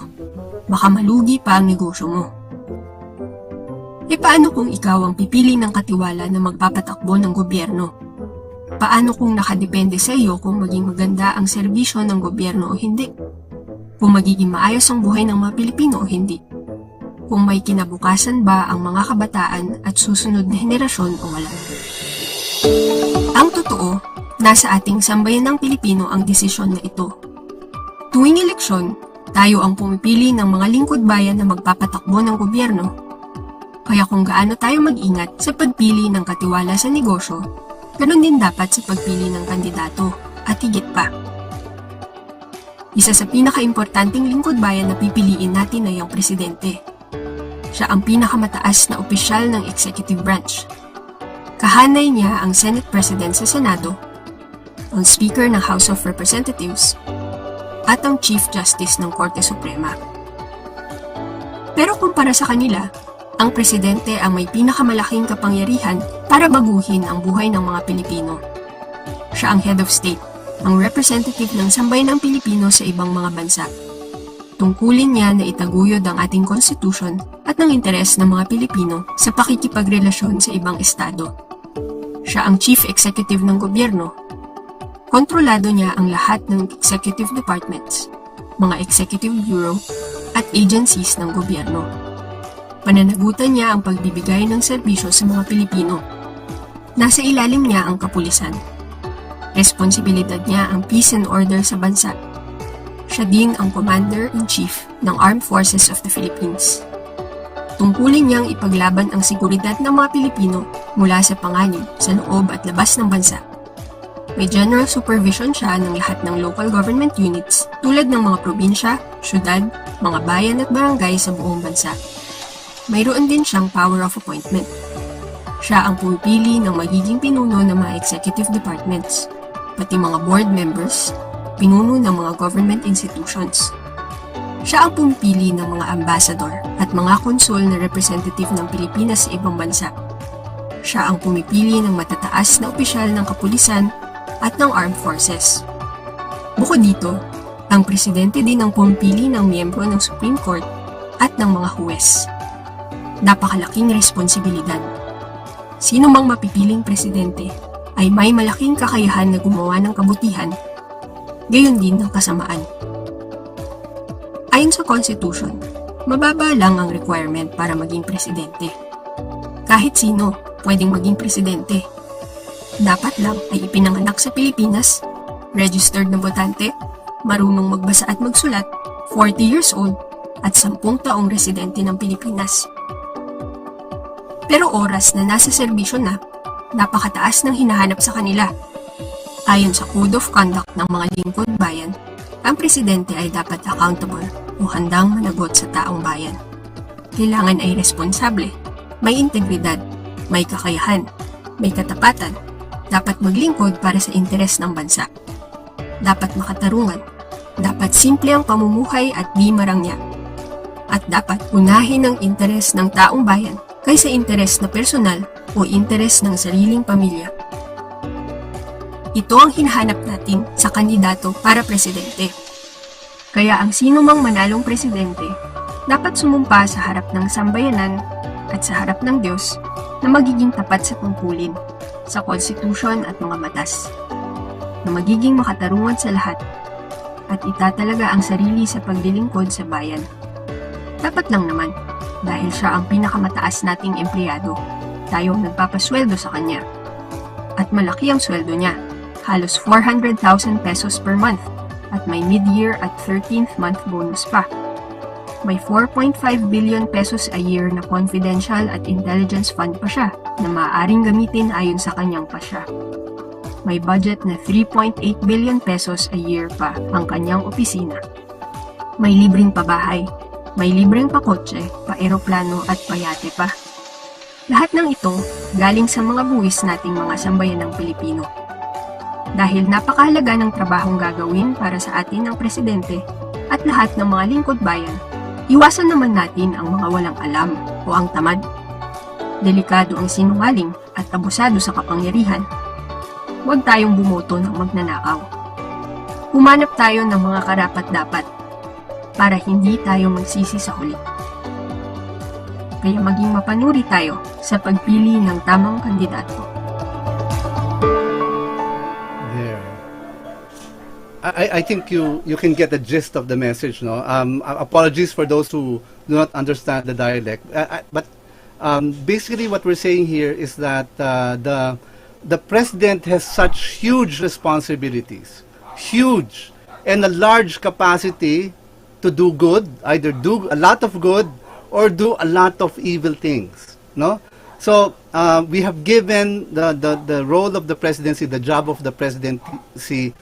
baka malugi pa ang negosyo mo. E paano kung ikaw ang pipili ng katiwala na magpapatakbo ng gobyerno? Paano kung nakadepende sa iyo kung maging maganda ang serbisyo ng gobyerno o hindi? Kung magiging maayos ang buhay ng mga Pilipino o hindi? Kung may kinabukasan ba ang mga kabataan at susunod na henerasyon o wala? Ang totoo, nasa ating sambayan ng Pilipino ang desisyon na ito. Tuwing eleksyon, tayo ang pumipili ng mga lingkod bayan na magpapatakbo ng gobyerno. Kaya kung gaano tayo mag-ingat sa pagpili ng katiwala sa negosyo, ganun din dapat sa pagpili ng kandidato at higit pa. Isa sa pinaka-importanting lingkod bayan na pipiliin natin ay ang presidente. Siya ang pinakamataas na opisyal ng executive branch. Kahanay niya ang Senate President sa Senado, ang Speaker ng House of Representatives, at ang Chief Justice ng Korte Suprema. Pero kumpara sa kanila, ang presidente ang may pinakamalaking kapangyarihan para baguhin ang buhay ng mga Pilipino. Siya ang head of state, ang representative ng sambayan ng Pilipino sa ibang mga bansa. Tungkulin niya na itaguyod ang ating konstitusyon at ng interes ng mga Pilipino sa pakikipagrelasyon sa ibang estado. Siya ang chief executive ng gobyerno. Kontrolado niya ang lahat ng executive departments, mga executive bureau, at agencies ng gobyerno. Pananagutan niya ang pagbibigay ng serbisyo sa mga Pilipino. Nasa ilalim niya ang kapulisan. Responsibilidad niya ang peace and order sa bansa. Siya din ang Commander-in-Chief ng Armed Forces of the Philippines. Tungkulin niyang ipaglaban ang seguridad ng mga Pilipino mula sa panganib sa loob at labas ng bansa. May general supervision siya ng lahat ng local government units tulad ng mga probinsya, syudad, mga bayan at barangay sa buong bansa. Mayroon din siyang power of appointment. Siya ang pumipili ng magiging pinuno ng mga executive departments, pati mga board members, pinuno ng mga government institutions. Siya ang pumipili ng mga ambassador at mga konsul na representative ng Pilipinas sa ibang bansa. Siya ang pumipili ng matataas na opisyal ng kapulisan at ng armed forces. Bukod dito, ang presidente din ang pumipili ng miyembro ng Supreme Court at ng mga huwes. Napakalaking responsibilidad. Sino mang mapipiling presidente ay may malaking kakayahan na gumawa ng kabutihan, gayon din ng kasamaan. Ayon sa Constitution, mababa lang ang requirement para maging presidente. Kahit sino pwedeng maging presidente. Dapat lang ay ipinanganak sa Pilipinas, registered na botante, marunong magbasa at magsulat, 40 years old, at 10 taong residente ng Pilipinas. Pero oras na nasa serbisyo na, napakataas ng hinahanap sa kanila. Ayon sa Code of Conduct ng mga lingkod bayan, ang presidente ay dapat accountable o handang managot sa taong bayan. Kailangan ay responsable, may integridad, may kakayahan, may katapatan, dapat maglingkod para sa interes ng bansa. Dapat makatarungan, dapat simple ang pamumuhay at di marangya. At dapat unahin ang interes ng taong bayan kaysa interes na personal o interes ng sariling pamilya. Ito ang hinahanap natin sa kandidato para presidente. Kaya ang sino mang manalong presidente, dapat sumumpa sa harap ng sambayanan at sa harap ng Diyos na magiging tapat sa tungkulin, sa konstitusyon at mga batas, na magiging makatarungan sa lahat at itatalaga ang sarili sa paglilingkod sa bayan. Dapat lang naman, dahil siya ang pinakamataas nating empleyado, tayo nagpapasweldo sa kanya. At malaki ang sweldo niya, halos 400,000 pesos per month. at may mid-year at 13th month bonus pa. May 4.5 billion pesos a year na confidential at intelligence fund pa siya na maaaring gamitin ayon sa kanyang pasya. May budget na 3.8 billion pesos a year pa ang kanyang opisina. May libreng pabahay, may libreng pakotse, pa-eroplano at payate pa. Lahat ng ito galing sa mga buwis nating mga sambayanang Pilipino. Dahil napakahalaga ng trabahong gagawin para sa atin ng presidente at lahat ng mga lingkod bayan, iwasan naman natin ang mga walang alam o ang tamad. Delikado ang sinungaling at abusado sa kapangyarihan. Huwag tayong bumoto ng magnanakaw. Humanap tayo ng mga karapat-dapat para hindi tayo magsisi sa huli. Kaya maging mapanuri tayo sa pagpili ng tamang kandidato. There. I think you can get the gist of the message, no? Apologies for those who do not understand the dialect. But basically what we're saying here is that the president has such huge responsibilities, huge, and a large capacity to do good, either do a lot of good or do a lot of evil things, no? So we have given the role of the presidency, the job of the presidency,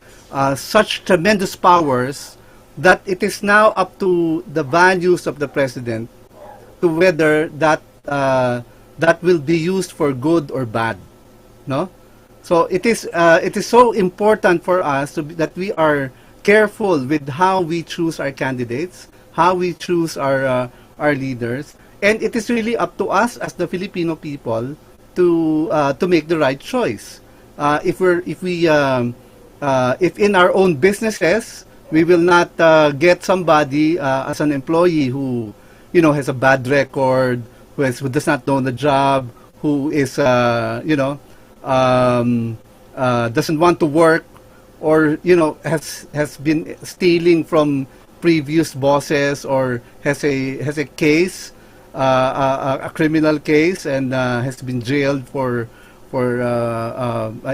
such tremendous powers that it is now up to the values of the president to whether that that will be used for good or bad, no? So it is so important for us that we are careful with how we choose our candidates, how we choose our leaders, and it is really up to us as the Filipino people to make the right choice. If in our own businesses we will not get somebody as an employee who has a bad record, who does not know the job, who is doesn't want to work, or has been stealing from previous bosses, or has a case, a criminal case, and has been jailed for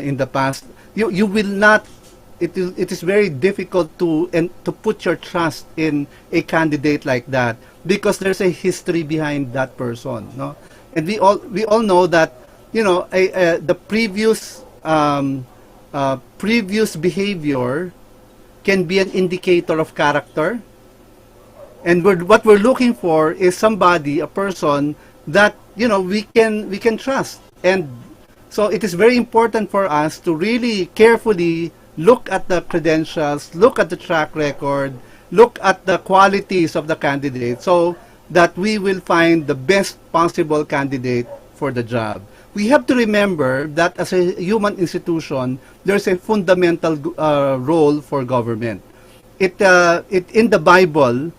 in the past. You will not. It is very difficult to put your trust in a candidate like that, because there's a history behind that person, no? And we all know that the previous behavior can be an indicator of character, and what we're looking for is somebody, a person that we can trust. And so it is very important for us to really carefully look at the credentials, look at the track record, look at the qualities of the candidate, so that we will find the best possible candidate for the job. We have to remember that as a human institution, there's a fundamental role for government. In the Bible,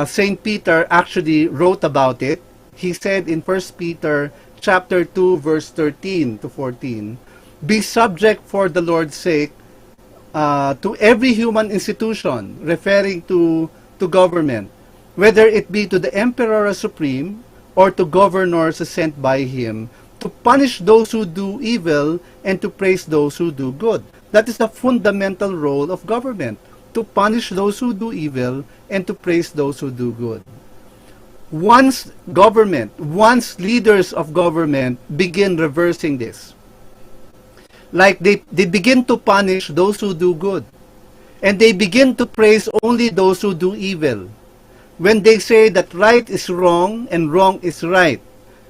Saint Peter actually wrote about it. He said in 1 Peter chapter 2, verse 13 to 14, "Be subject for the Lord's sake to every human institution," referring to government, "whether it be to the emperor as supreme, or to governors sent by him, to punish those who do evil and to praise those who do good." That is the fundamental role of government, to punish those who do evil and to praise those who do good. Once leaders of government begin reversing this, like they begin to punish those who do good, and they begin to praise only those who do evil, when they say that right is wrong and wrong is right,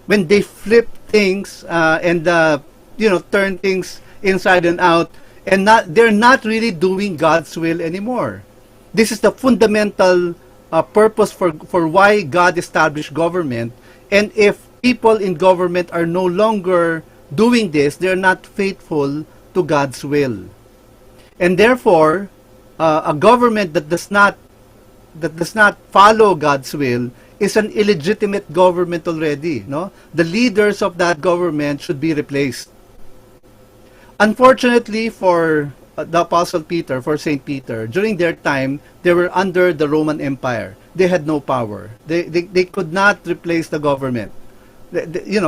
when they flip things and turn things inside and out, and they're not really doing God's will anymore. This is the fundamental purpose for why God established government. And if people in government are no longer doing this, they're not faithful to God's will. And therefore, a government that does not follow God's will is an illegitimate government already, no? The leaders of that government should be replaced. Unfortunately for the Apostle Peter, for Saint Peter, during their time, they were under the Roman Empire. They had no power. They could not replace the government. They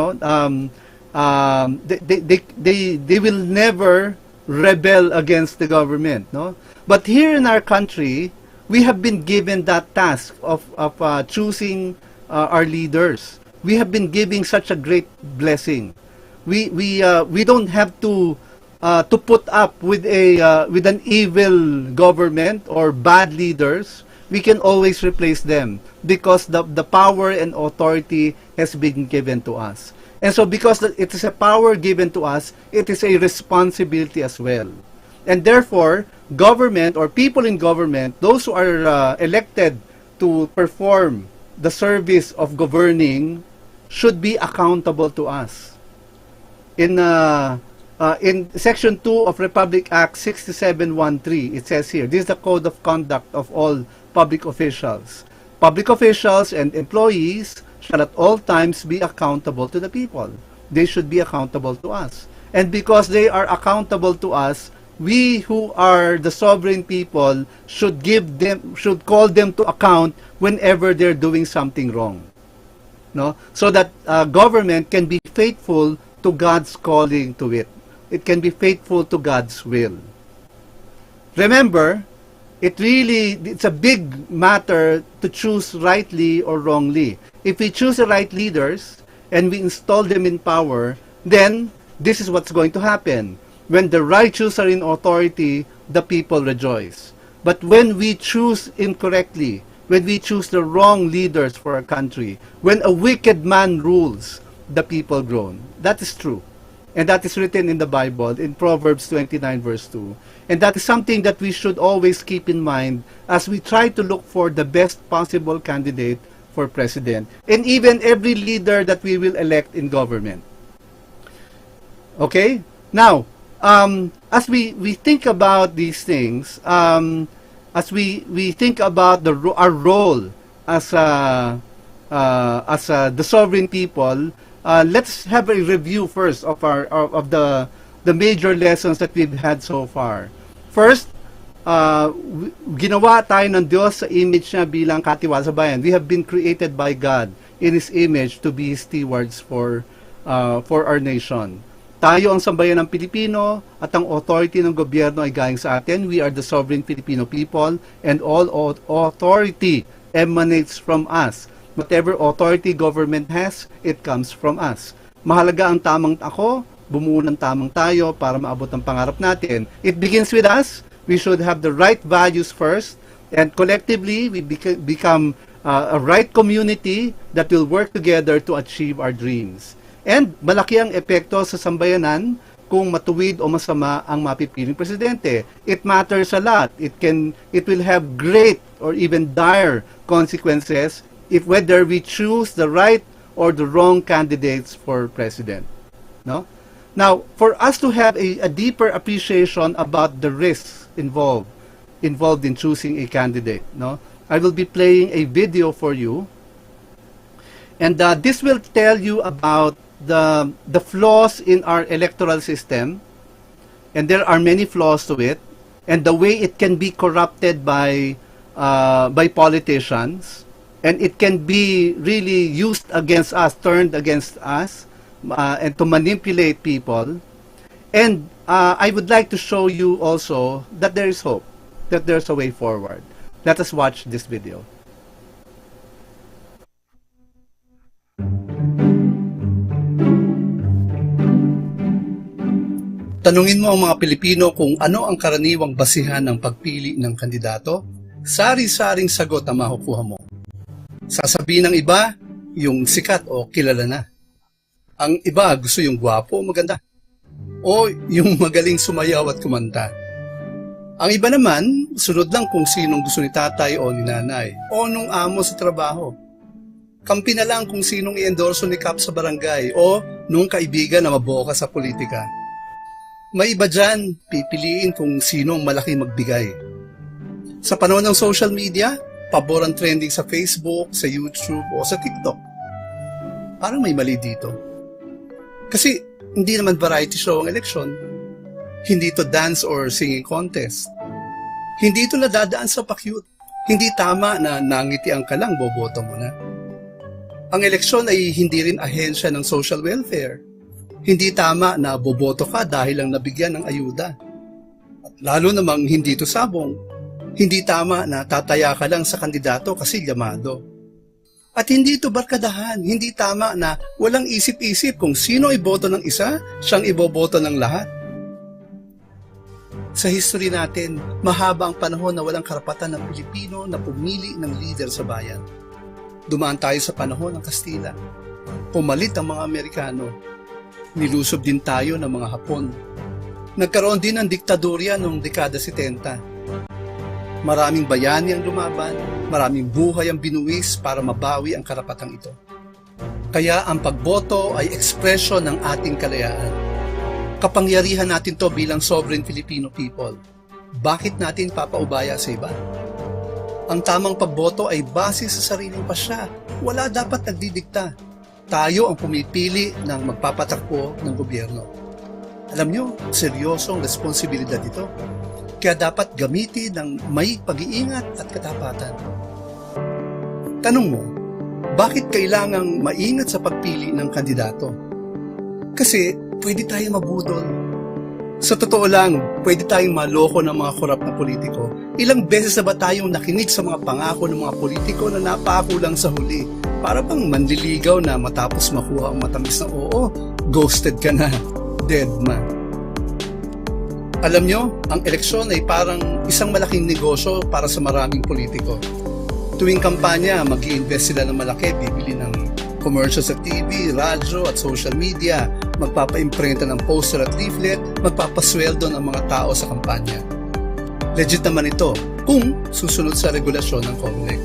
will never rebel against the government, no? But here in our country, we have been given that task of choosing our leaders. We have been giving such a great blessing. We don't have to put up with an evil government or bad leaders. We can always replace them because the power and authority has been given to us. And so because it is a power given to us, it is a responsibility as well. And therefore, government or people in government, those who are elected to perform the service of governing, should be accountable to us. In Section 2 of Republic Act 6713, it says here, this is the code of conduct of all public officials. Public officials and employees shall at all times be accountable to the people. They should be accountable to us. And because they are accountable to us, we who are the sovereign people should call them to account whenever they're doing something wrong. No? So that government can be faithful to God's calling to it. It can be faithful to God's will. Remember, it's a big matter to choose rightly or wrongly. If we choose the right leaders and we install them in power, then this is what's going to happen. When the righteous are in authority, the people rejoice. But when we choose incorrectly, when we choose the wrong leaders for our country, when a wicked man rules, the people groan. That is true. And that is written in the Bible, in Proverbs 29 verse 2. And that is something that we should always keep in mind as we try to look for the best possible candidate for president. And even every leader that we will elect in government. Okay? Now, as we think about these things, as we think about our role as the sovereign people, let's have a review first of the major lessons that we've had so far. First, ginawa tayo ng Diyos sa image niya bilang katiwala sa bayan. We have been created by God in His image to be His stewards for our nation. Tayo ang sambayan ng Pilipino at ang authority ng gobyerno ay galing sa atin. We are the sovereign Filipino people and all authority emanates from us. Whatever authority government has, it comes from us. Mahalaga ang tamang ako, bumuo ng tamang tayo para maabot ang pangarap natin. It begins with us. We should have the right values first, and collectively we become a right community that will work together to achieve our dreams. And malaki ang epekto sa sambayanan kung matuwid o masama ang mapipiling presidente. It matters a lot. It will have great or even dire consequences if whether we choose the right or the wrong candidates for president. No? Now, for us to have a deeper appreciation about the risks involved in choosing a candidate, no? I will be playing a video for you, and this will tell you about the flaws in our electoral system, and there are many flaws to it, and the way it can be corrupted by politicians, and it can be really used against us, turned against us, and to manipulate people. And I would like to show you also that there is hope, that there's a way forward. Let us watch this video. Tanungin mo ang mga Pilipino kung ano ang karaniwang basihan ng pagpili ng kandidato, sari-saring sagot ang makukuha mo. Sasabihin ng iba, yung sikat o kilala na. Ang iba gusto yung gwapo o maganda. O yung magaling sumayaw at kumanta. Ang iba naman, sunod lang kung sinong gusto ni tatay o ni nanay o nung amo sa trabaho. Kampi na lang kung sinong i-endorso ni Kap sa barangay o nung kaibigan na maboka sa politika. May iba dyan, pipiliin kung sino ang malaki magbigay. Sa panahon ng social media, pabor ang trending sa Facebook, sa YouTube, o sa TikTok. Parang may mali dito. Kasi hindi naman variety show ang eleksyon. Hindi to dance or singing contest. Hindi ito nadadaan sa pa-cute. Hindi tama na nangitian ka lang, boboto mo na. Ang eleksyon ay hindi rin ahensya ng social welfare. Hindi tama na boboto ka dahil lang nabigyan ng ayuda. At Lalo namang hindi to sabong. Hindi tama na tataya ka lang sa kandidato kasi llamado. At hindi ito barkadahan, hindi tama na walang isip-isip kung sino iboto ng isa, siyang iboboto ng lahat. Sa history natin, mahaba ang panahon na walang karapatan ng Pilipino na pumili ng leader sa bayan. Dumaan tayo sa panahon ng Kastila. Pumalit ang mga Amerikano. Nilusob din tayo ng mga Hapon. Nagkaroon din ng diktadorya noong dekada 70. Maraming bayani ang lumaban, maraming buhay ang binuwis para mabawi ang karapatang ito. Kaya ang pagboto ay ekspresyon ng ating kalayaan. Kapangyarihan natin to bilang sovereign Filipino people. Bakit natin papaubaya sa iba? Ang tamang pagboto ay base sa sariling pasya. Wala dapat nagdidikta. Tayo ang pumipili ng magpapatakbo ng gobyerno. Alam nyo, seryosong responsibilidad ito. Kaya dapat gamitin ng may pag-iingat at katapatan. Tanong mo, bakit kailangang maingat sa pagpili ng kandidato? Kasi pwede tayong mabudol. Sa totoo lang, pwede tayong maloko ng mga korap na politiko. Ilang beses na ba tayong nakinig sa mga pangako ng mga politiko na napako lang sa huli? Para bang manliligaw na matapos makuha ang matamis na oo, ghosted ka na, dead man. Alam nyo, ang eleksyon ay parang isang malaking negosyo para sa maraming politiko. Tuwing kampanya, mag-i-invest sila ng malaki, bibili ng commercial sa TV, radyo at social media, magpapa-imprenta ng poster at leaflet, magpapasweldo ng mga tao sa kampanya. Legit naman ito kung susunod sa regulasyon ng COMELEC.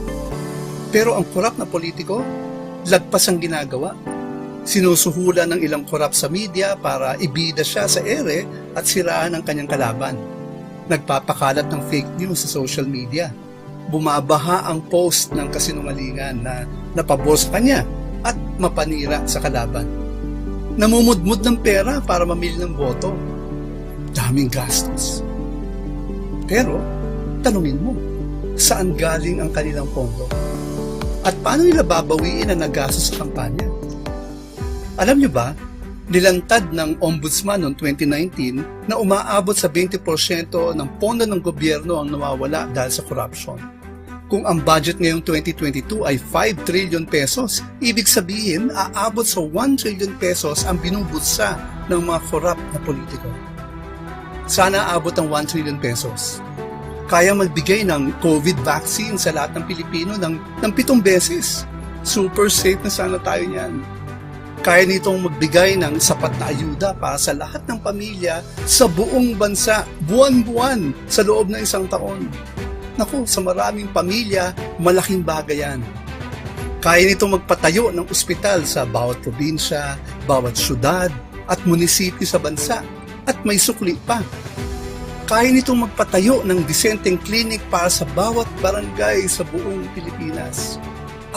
Pero ang korap na politiko, lagpas ang ginagawa. Sinusuhulan ng ilang korap sa media para ibida siya sa ere at siraan ang kanyang kalaban. Nagpapakalat ng fake news sa social media. Bumabaha ang post ng kasinungalingan na napabor sa kanya at mapanira sa kalaban. Namumudmud ng pera para mamili ng boto. Daming gastos. Pero, tanungin mo, saan galing ang kanilang pondo? At paano nila babawiin ang nagastos sa kampanya? Alam nyo ba, nilantad ng Ombudsman noong 2019 na umaabot sa 20% ng pondo ng gobyerno ang nawawala dahil sa corruption. Kung ang budget ngayong 2022 ay 5 trillion pesos, ibig sabihin aabot sa 1 trillion pesos ang binubulsa ng mga korap na politiko. Sana aabot ang 1 trillion pesos. Kaya magbigay ng COVID vaccine sa lahat ng Pilipino ng 7 beses. Super safe na sana tayo niyan. Kaya nitong magbigay ng sapat na ayuda para sa lahat ng pamilya sa buong bansa, buwan-buwan sa loob ng isang taon. Naku, sa maraming pamilya, malaking bagay yan. Kaya nitong magpatayo ng ospital sa bawat probinsya, bawat syudad at munisipyo sa bansa at may sukli pa. Kaya nitong magpatayo ng disenteng clinic para sa bawat barangay sa buong Pilipinas.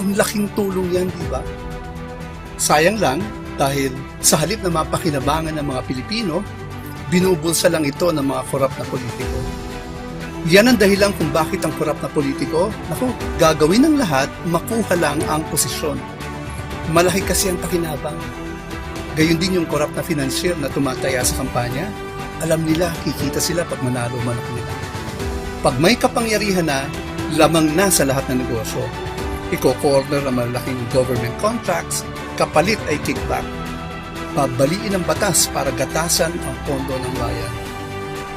Ang laking tulong yan, di ba? Sayang lang dahil sa halip na mapakinabangan ng mga Pilipino, binubulsa lang ito ng mga korap na politiko. Yan ang dahilan kung bakit ang korap na politiko, gagawin ng lahat, makuha lang ang posisyon. Malaki kasi ang pakinabang. Gayon din yung korap na financier na tumataya sa kampanya, alam nila kikita sila pag manalo man ako nila. Pag may kapangyarihan na, lamang na sa lahat ng negosyo. Iko-corner ang malaking government contracts, kapalit ay kickback. Babaliin ang batas para gatasan ang pondo ng bayan.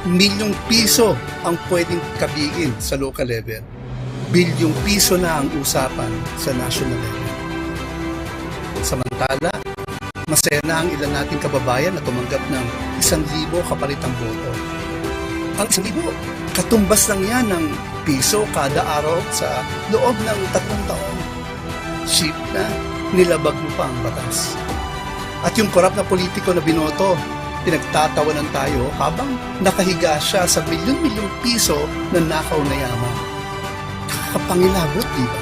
Milyong piso ang pwedeng kabiin sa local level. Bilyong piso na ang usapan sa national level. Samantala, masaya na ang ilan nating kababayan na tumanggap ng 1,000 kapalitang boto. Ang 1,000, katumbas lang yan ng piso kada araw sa loob ng 3 taon. Cheap na, nilabag mo pa ang batas. At yung korap na politiko na binoto, pinagtatawanan tayo habang nakahiga siya sa milyon-milyong piso na nakaw na yaman. Nakakapangilabot, di ba?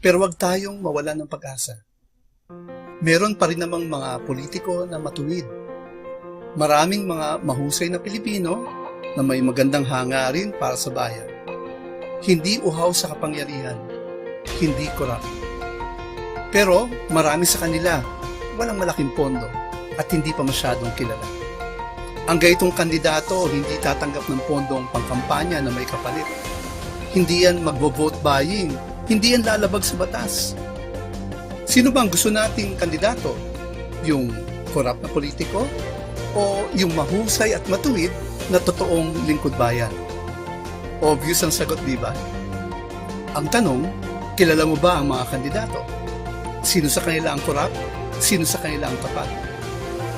Pero wag tayong mawalan ng pag-asa. Meron pa rin namang mga politiko na matuwid. Maraming mga mahusay na Pilipino na may magandang hangarin para sa bayan. Hindi uhaw sa kapangyarihan, hindi korap. Pero marami sa kanila walang malaking pondo at hindi pa masyadong kilala. Ang gaytong kandidato hindi tatanggap ng pondong pangkampanya na may kapalit. Hindi yan magbo-vote buying. Hindi yan lalabag sa batas. Sino bang gusto nating kandidato? Yung korap na politiko? O yung mahusay at matuwid na totoong lingkod bayan? Obvious ang sagot, di ba? Ang tanong, kilala mo ba ang mga kandidato? Sino sa kanila ang korap? Sino sa kanila ang tapat?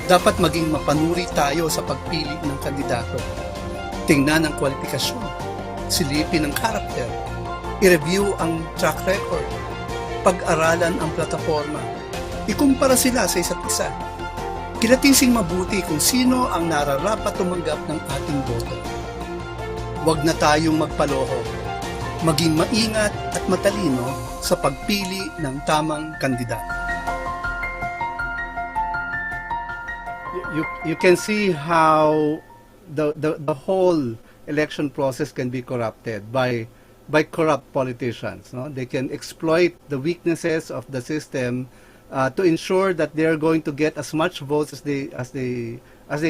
Dapat maging mapanuri tayo sa pagpili ng kandidato. Tingnan ang kwalifikasyon, silipin ang karakter, i-review ang track record, pag-aralan ang plataforma, ikumpara sila sa isa't isa. Kilatinsing mabuti kung sino ang nararapat tumanggap ng ating boto. Huwag na tayong magpaloho. Maging maingat at matalino sa pagpili ng tamang kandidato. You can see how the whole election process can be corrupted by corrupt politicians. No? They can exploit the weaknesses of the system to ensure that they are going to get as much votes as they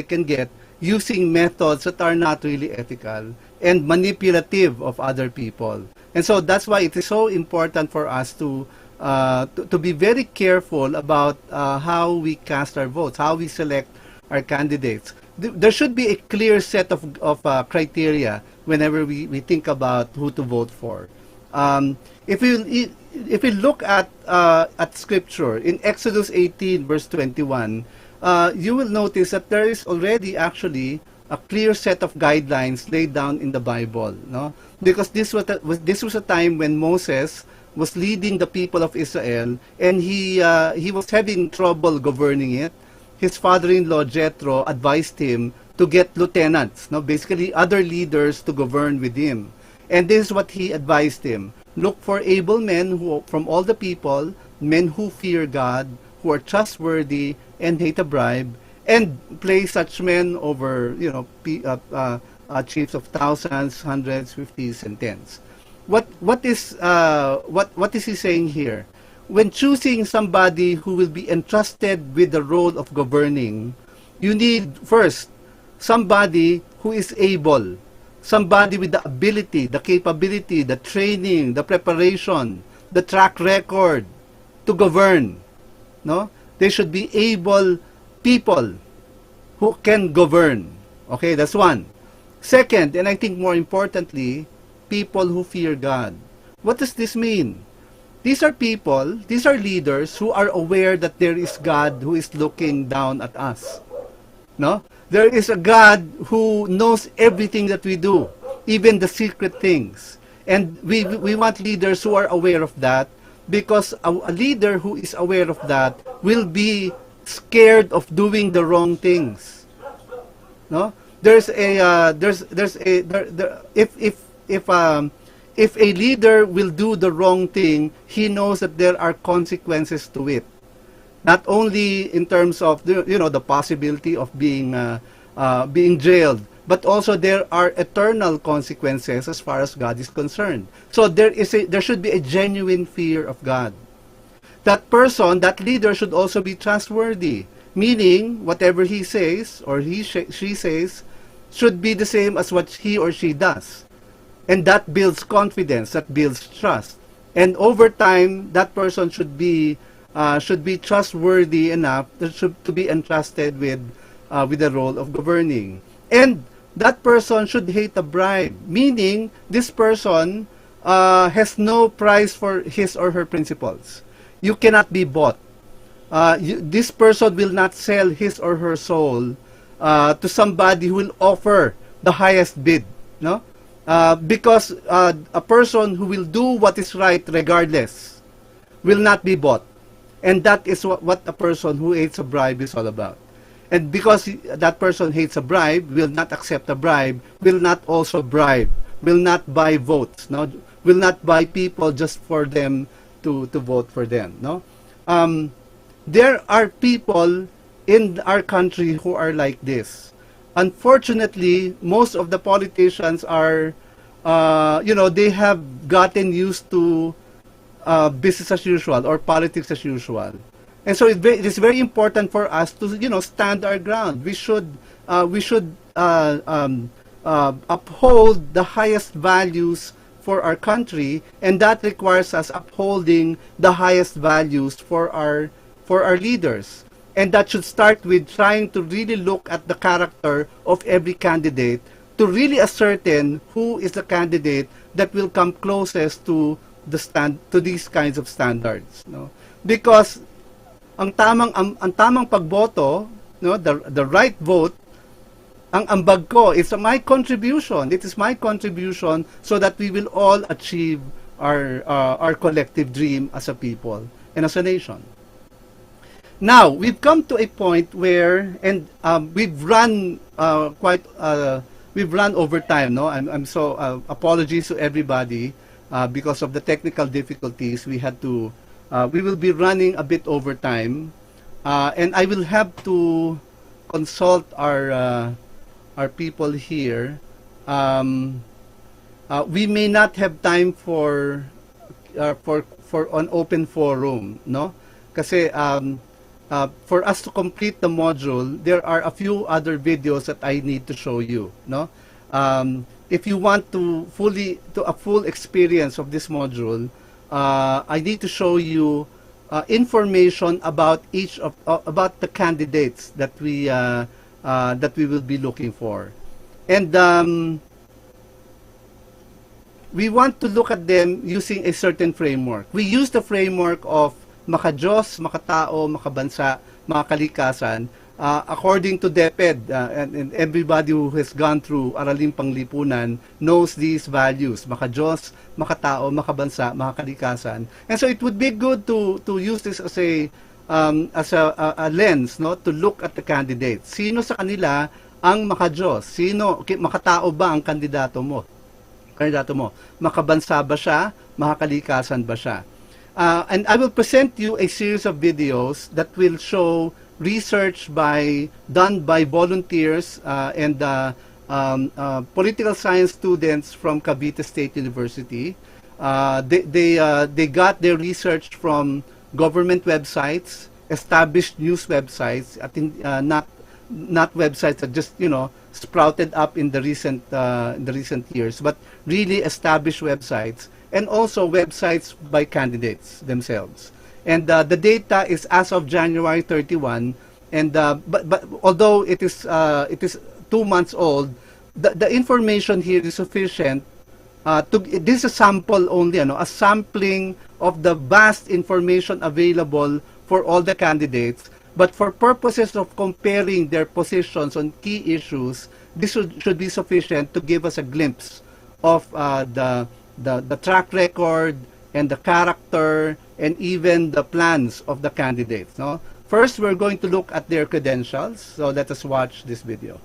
can get using methods that are not really ethical and manipulative of other people. And so that's why it is so important for us to be very careful about how we cast our votes, how we select our candidates. There should be a clear set of criteria whenever we think about who to vote for. If we look at Scripture, in Exodus 18 verse 21, you will notice that there is already actually a clear set of guidelines laid down in the Bible, no? Because this was a time when Moses was leading the people of Israel, and he was having trouble governing it. His father-in-law Jethro advised him to get lieutenants, no, basically other leaders to govern with him. And this is what he advised him: look for able men from all the people, men who fear God, who are trustworthy and hate a bribe, and place such men over, chiefs of thousands, hundreds, fifties, and tens. What is he saying here? When choosing somebody who will be entrusted with the role of governing, you need first somebody who is able, somebody with the ability, the capability, the training, the preparation, the track record to govern. No? They should be able people who can govern. Okay, that's one. Second, and I think more importantly, people who fear God. What does this mean? These are people, these are leaders who are aware that there is God who is looking down at us. No? There is a God who knows everything that we do, even the secret things. And we want leaders who are aware of that, because a leader who is aware of that will be scared of doing the wrong things. No? If a leader will do the wrong thing, he knows that there are consequences to it. Not only in terms of the possibility of being jailed, but also there are eternal consequences as far as God is concerned. So there should be a genuine fear of God. That person, that leader, should also be trustworthy, meaning whatever he says or she says should be the same as what he or she does. And that builds confidence, that builds trust. And over time, that person should be trustworthy enough to be entrusted with the role of governing. And that person should hate a bribe, meaning this person has no price for his or her principles. You cannot be bought. This person will not sell his or her soul to somebody who will offer the highest bid. No? Because a person who will do what is right regardless will not be bought. And that is what a person who hates a bribe is all about. And because that person hates a bribe, will not accept a bribe, will not also bribe, will not buy votes, no? Will not buy people just for them to vote for them. No? There are people in our country who are like this. Unfortunately, most of the politicians are, they have gotten used to business as usual or politics as usual. And so it is very important for us to, stand our ground. We should we should uphold the highest values for our country, and that requires us upholding the highest values for our leaders. And that should start with trying to really look at the character of every candidate to really ascertain who is the candidate that will come closest to these kinds of standards, no? Because ang tamang pagboto, no, the right vote, ang ambag ko, it's my contribution. It is my contribution so that we will all achieve our collective dream as a people and as a nation. Now, we've come to a point where, and we've run we've run over time, no? I'm so apologies to everybody because of the technical difficulties. We will be running a bit over time, and I will have to consult our people here. We may not have time for an open forum, no? Kasi for us to complete the module, there are a few other videos that I need to show you, no? If you want a full experience of this module, I need to show you information about about the candidates that we will be looking for, and we want to look at them using a certain framework. We use the framework of makadiyos, makatao, makabansa, makakalikasan, according to DepEd, and everybody who has gone through Araling Panglipunan knows these values: makadiyos, makatao, makabansa, makakalikasan. And so it would be good to use this as a lens, no, to look at the candidates. Sino sa kanila ang makadiyos? Makatao ba ang kandidato mo? Makabansa ba siya? Makakalikasan ba siya? And I will present you a series of videos that will show research done by volunteers and political science students from Cavite State University. They got their research from government websites, established news websites, not websites that just sprouted up in the recent years, but really established websites, and also websites by candidates themselves. And the data is as of January 31, and but although it is 2 months old, the information here is sufficient. This is a sample only, a sampling of the vast information available for all the candidates. But for purposes of comparing their positions on key issues, this should be sufficient to give us a glimpse of the track record and the character and even the plans of the candidates. No? First, we're going to look at their credentials. So let us watch this video.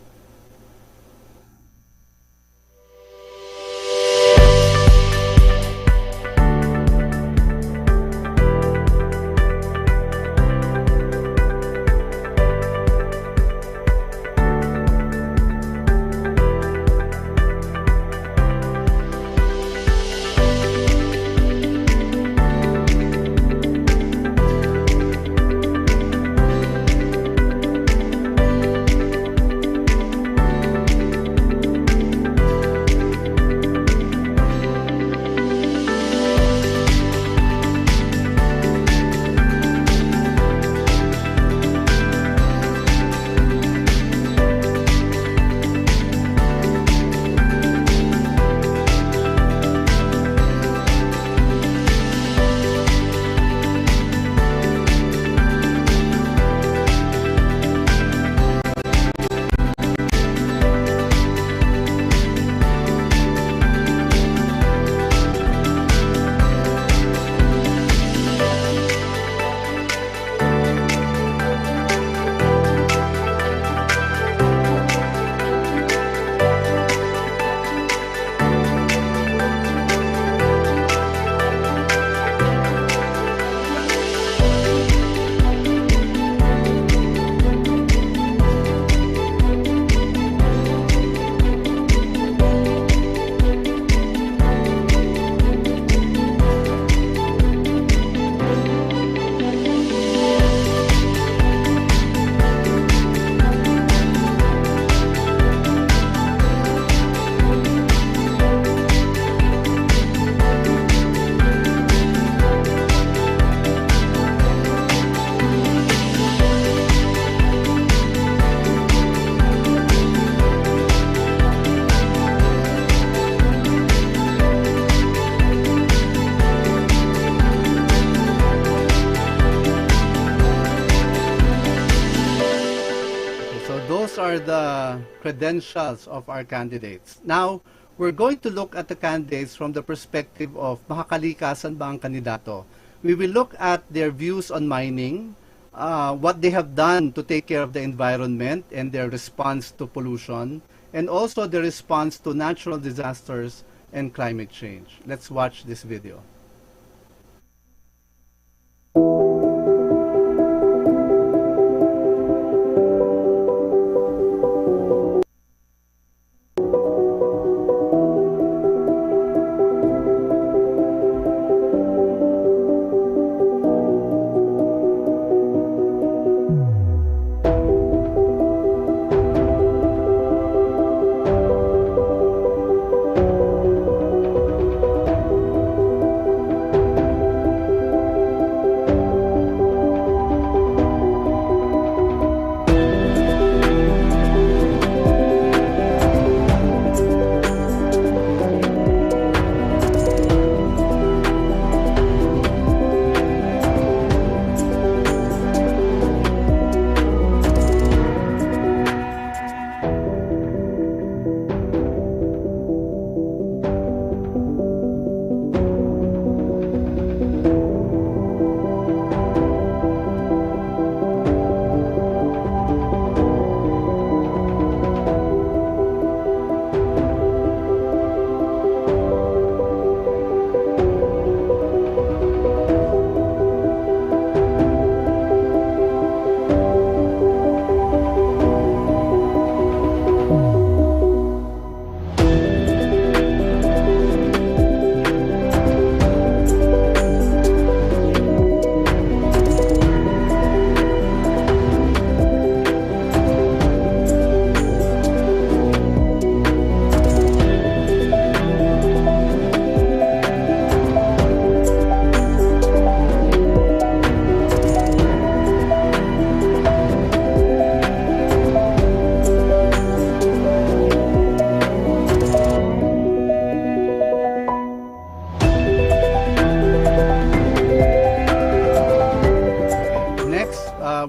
were the credentials of our candidates. Now, we're going to look at the candidates from the perspective of makakalikasan ba ang kandidato. We will look at their views on mining, what they have done to take care of the environment and their response to pollution, and also the response to natural disasters and climate change. Let's watch this video.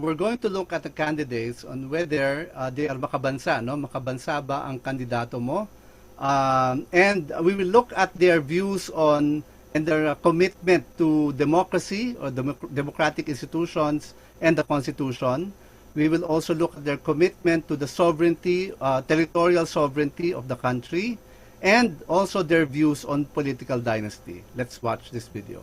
We're going to look at the candidates on whether they are makabansa, no? Makabansa ba ang kandidato mo? And we will look at their views on and their commitment to democracy or democratic institutions and the Constitution. We will also look at their commitment to the sovereignty, territorial sovereignty of the country, and also their views on political dynasty. Let's watch this video.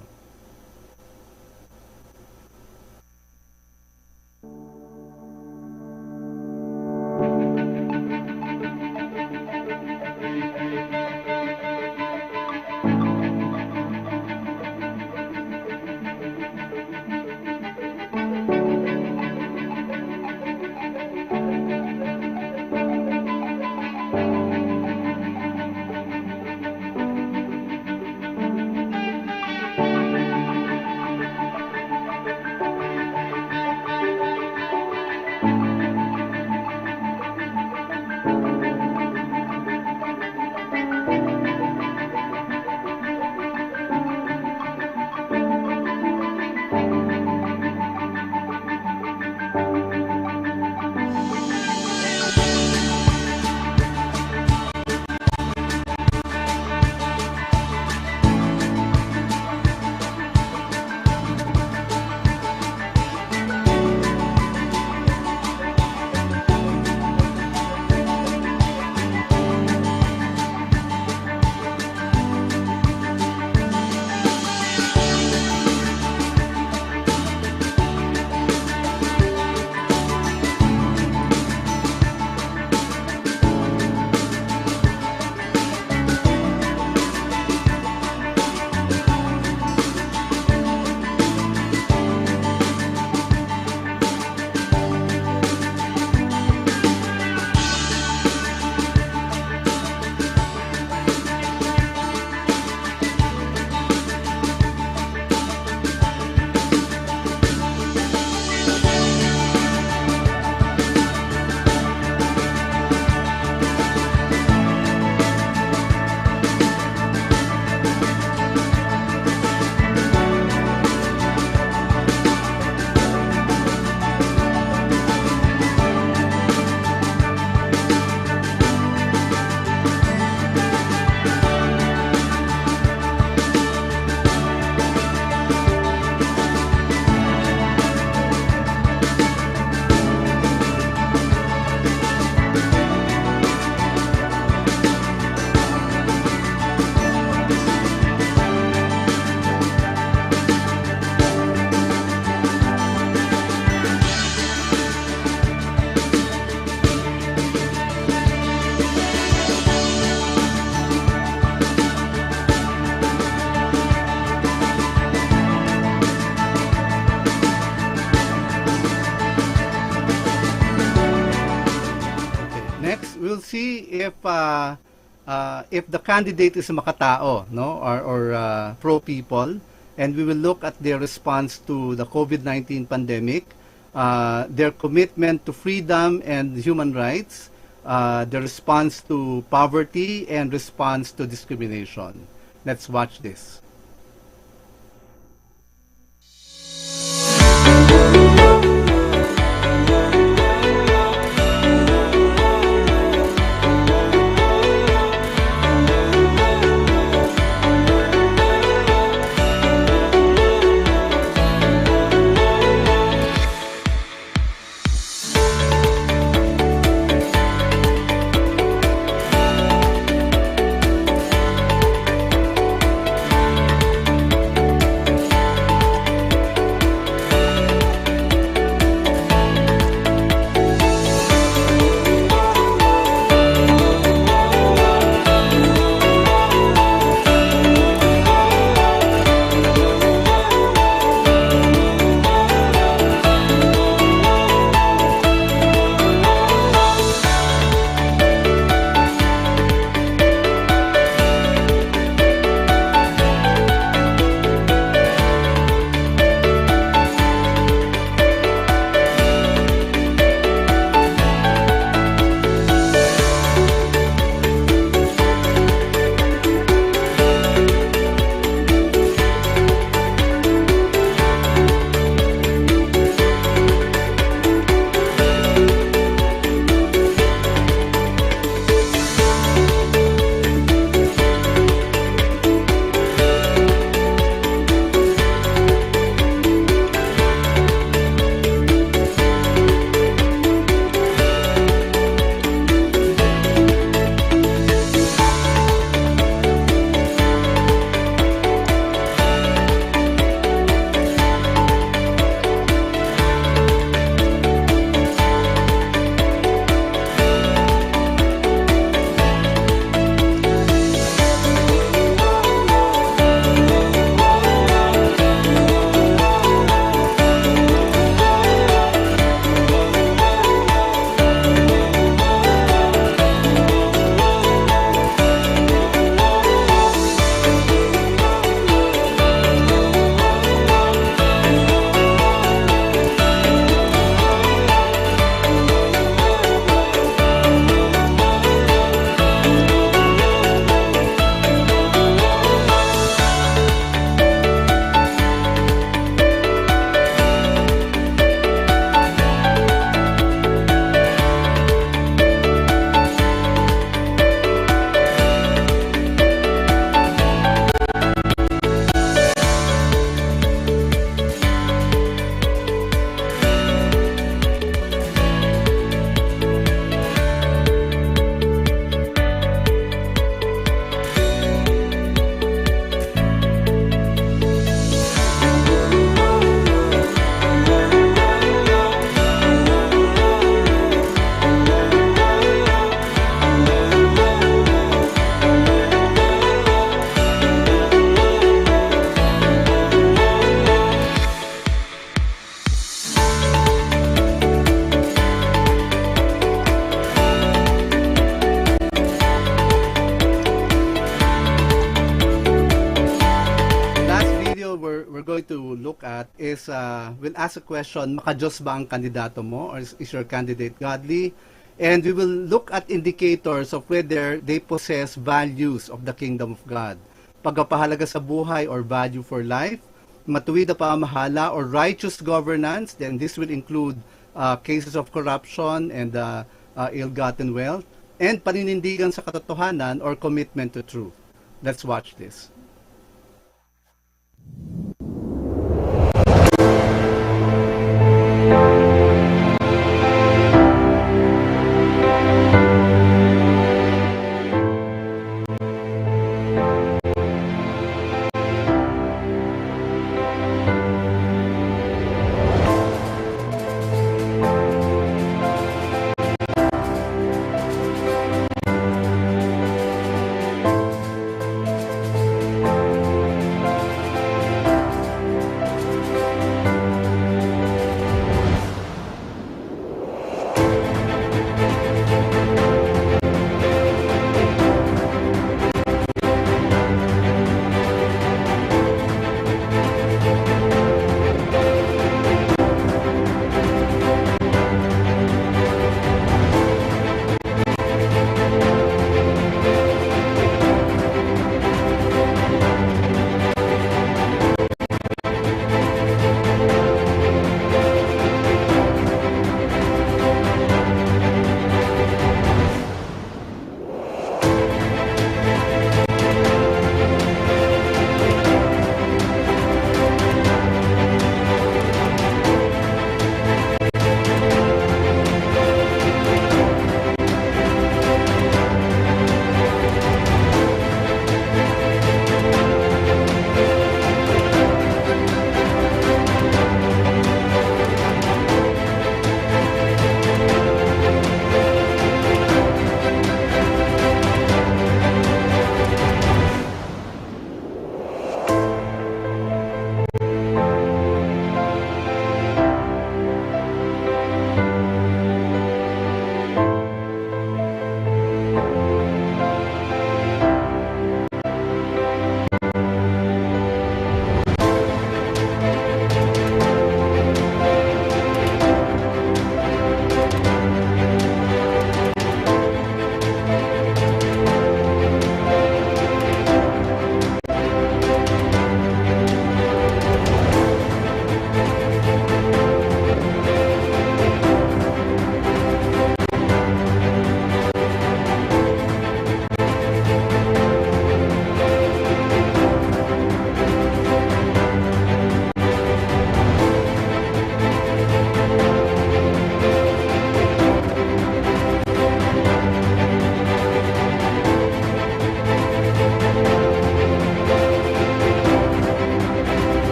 see if the candidate is makatao, no, or pro people, and we will look at their response to the COVID-19 pandemic, their commitment to freedom and human rights, their response to poverty, and response to discrimination. Let's watch this. going to look at is, we'll ask a question, maka-Diyos ba ang kandidato mo, or is your candidate godly? And we will look at indicators of whether they possess values of the kingdom of God. Pagpapahalaga sa buhay or value for life, matuwid na pamamahala or righteous governance, then this will include cases of corruption and ill-gotten wealth, and paninindigan sa katotohanan or commitment to truth. Let's watch this.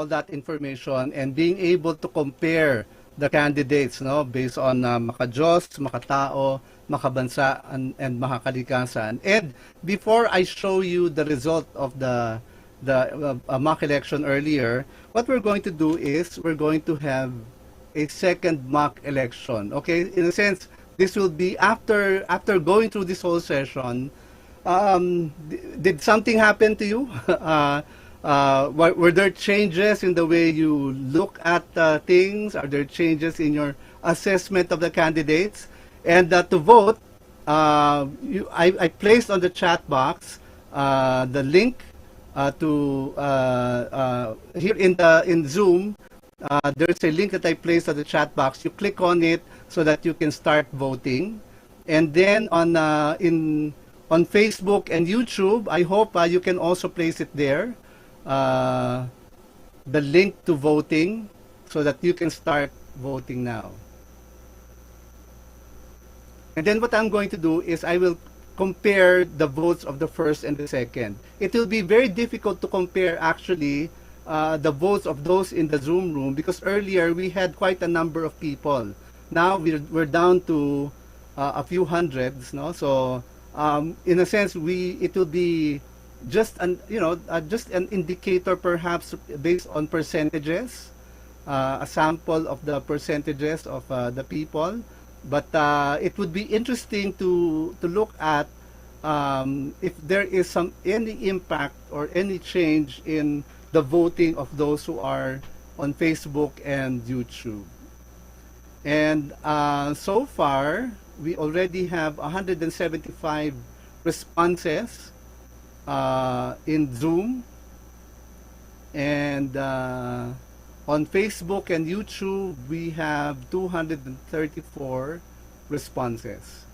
all that information and being able to compare the candidates, no, based on makajos, makatao, makabansa, and makakalikasan. And before I show you the result of the mock election earlier, what we're going to do is we're going to have a second mock election. Okay, in a sense, this will be after going through this whole session. Did something happen to you? Were there changes in the way you look at things? Are there changes in your assessment of the candidates? And to vote, I placed on the chat box the link to here in Zoom. There's a link that I placed on the chat box. You click on it so that you can start voting. And then on Facebook and YouTube, I hope you can also place it there. The link to voting so that you can start voting now. And then what I'm going to do is I will compare the votes of the first and the second. It will be very difficult to compare actually the votes of those in the Zoom room because earlier we had quite a number of people. Now we're down to a few hundreds, no? So in a sense, it will be just an just an indicator perhaps based on percentages, a sample of the percentages of the people. But it would be interesting to look at if there is any impact or any change in the voting of those who are on Facebook and YouTube. And so far, we already have 175 responses in Zoom. And on Facebook and YouTube, we have 234 responses.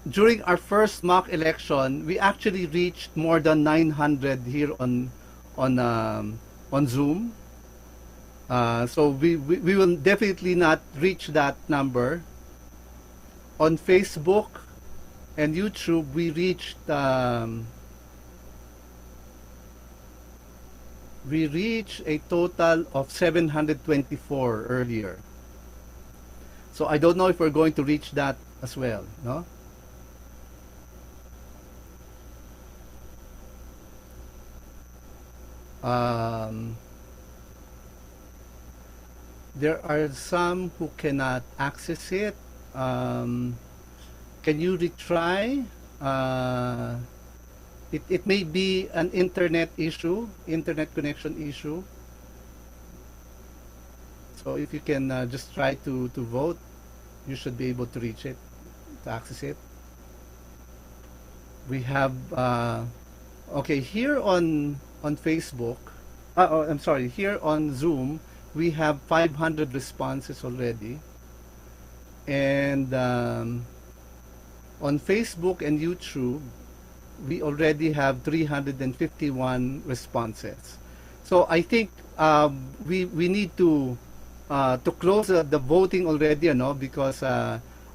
During our first mock election, we actually reached more than 900 here on Zoom. So we will definitely not reach that number. On Facebook and YouTube, we reached a total of 724 earlier. So I don't know if we're going to reach that as well, no? There are some who cannot access it. Can you retry? It may be an internet issue, internet connection issue. So if you can just try to vote, you should be able to reach it, to access it. We have, okay, here on Facebook, I'm sorry, here on Zoom, we have 500 responses already. And on Facebook and YouTube, we already have 351 responses. So I think we need to close the voting already, because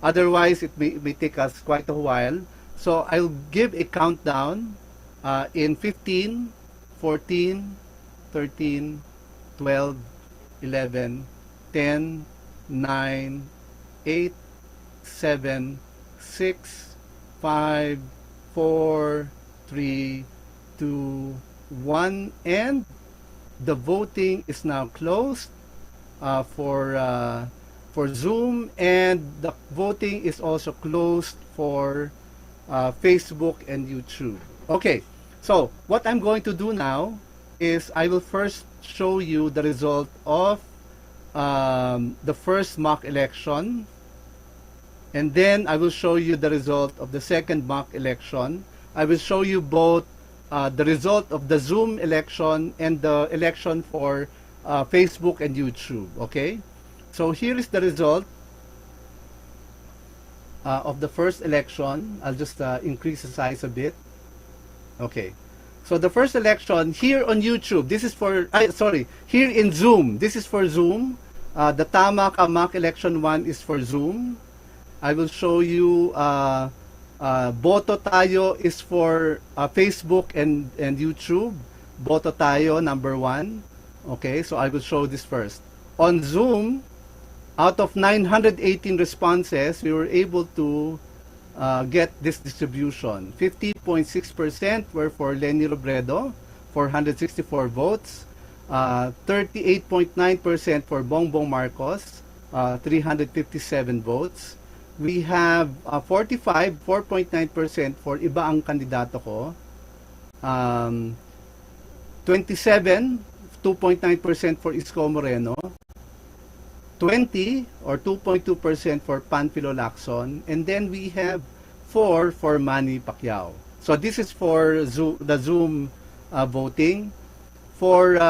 otherwise it may take us quite a while. So I'll give a countdown in 15, 14, 13, 12, 11, 10, 9, 8, 7, 6, 5, 4, 3, 2, 1, and the voting is now closed for Zoom, and the voting is also closed for Facebook and YouTube. Okay, so what I'm going to do now is I will first show you the result of the first mock election, and then I will show you the result of the second mock election. I will show you both the result of the Zoom election and the election for Facebook and YouTube. Okay, so here is the result of the first election. I'll just increase the size a bit. Okay, so the first election here on YouTube, this is for, here in Zoom, this is for Zoom. The Tamang mock election 1 is for Zoom. I will show you Boto Tayo is for Facebook and YouTube. boto tayo, number 1. Okay, so I will show this first. On Zoom, out of 918 responses, we were able to get this distribution. 50.6% were for Leni Robredo, 464 votes. 38.9% for Bongbong Marcos, 357 votes. We have 4.9% for iba ang kandidato ko. 27, 2.9% for Isko Moreno. 20 or 2.2% for Panfilo Lacson, and then we have 4 for Manny Pacquiao. So this is for the Zoom voting. For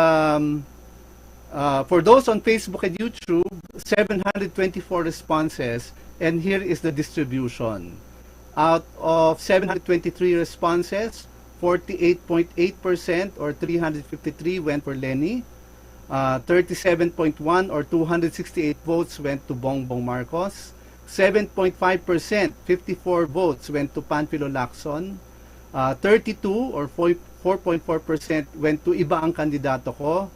those on Facebook and YouTube, 724 responses, and here is the distribution. Out of 723 responses, 48.8% or 353 went for Leni. 37.1 or 268 votes went to Bongbong Marcos. 7.5%, 54 votes went to Panfilo Lacson. 32 or 4.4% went to iba ang kandidato ko.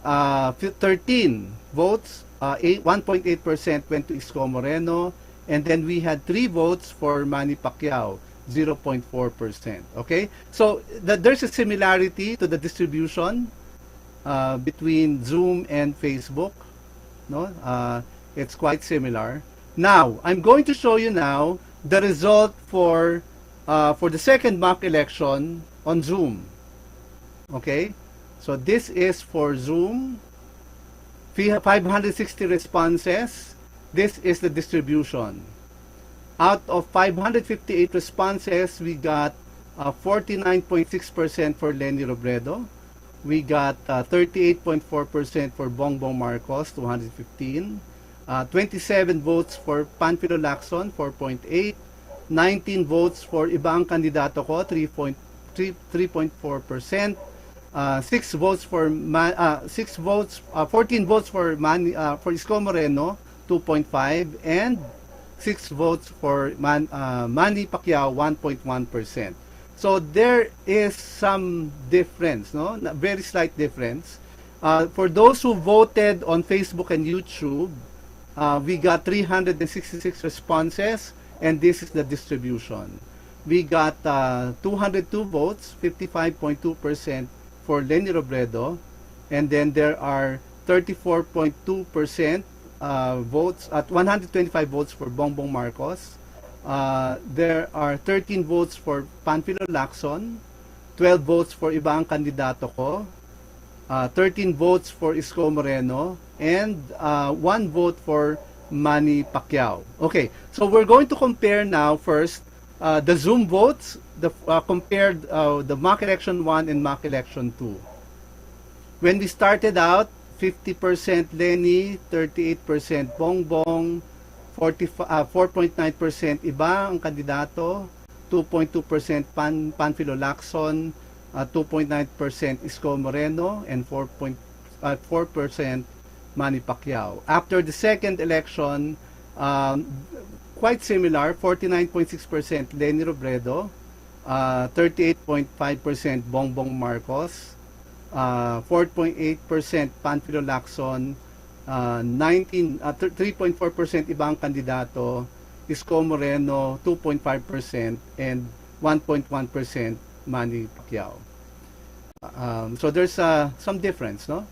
13 votes, 1.8% went to Isko Moreno. And then we had 3 votes for Manny Pacquiao, 0.4%. Okay? So there's a similarity to the distribution between Zoom and Facebook, no? It's quite similar. Now, I'm going to show you now the result for the second mock election on Zoom. Okay, so this is for Zoom. We have 560 responses. This is the distribution. Out of 558 responses, we got 49.6% for Leni Robredo. We got 38.4% for Bongbong Marcos, 215. 27 votes for Panfilo Lacson, 4.8. 19 votes for ibang kandidato ko, 3.4%. 6 votes for 14 votes for Isko Moreno, 2.5, and 6 votes for Manny Pacquiao, 1.1%. So there is some difference, no? Very slight difference. For those who voted on Facebook and YouTube, we got 366 responses, and this is the distribution. We got 202 votes, 55.2% for Leni Robredo, and then there are 34.2% votes at 125 votes for Bongbong Marcos. There are 13 votes for Panfilo Lacson, 12 votes for ibang kandidato ko, 13 votes for Isko Moreno, and 1 vote for Manny Pacquiao. Okay, so we're going to compare now first the Zoom votes, compared the mock election 1 and mock election 2. When we started out, 50% Leni, 38% Bongbong, 4.9% iba ang kandidato, 2.2% Panfilo Lacson, 2.9% Isko Moreno, and 4% Manny Pacquiao. After the second election, quite similar, 49.6% Leni Robredo, 38.5% Bongbong Marcos, 4.8% Panfilo Lacson, 3.4% ibang kandidato, Isko Moreno 2.5%, and 1.1% Manny Pacquiao. So there's some difference, no?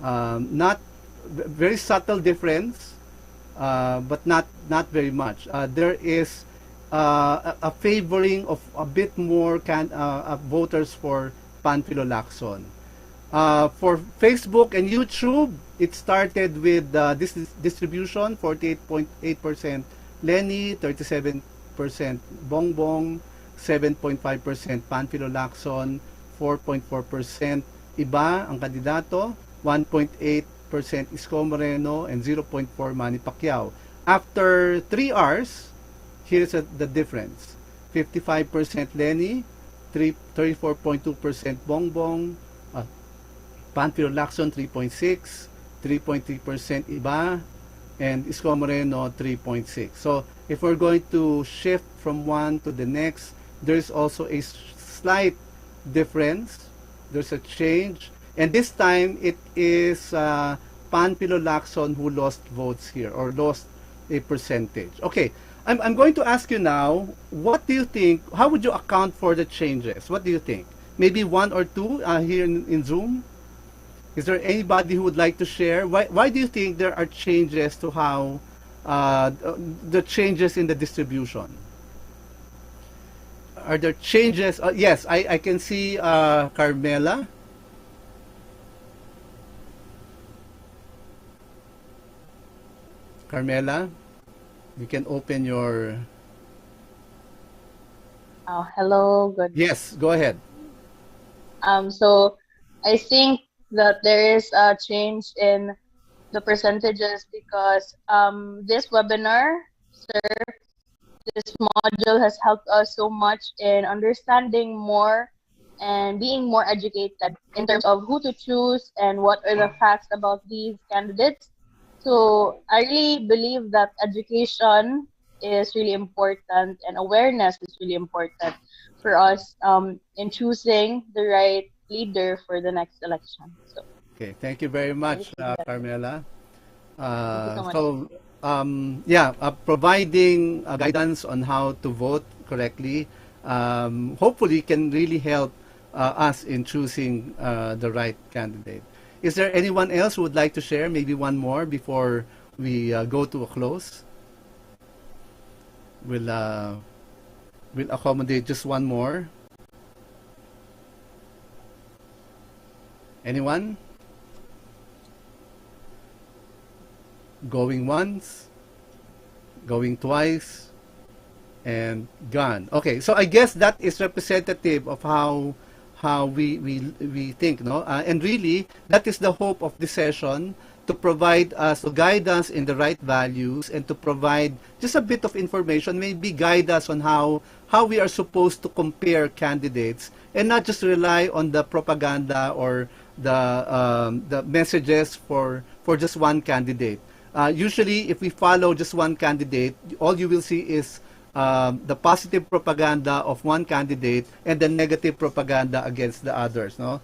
Not very subtle difference, but not very much. There is a favoring of a bit more voters for Panfilo Lacson. For Facebook and YouTube, it started with this distribution: 48.8% Leni, 37% Bongbong, 7.5% Panfilo Lacson, 4.4% iba ang kandidato, 1.8% Isko Moreno, and 0.4% Manny Pacquiao. After 3 hours, here's the difference: 55% Leni, 34.2% Bongbong, Panfilo Lacson 3.6%, 3.3% iba, and Isko Moreno 3.6%. So if we're going to shift from one to the next, there's also a slight difference There's a change. And this time, it is Panpilo Lacson who lost votes here, or lost a percentage. Okay, I'm going to ask you now, what do you think, how would you account for the changes? What do you think? Maybe one or two here in Zoom? Is there anybody who would like to share? Why do you think there are changes to how, the changes in the distribution? Are there changes? Yes, I can see Carmela. Carmela, you can open your... Hello, good. Yes, go ahead. So I think that there is a change in the percentages because this webinar, sir, this module has helped us so much in understanding more and being more educated in terms of who to choose and what are the facts about these candidates. So I really believe that education is really important and awareness is really important for us in choosing the right leader for the next election. So, Okay, thank you very much, Carmela. Thank you so much. Yeah, providing guidance on how to vote correctly, hopefully can really help us in choosing the right candidate. Is there anyone else who would like to share? Maybe one more before we go to a close. We'll accommodate just one more. Anyone? Going once, going twice, and gone. Okay, so I guess that is representative of how we think, no? And really, that is the hope of this session, to provide us, to guide us in the right values, and to provide just a bit of information, maybe guide us on how we are supposed to compare candidates, and not just rely on the propaganda or the messages for just one candidate. Usually, if we follow just one candidate, all you will see is the positive propaganda of one candidate and the negative propaganda against the others. No,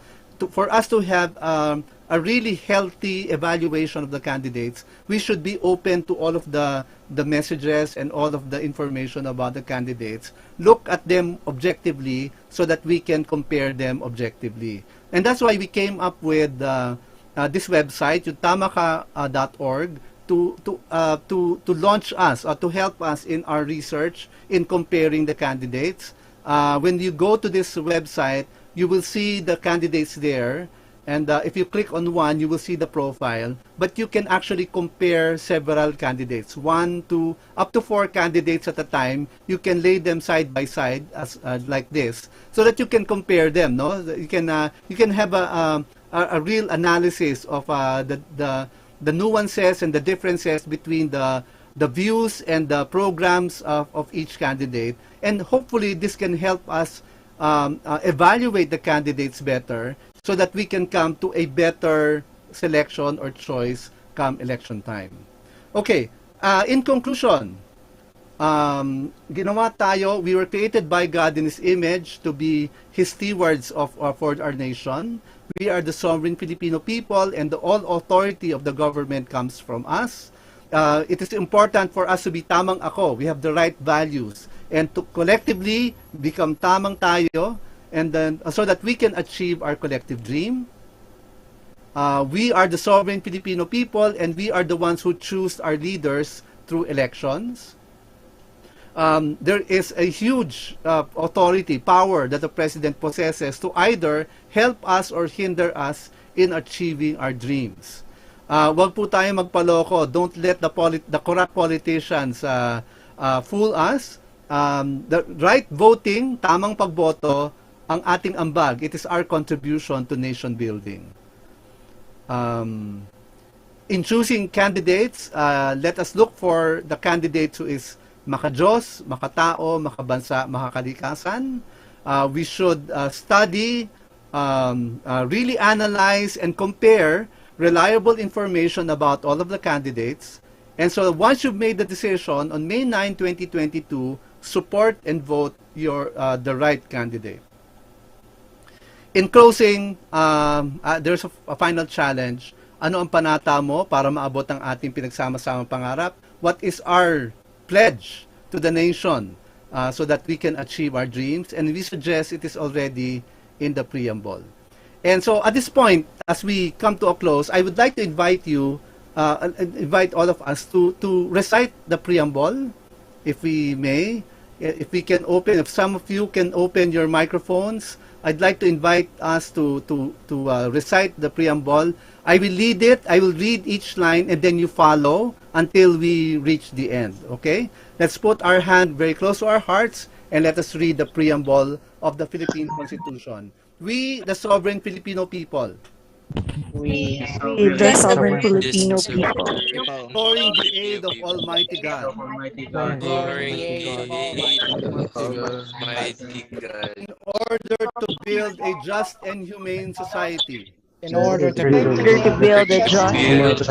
for us to have a really healthy evaluation of the candidates, we should be open to all of the messages and all of the information about the candidates. Look at them objectively so that we can compare them objectively. And that's why we came up with this website, tamaka.org, to launch us, or to help us in our research in comparing the candidates. When you go to this website, you will see the candidates there, and if you click on one, you will see the profile, but you can actually compare several candidates, up to 4 candidates at a time. You can lay them side by side as like this, so that you can compare them. No, you can have a real analysis of the nuances and the differences between the views and the programs of each candidate. And hopefully this can help us evaluate the candidates better, so that we can come to a better selection or choice come election time. Okay, in conclusion, ginawa tayo, we were created by God in His image to be His stewards for our nation. We are the sovereign Filipino people, and all authority of the government comes from us. It is important for us to be tamang ako. We have the right values, and to collectively become tamang tayo, and then so that we can achieve our collective dream. We are the sovereign Filipino people, and we are the ones who choose our leaders through elections. There is a huge authority, power that the president possesses to either help us or hinder us in achieving our dreams. Wag po tayo magpaloko. Don't let the corrupt politicians fool us. The right voting, tamang pagboto, ang ating ambag. It is our contribution to nation building. In choosing candidates, let us look for the candidate who is makajos, makatao, makabansa, makakalikasan. We should study, really analyze and compare reliable information about all of the candidates. And so once you've made the decision on May 9, 2022, support and vote the right candidate. In closing, there's a final challenge. Ano ang panata mo para maabot ang ating pinagsama-samang pangarap? What is our pledge to the nation so that we can achieve our dreams? And we suggest it is already in the preamble. And so at this point, as we come to a close, I would like to invite you, invite all of us to recite the preamble, if we may. If we can open, if some of you can open your microphones, I'd like to invite us to recite the preamble. I will lead it, I will read each line, and then you follow until we reach the end, okay? Let's put our hand very close to our hearts and let us read the preamble of the Philippine Constitution. We, the sovereign Filipino people, We, the sovereign Filipino people, imploring the aid of Almighty God, in order to build a just and humane society, in order to build a just and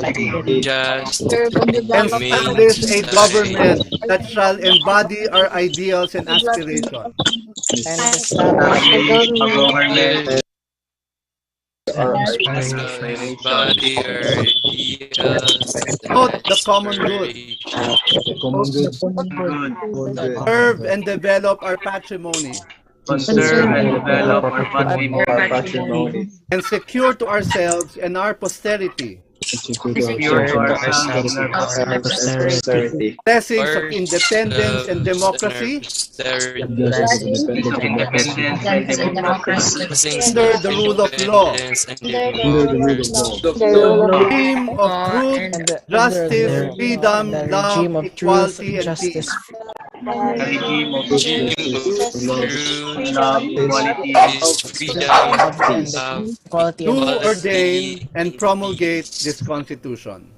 establish a government that shall embody our ideals and aspirations, and establish a government promote the common good, serve and develop our patrimony, and secure to ourselves and our posterity blessings of independence and democracy under the rule of law, regime of truth, justice, freedom, love, equality, and peace. Do ordain and promulgate this Constitution.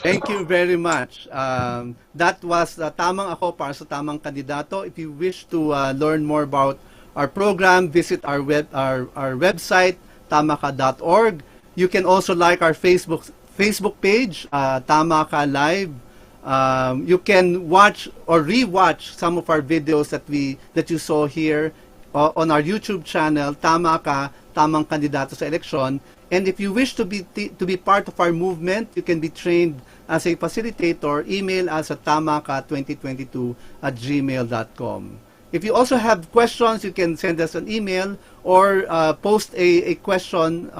Thank you very much. That was Tamang ako para sa Tamang Kandidato. If you wish to learn more about our program, visit our website, tamaka.org. You can also like our Facebook page, Tamaka Live. You can watch or re-watch some of our videos that you saw here on our YouTube channel, Tamaka, Tamang Kandidato sa Eleksyon. And if you wish to be part of our movement, you can be trained as a facilitator. Email us at tamaka2022@gmail.com. If you also have questions, you can send us an email or post a question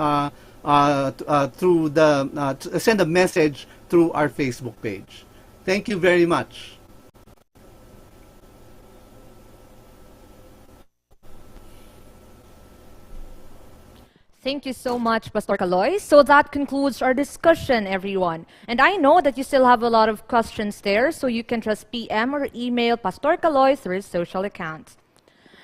send a message through our Facebook page. Thank you very much. Thank you so much, Pastor Caloy. So that concludes our discussion, everyone. And I know that you still have a lot of questions there, so you can just PM or email Pastor Caloy through his social accounts.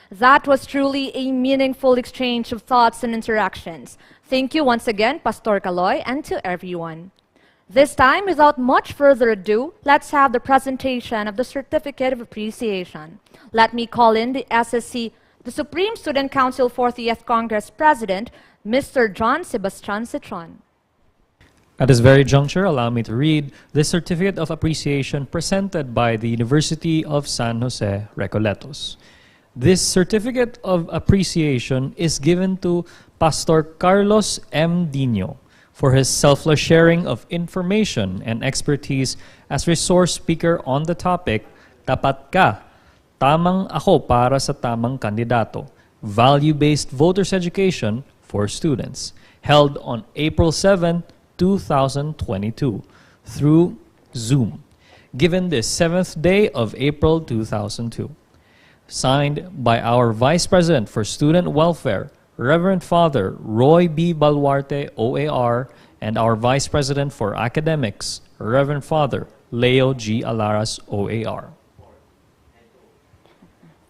That was truly a meaningful exchange of thoughts and interactions. Thank you once again, Pastor Caloy, and to everyone. This time, without much further ado, let's have the presentation of the Certificate of Appreciation. Let me call in the SSC, the Supreme Student Council 40th Congress President, Mr. John Sebastian Citron. At this very juncture, allow me to read the Certificate of Appreciation presented by the University of San Jose, Recoletos. This Certificate of Appreciation is given to Pastor Carlos M. Dino for his selfless sharing of information and expertise as resource speaker on the topic, Tapat Ka, Tamang Ako para sa Tamang Kandidato, Value-Based Voters Education for Students, held on April 7, 2022, through Zoom, given the 7th day of April 2002. Signed by our Vice President for Student Welfare, Reverend Father Roy B. Balwarte, OAR, and our Vice President for Academics, Reverend Father Leo G. Alaras, OAR.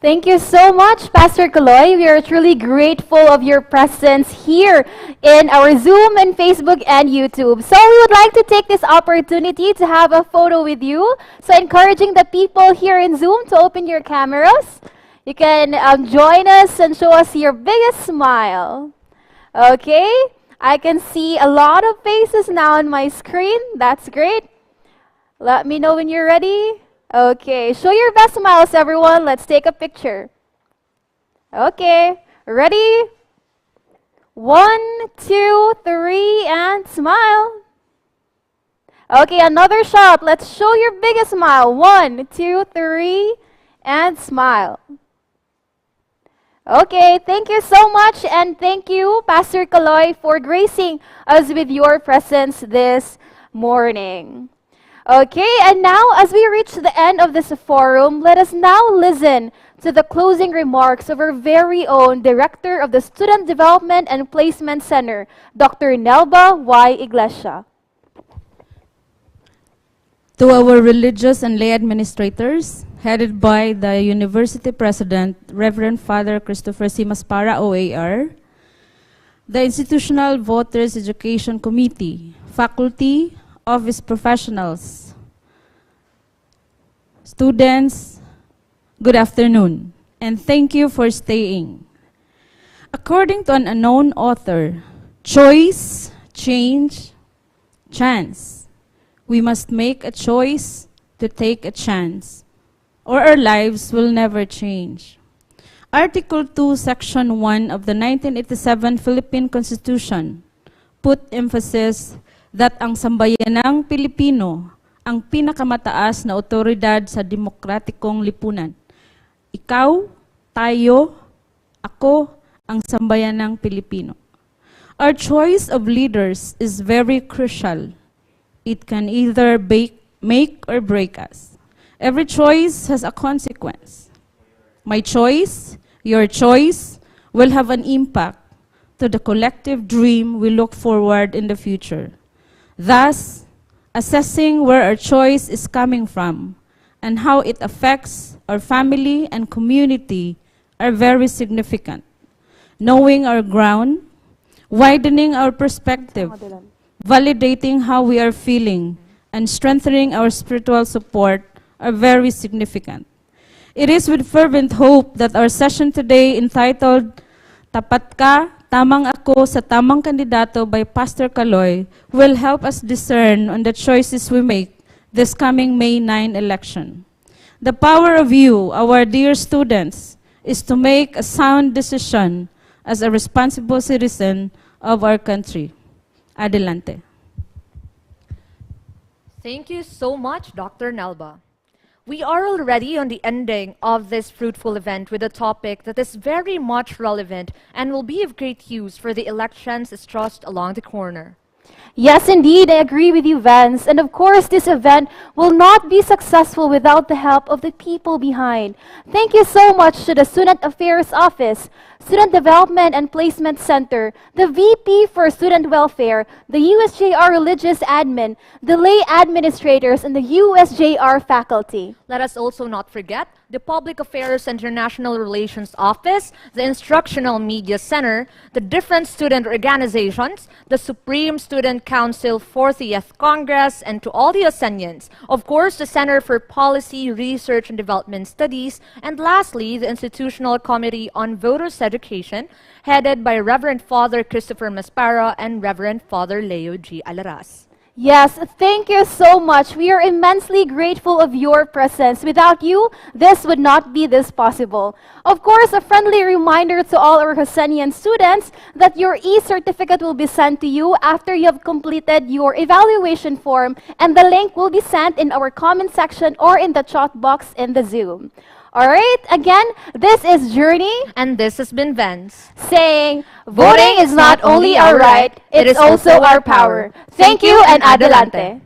Thank you so much, Pastor Caloy. We are truly grateful of your presence here in our Zoom and Facebook and YouTube. So we would like to take this opportunity to have a photo with you. So encouraging the people here in Zoom to open your cameras. You can join us and show us your biggest smile. Okay, I can see a lot of faces now on my screen. That's great. Let me know when you're ready. Okay, show your best smiles, everyone. Let's take a picture. Okay, ready? 1, 2, 3, and smile. Okay, another shot. Let's show your biggest smile. 1, 2, 3, and smile. Okay, thank you so much, and thank you, Pastor Kaloy, for gracing us with your presence this morning. Okay, and now as we reach the end of this forum, let us now listen to the closing remarks of our very own Director of the Student Development and Placement Center, Dr. Nelba Y. Iglesia. To our religious and lay administrators, headed by the University President, Reverend Father Christopher C. Maspara, OAR, the Institutional Voters Education Committee, faculty, office professionals, students, good afternoon, and thank you for staying. According to an unknown author, choice, change, chance. We must make a choice to take a chance, or our lives will never change. Article 2, Section 1 of the 1987 Philippine Constitution put emphasis that ang sambayanang Pilipino ang pinakamataas na otoridad sa demokratikong lipunan. Ikaw, tayo, ako, ang sambayanang Pilipino. Our choice of leaders is very crucial. It can either make or break us. Every choice has a consequence. My choice, your choice, will have an impact to the collective dream we look forward in the future. Thus, assessing where our choice is coming from and how it affects our family and community are very significant. Knowing our ground, widening our perspective, validating how we are feeling, and strengthening our spiritual support are very significant. It is with fervent hope that our session today entitled Tapat Ka, Tamang Ako sa Tamang Kandidato by Pastor Kaloy will help us discern on the choices we make this coming May 9 election. The power of you, our dear students, is to make a sound decision as a responsible citizen of our country. Adelante. Thank you so much, Dr. Nelba. We are already on the ending of this fruitful event with a topic that is very much relevant and will be of great use for the elections as just along the corner. Yes, indeed, I agree with you, Vance. And of course, this event will not be successful without the help of the people behind. Thank you so much to the Student Affairs Office, Student Development and Placement Center, the VP for Student Welfare, the USJ-R Religious Admin, the lay administrators, and the USJ-R faculty. Let us also not forget the Public Affairs International Relations Office, the Instructional Media Center, the different student organizations, the Supreme Student Council 40th Congress, and to all the Ascenians. Of course, the Center for Policy, Research, and Development Studies, and lastly, the Institutional Committee on Voters Education, headed by Reverend Father Christopher Maspara and Reverend Father Leo G. Alaras. Yes, thank you so much. We are immensely grateful of your presence. Without you, this would not be this possible. Of course, a friendly reminder to all our Hosenian students that your e-certificate will be sent to you after you have completed your evaluation form, and the link will be sent in our comment section or in the chat box in the Zoom. All right, again, this is Journey. And this has been Vance. Saying, voting is not only our right, it is also our power. Thank you and adelante.